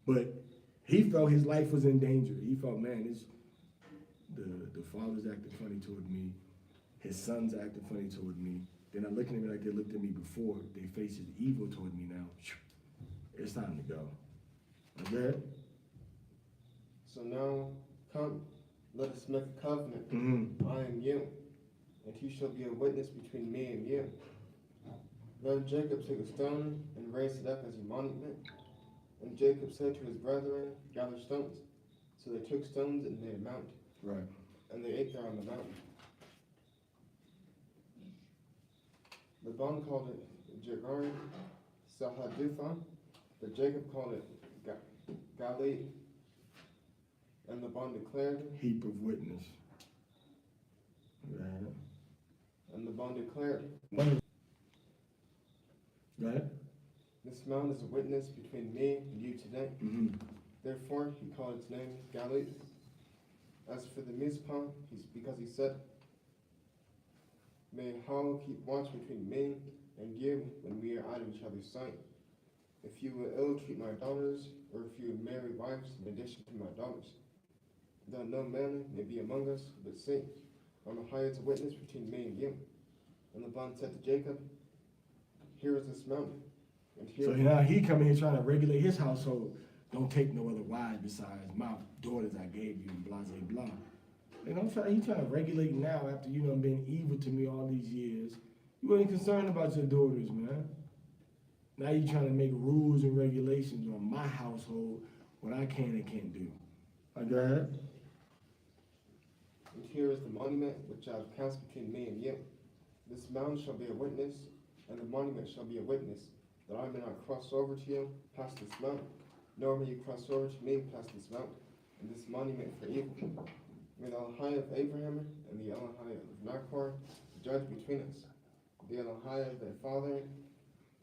But he felt his life was in danger. He felt, man, the father's acting funny toward me. His son's acting funny toward me. They're not looking at me like they looked at me before. They faces evil toward me now. It's time to go. Okay? So now come, let us make a covenant. Mm-hmm. I am you, and he shall be a witness between me and you. Then Jacob took a stone and raised it up as a monument. And Jacob said to his brethren, gather stones. So they took stones and made a mount. Right. And they ate there on the mountain. Laban called it Jegar Sahadutha, but Jacob called it Galid. And Laban declared, Heap of witness. Right. and Laban declared, Right? this mount is a witness between me and you today. Mm-hmm. Therefore he called its name Galid. As for the Mizpah, because he said, may Yahweh keep watch between me and you when we are out of each other's sight. If you will ill treat my daughters, or if you will marry wives in addition to my daughters, that no man may be among us, but say, on the high is a witness between me and you. And Laban said to Jacob, here is this mountain, and here So now he coming here trying to regulate his household. Don't take no other wives besides my daughters I gave you, and blah, blah, blah. And he's trying to regulate now after you done been evil to me all these years. You ain't concerned about your daughters, man. Now you trying to make rules and regulations on my household, what I can and can't do. Go ahead. And here is the monument which I have cast between me and you. This mound shall be a witness, and the monument shall be a witness, that I may not cross over to you past this mount, nor may you cross over to me past this mount, and this monument for evil. May the Elohai of Abraham and the Elohai of Nachor judge between us. The Elohai of their father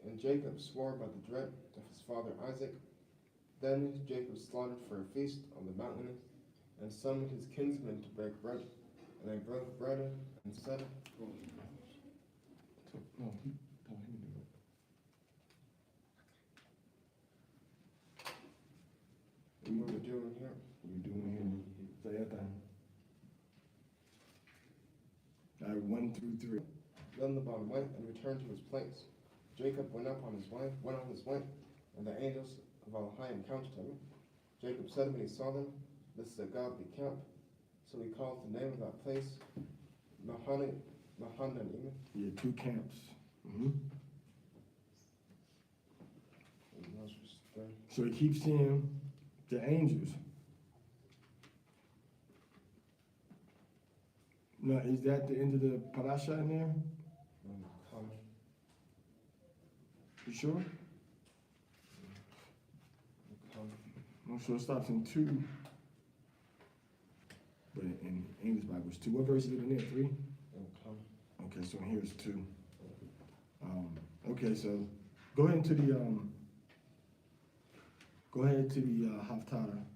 and Jacob swore by the dread of his father Isaac. Then Jacob slaughtered for a feast on the mountain, and summoned his kinsmen to break bread. And they broke bread and said, what are we doing here? We're doing here. Say that thing. All right, 1 through 3. Then Laban went and returned to his place. Jacob went on his way, and the angels of Elohai encountered him. Jacob said when he saw them, this is a godly camp. So he called the name of that place Mahanaim. Yeah, 2 camps. Mm-hmm. So he keeps seeing The angels. Now, is that the end of the Parashah in there? You sure? I'm sure it stops in 2. But in English Bible, it's 2. What verse is it in there? 3? Okay, so here's 2. Okay, so go ahead to the Haftarah.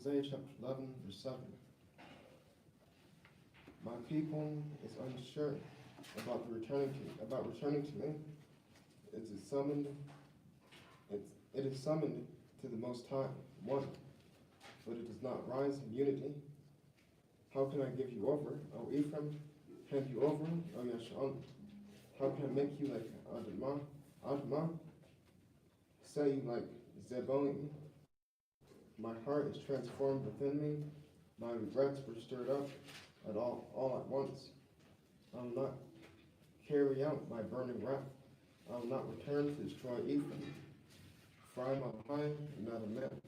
Hosea chapter 11, verse 7. My people is unsure about returning to me. It is summoned to the Most High One, but it does not rise in unity. How can I give you over, O Ephraim? Hand you over, O Yashan? How can I make you like Admah? Set you like Zeboim? My heart is transformed within me. My regrets were stirred up all at once. I will not carry out my burning wrath. I will not return to destroy Ephraim. For I am a lion and not a man.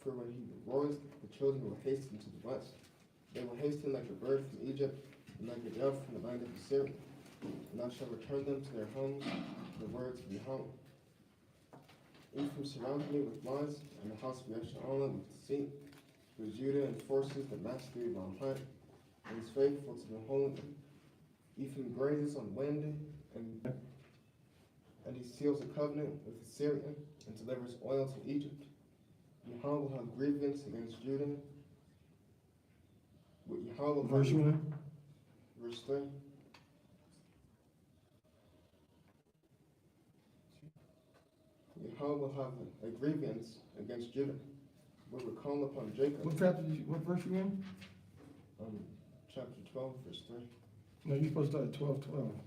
For when he roars, the children will hasten to the west. They will hasten like a bird from Egypt, and like a dove from the land of Assyria. And I shall return them to their homes, the words of Yahweh. Ephraim surrounded me with lies, and the house of Yashalah with deceit. For Judah enforces the mastery of Al-High, and is faithful to the Holy One. Ephraim grazes on wind, and he seals a covenant with Assyria, and delivers oil to Egypt. Yahweh will have grievance against Judah. Yahweh will Verse 1. Verse 3. Yahweh will have a grievance against Judah. We will call upon Jacob. What verse you in? Chapter 12, verse 3. No, you're supposed to start at 12:12.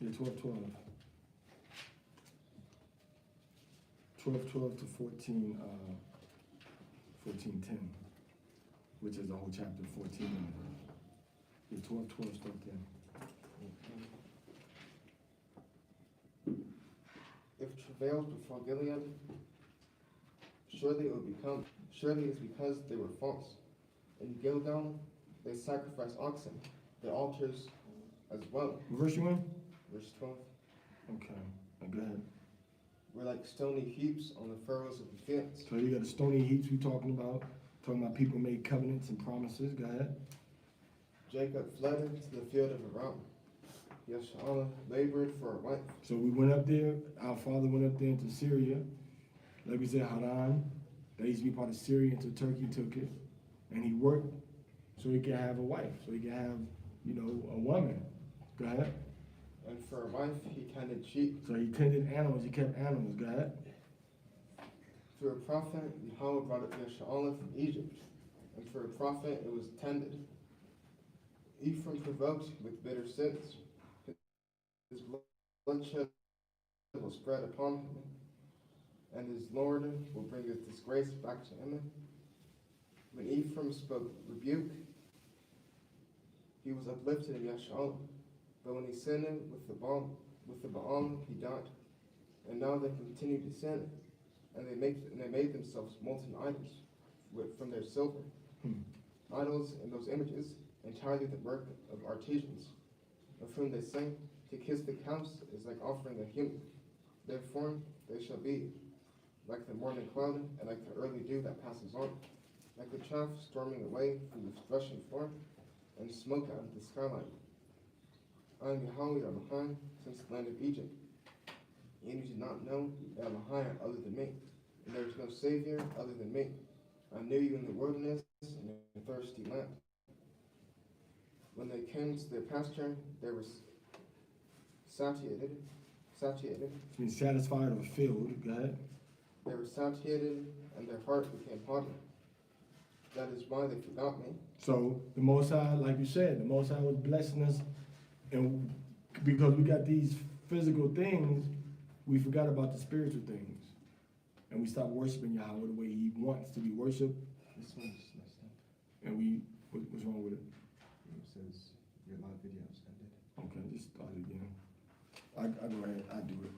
Yeah, 12:12. 12:12 to 14:10, which is the whole chapter 14. Yeah, 12:12 start there. If travails before Gilead, surely it's because they were false. In Gilgal, they sacrifice oxen, their altars as well. What verse you in? Verse 12. Okay, now go ahead. We're like stony heaps on the furrows of the fields. So you got the stony heaps we talking about people made covenants and promises. Go ahead. Jacob fled into the field of Aram. Yashalah labored for a wife. So we went up there, our father went up there into Syria. Like we said, Haran, that used to be part of Syria until Turkey took it. And he worked so he could have a wife, so he could have, a woman. Go ahead. And for a wife, he tended sheep. So he tended animals, he kept animals. Go ahead. Through a prophet, Yahweh brought up Yashalah from Egypt. And for a prophet, it was tended. Ephraim provoked with bitter sins. His bloodshed will spread upon him, and his Lord will bring his disgrace back to him. When Ephraim spoke rebuke, he was uplifted in Yashalah. But when he sinned with the Baal, he died. And now they continue to sin, and they made themselves molten idols from their silver. Idols and those images, entirely the work of artisans, of whom they say, to kiss the calves is like offering a human. Therefore they shall be like the morning cloud, and like the early dew that passes on, like the chaff storming away from the threshing floor, and smoke out of the skyline. I am Yahweh Elohai, since the land of Egypt. And you do not know Elohai other than me, and there is no Savior other than me. I knew you in the wilderness, in a thirsty land. When they came to their pasture, they were satiated. Being satisfied or filled. Go ahead. They were satiated, and their heart became hardened. That is why they forgot me. So the Most High, like you said, the Most High was blessing us, and because we got these physical things, we forgot about the spiritual things, and we stopped worshiping Yahweh the way He wants to be worshipped. This one's messed up. And what's wrong with it? It says your live video is ended. Okay, just start it again. I go ahead, I do it.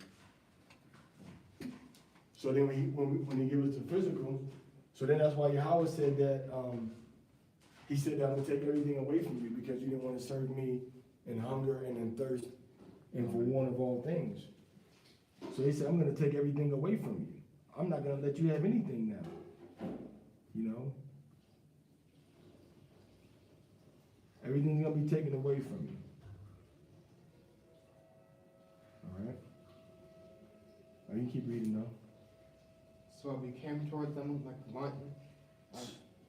So then when he gives us the physical, so then that's why Yahweh said that, he said that I'm gonna take everything away from you because you didn't want to serve me in hunger and in thirst and for want of all things. So he said, I'm gonna take everything away from you. I'm not gonna let you have anything now. You know? Everything's gonna be taken away from you. All right? Now you keep reading though. So we came toward them like a lion.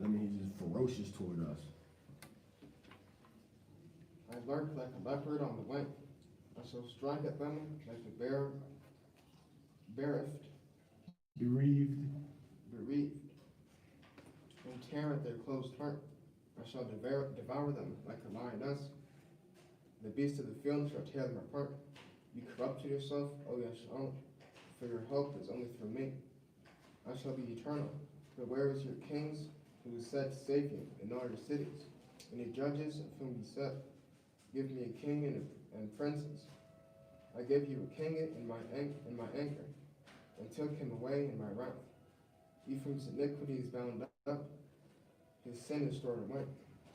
That means he's just ferocious toward us. I lurked like a leopard on the wing. I shall strike at them like a bereft, Bereaved. and tear at their closed heart. I shall devour them like a lioness. The beasts of the field shall tear them apart. You corrupted yourself, O Yash'al, for your help is only through me. I shall be eternal. But where is your kings, who is said to save you in all your cities? And your judges, of whom you said, give me a king and princes. I gave you a king in my anger, and took him away in my wrath. Ephraim's iniquity is bound up, his sin is stored away.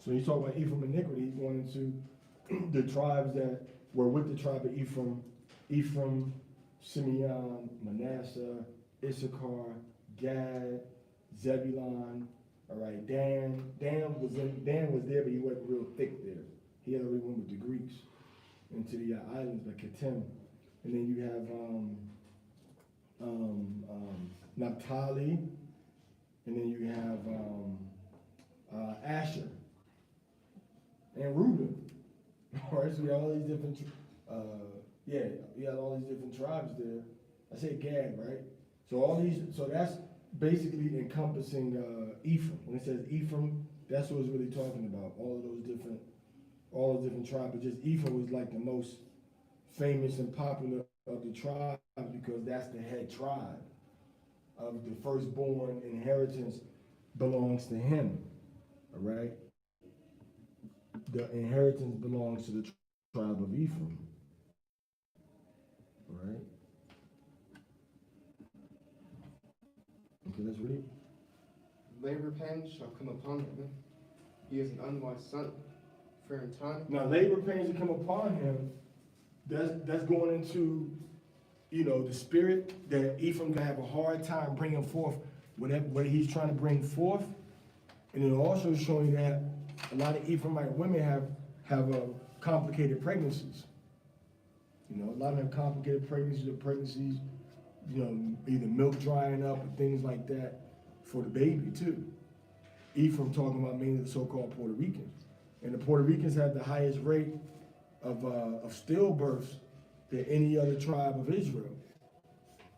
So you talk about Ephraim iniquity, he's going into the tribes that were with the tribe of Ephraim, Simeon, Manasseh, Issachar, Gad, Zebulon, all right, Dan was there, but he wasn't real thick there. He had already went with the Greeks into the islands like Kittim. And then you have Naphtali, and then you have Asher and Reuben. All right, so we have all these different, we had all these different tribes there. I say Gad, right? So that's basically encompassing Ephraim. When it says Ephraim, that's what it's really talking about. All those different tribes. But just Ephraim was like the most famous and popular of the tribes because that's the head tribe of the firstborn inheritance belongs to him. All right. The inheritance belongs to the tribe of Ephraim. All right. Okay, let's read. Labor pains shall come upon him. He is an unwise son. For in time. Now, labor pains will come upon him. That's going into, the spirit that Ephraim gonna have a hard time bringing forth whatever he's trying to bring forth, and it also showing that a lot of Ephraimite women have complicated pregnancies. A lot of them have complicated pregnancies. Either milk drying up or things like that for the baby too. Ephraim talking about mainly the so-called Puerto Ricans. And the Puerto Ricans have the highest rate of stillbirths than any other tribe of Israel.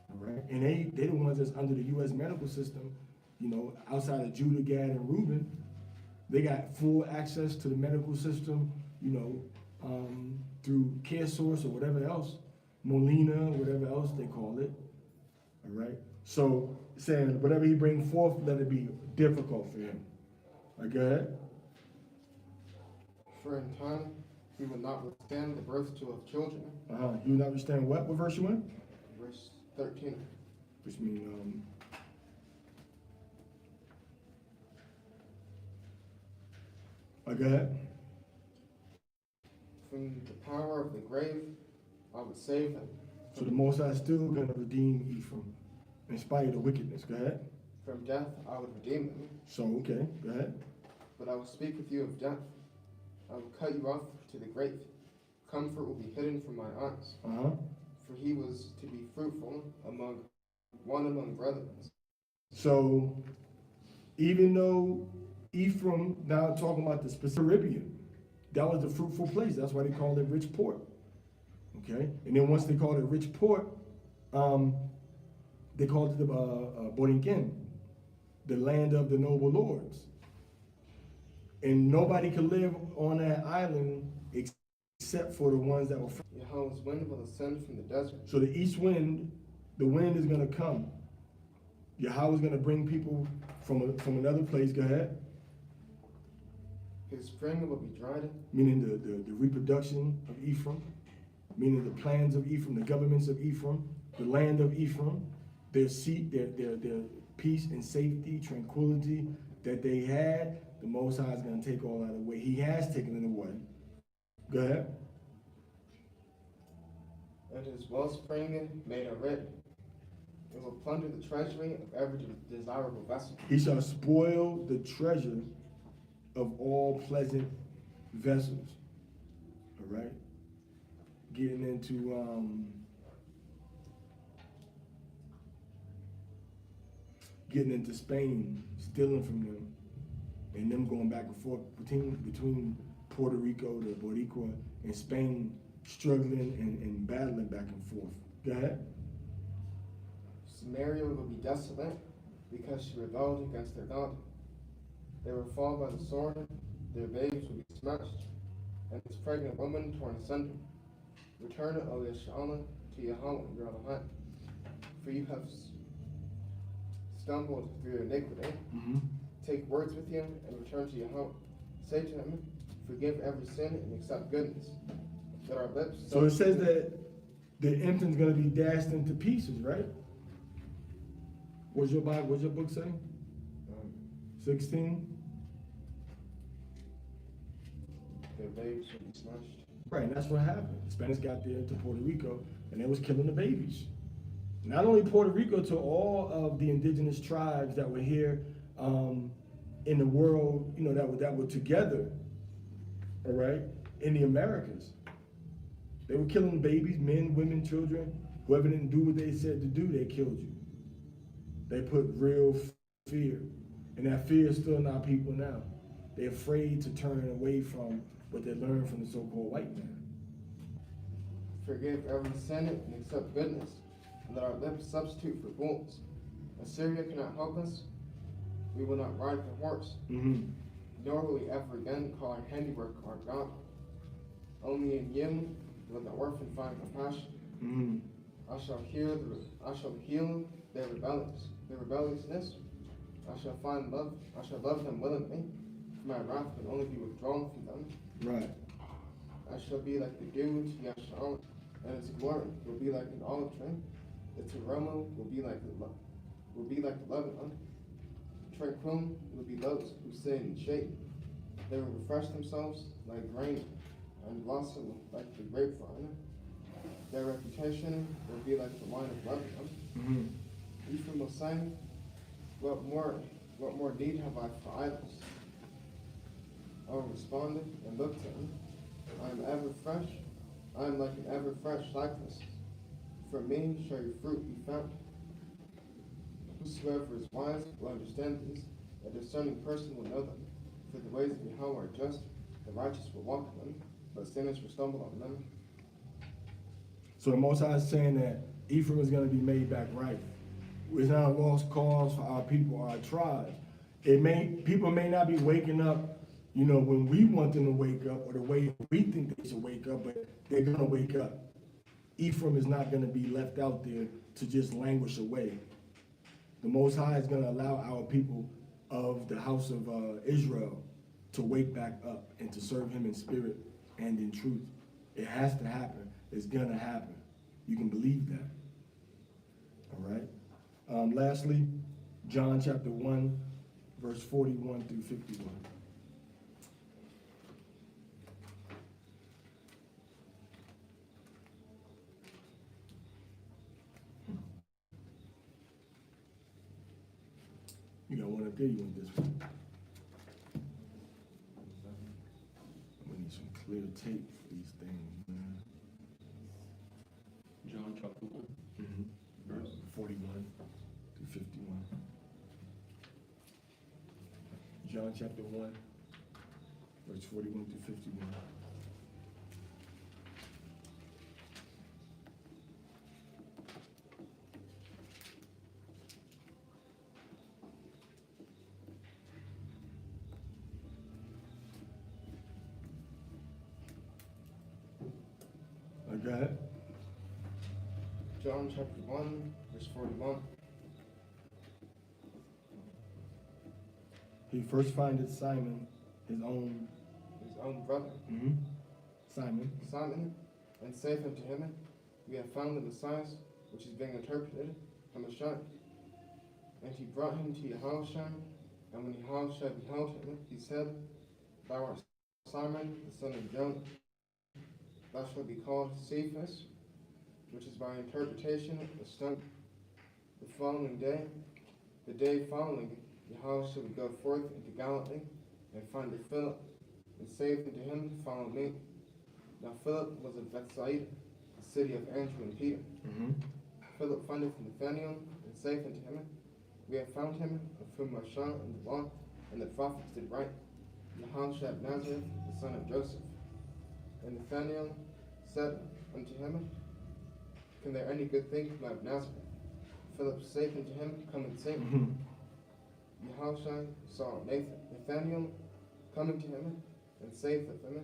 All right? And they're the ones that's under the U.S. medical system, outside of Judah, Gad, and Reuben. They got full access to the medical system, through CareSource or whatever else, Molina, whatever else they call it. All right? So saying whatever he brings forth, let it be difficult for him. All right, go ahead. For in time he will not withstand the birth of children. You will not withstand what? What verse you in? Verse 13. Which means, go ahead. From the power of the grave, I would save them. So the Most High is still going to redeem Ephraim in spite of the wickedness. Go ahead. From death, I would redeem them. So, okay, go ahead. But I will speak with you of death. I will cut you off to the grave. Comfort will be hidden from my eyes. For he was to be fruitful among brethren. So, even though Ephraim, now talking about the specific Caribbean, that was the fruitful place. That's why they called it Rich Port. Okay? And then once they called it Rich Port, they called it the Borinquen, the land of the noble lords. And nobody could live on that island except for the ones that were from. Yahweh's wind will ascend from the desert. So the east wind, the wind is going to come. Yahweh is going to bring people from another place. Go ahead. His spring will be dried up. Meaning the reproduction of Ephraim, meaning the plans of Ephraim, the governments of Ephraim, the land of Ephraim, their seat, their peace and safety, tranquility that they had, the Most High is going to take all that away. He has taken it away. Go ahead. And his wellspring made a red. It will plunder the treasury of every desirable vessel. He shall spoil the treasure of all pleasant vessels. All right? Getting into Spain, stealing from them, and them going back and forth between Puerto Rico to Boricua and Spain, struggling and battling back and forth. Go ahead. Samaria will be desolate because she rebelled against their God. They will fall by the sword, their babes will be smashed, and its pregnant woman torn asunder. Return, O Yeshua, to Yahweh, your Elohim, for you have stumbled through iniquity. Mm-hmm. Take words with you and return to Yahweh. Say to him, forgive every sin and accept goodness. That our lips. So it says that the infant's going to be dashed into pieces, right? What's your book say? 16? Their babes will be smashed. Right, and that's what happened. The Spanish got there to Puerto Rico, and they was killing the babies. Not only Puerto Rico, to all of the indigenous tribes that were here in the world, you know, that were together, all right, in the Americas. They were killing babies, men, women, children. Whoever didn't do what they said to do, they killed you. They put real fear. And that fear is still in our people now. They're afraid to turn away from what they learned from the so-called white man. Forgive every sin and accept goodness, and let our lips substitute for bulls. Assyria cannot help us. We will not ride the horse, nor will we ever again call our handiwork our God. Only in you will the orphan find compassion. I shall heal their rebelliousness. I shall find love. I shall love them willingly. For my wrath can only be withdrawn from them. Right. I shall be like the dew to Yeshua, and its glory will be like an olive tree. Its aroma will be like the Lebanon. Tranquil will be those who sit in shade. They will refresh themselves like grain and blossom like the grapevine. Their reputation will be like the wine of Lebanon. Ephraim will say, what more need have I for idols? I will respond and look to him. I am ever fresh. I am like an ever fresh cypress. From me shall your fruit be found. Whosoever is wise will understand these. A discerning person will know them. For the ways of Yahweh are just. The righteous will walk in them, but sinners will stumble on them. So the Most High is saying that Ephraim is going to be made back right. It's not a lost cause for our people, our tribe. People may not be waking up, you know, when we want them to wake up or the way we think they should wake up, but they're going to wake up. Ephraim is not going to be left out there to just languish away. The Most High is going to allow our people of the house of Israel to wake back up and to serve him in spirit and in truth. It has to happen. It's going to happen. You can believe that. All right? Lastly, John chapter 1, verse 41 through 51. You got one up there, you want this one? We need some clear tape for these things, man. John chapter 1. Verse 41 through 51. John chapter 1, verse 41 through 51. Go ahead. John chapter 1, verse 41. He first findeth Simon, his own brother, Simon. Simon, and saith unto him, We have found the Messiah, which is being interpreted, Parashah. And he brought him to Yahushua, and when Yahushua beheld him, he said, Thou art Simon, the son of Jonah. Thou shalt be called Cephas, which is by interpretation a stone. The following day, the day following, Yahushua would go forth into Galilee, and findeth Philip, and saith unto him, Follow me. Now Philip was of Vayeitzei, the city of Andrew and Peter. Philip findeth Nathanael, and saith unto him, We have found him, of whom Parashah and the law and the prophets did write, Yahushua of Nazareth, the son of Joseph. And Nathanael said unto him, Can there any good thing come out of Nazareth? Philip saith unto him, Come and see. Yahushua saw Nathanael coming to him, and saith of him,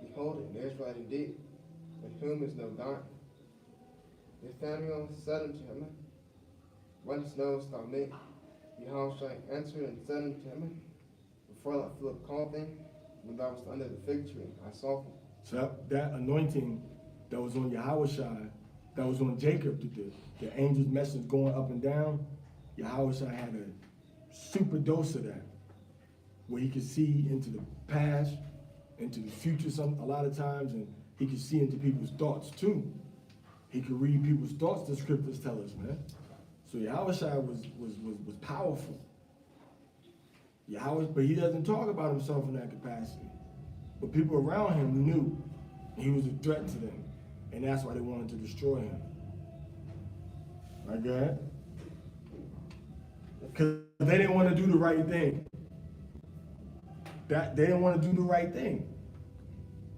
Behold, an Israelite indeed, in whom is no guile. Nathanael said unto him, Whence knowest thou me? Yahushua answered and said unto him, Before that Philip called thee, when thou wast under the fig tree, I saw thee. So that anointing that was on Yahushua, that was on Jacob, the angel's message going up and down, Yahushua had a super dose of that, where he could see into the past, into the future a lot of times, and he could see into people's thoughts too. He could read people's thoughts, the scriptures tell us, man. So Yahushua was powerful. But he doesn't talk about himself in that capacity. But people around him knew he was a threat to them, and that's why they wanted to destroy him. My God. Because they didn't want to do the right thing. They didn't want to do the right thing.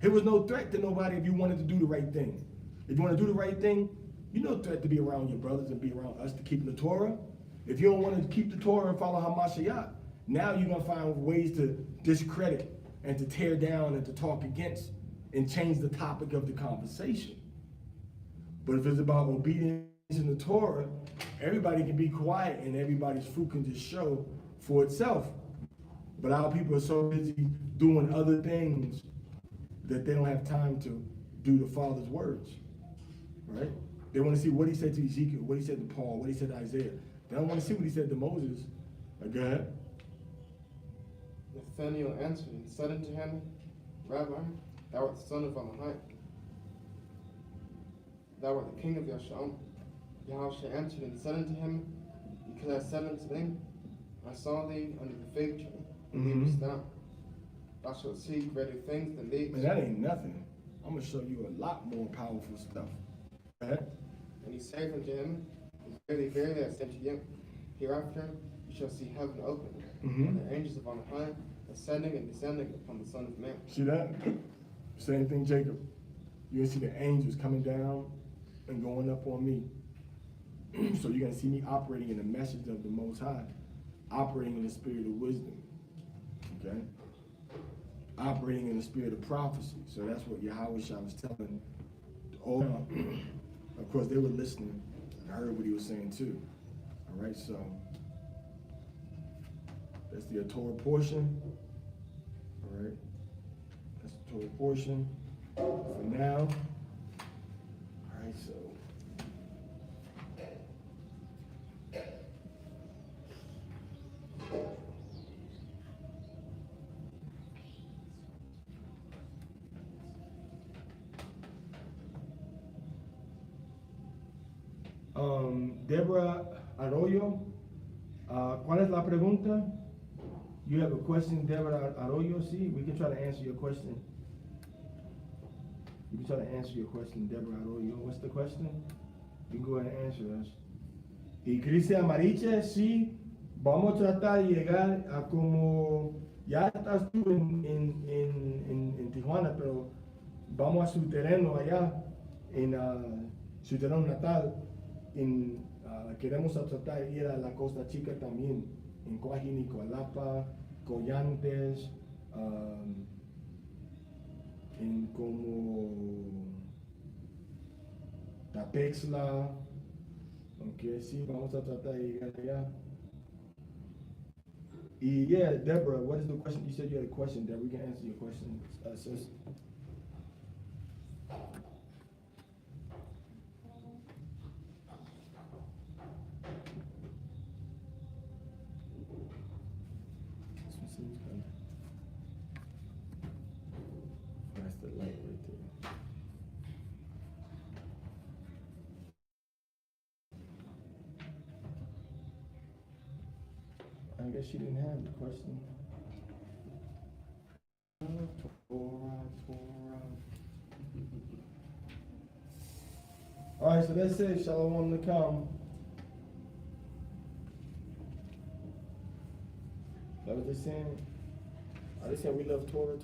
There was no threat to nobody if you wanted to do the right thing. If you want to do the right thing, you're no threat to be around your brothers and be around us to keep the Torah. If you don't want to keep the Torah and follow Hamashiach, now you're going to find ways to discredit and to tear down and to talk against and change the topic of the conversation. But if it's about obedience in the Torah, everybody can be quiet and everybody's fruit can just show for itself. But our people are so busy doing other things that they don't have time to do the Father's words, right? They want to see what he said to Ezekiel, what he said to Paul, what he said to Isaiah. They don't want to see what he said to Moses. Go ahead. Nathanael answered and said unto him, Rabbi, thou art the son of Amahai. Thou art the king of Yasharim. Yahushua answered and said unto him, Because I said unto thee, I saw thee under the fig tree, and leavest thou. Thou shalt see greater things than these. Man, that ain't nothing. I'm going to show you a lot more powerful stuff. Go ahead. And he said unto him, Verily, verily, I say unto you, hereafter you shall see heaven open, and the angels of on high ascending and descending upon the Son of Man. See that? Same thing, Jacob. You're going to see the angels coming down and going up on me. So you're going to see me operating in the message of the Most High, operating in the spirit of wisdom, okay? Operating in the spirit of prophecy. So that's what Yahushua was telling all. Of course, they were listening and heard what he was saying too. All right, so that's the Torah portion. All right, that's the Torah portion for now. All right, so. Deborah Arroyo, ¿cuál es la pregunta? You have a question, Deborah Arroyo? See, we can try to answer your question. We can try to answer your question, Deborah Arroyo. What's the question? You can go ahead and answer us. Y Cristian Mariche, sí, vamos a tratar de llegar a como, ya estás tú en Tijuana, pero vamos a su terreno allá, en su terreno natal. Queremos tratar de ir a la Costa Chica también, en Coajín y Coalapa, Collantes, en como Tapexla. Ok, sí, vamos a tratar de llegar allá. Y yeah, Deborah, what is the question? You said you had a question, Deborah. We can answer your question, sis. That's the light right there. I guess she didn't have the question. Torah. All right, so that's it. Shalom to come. That what they saying? Are they saying we love Torah?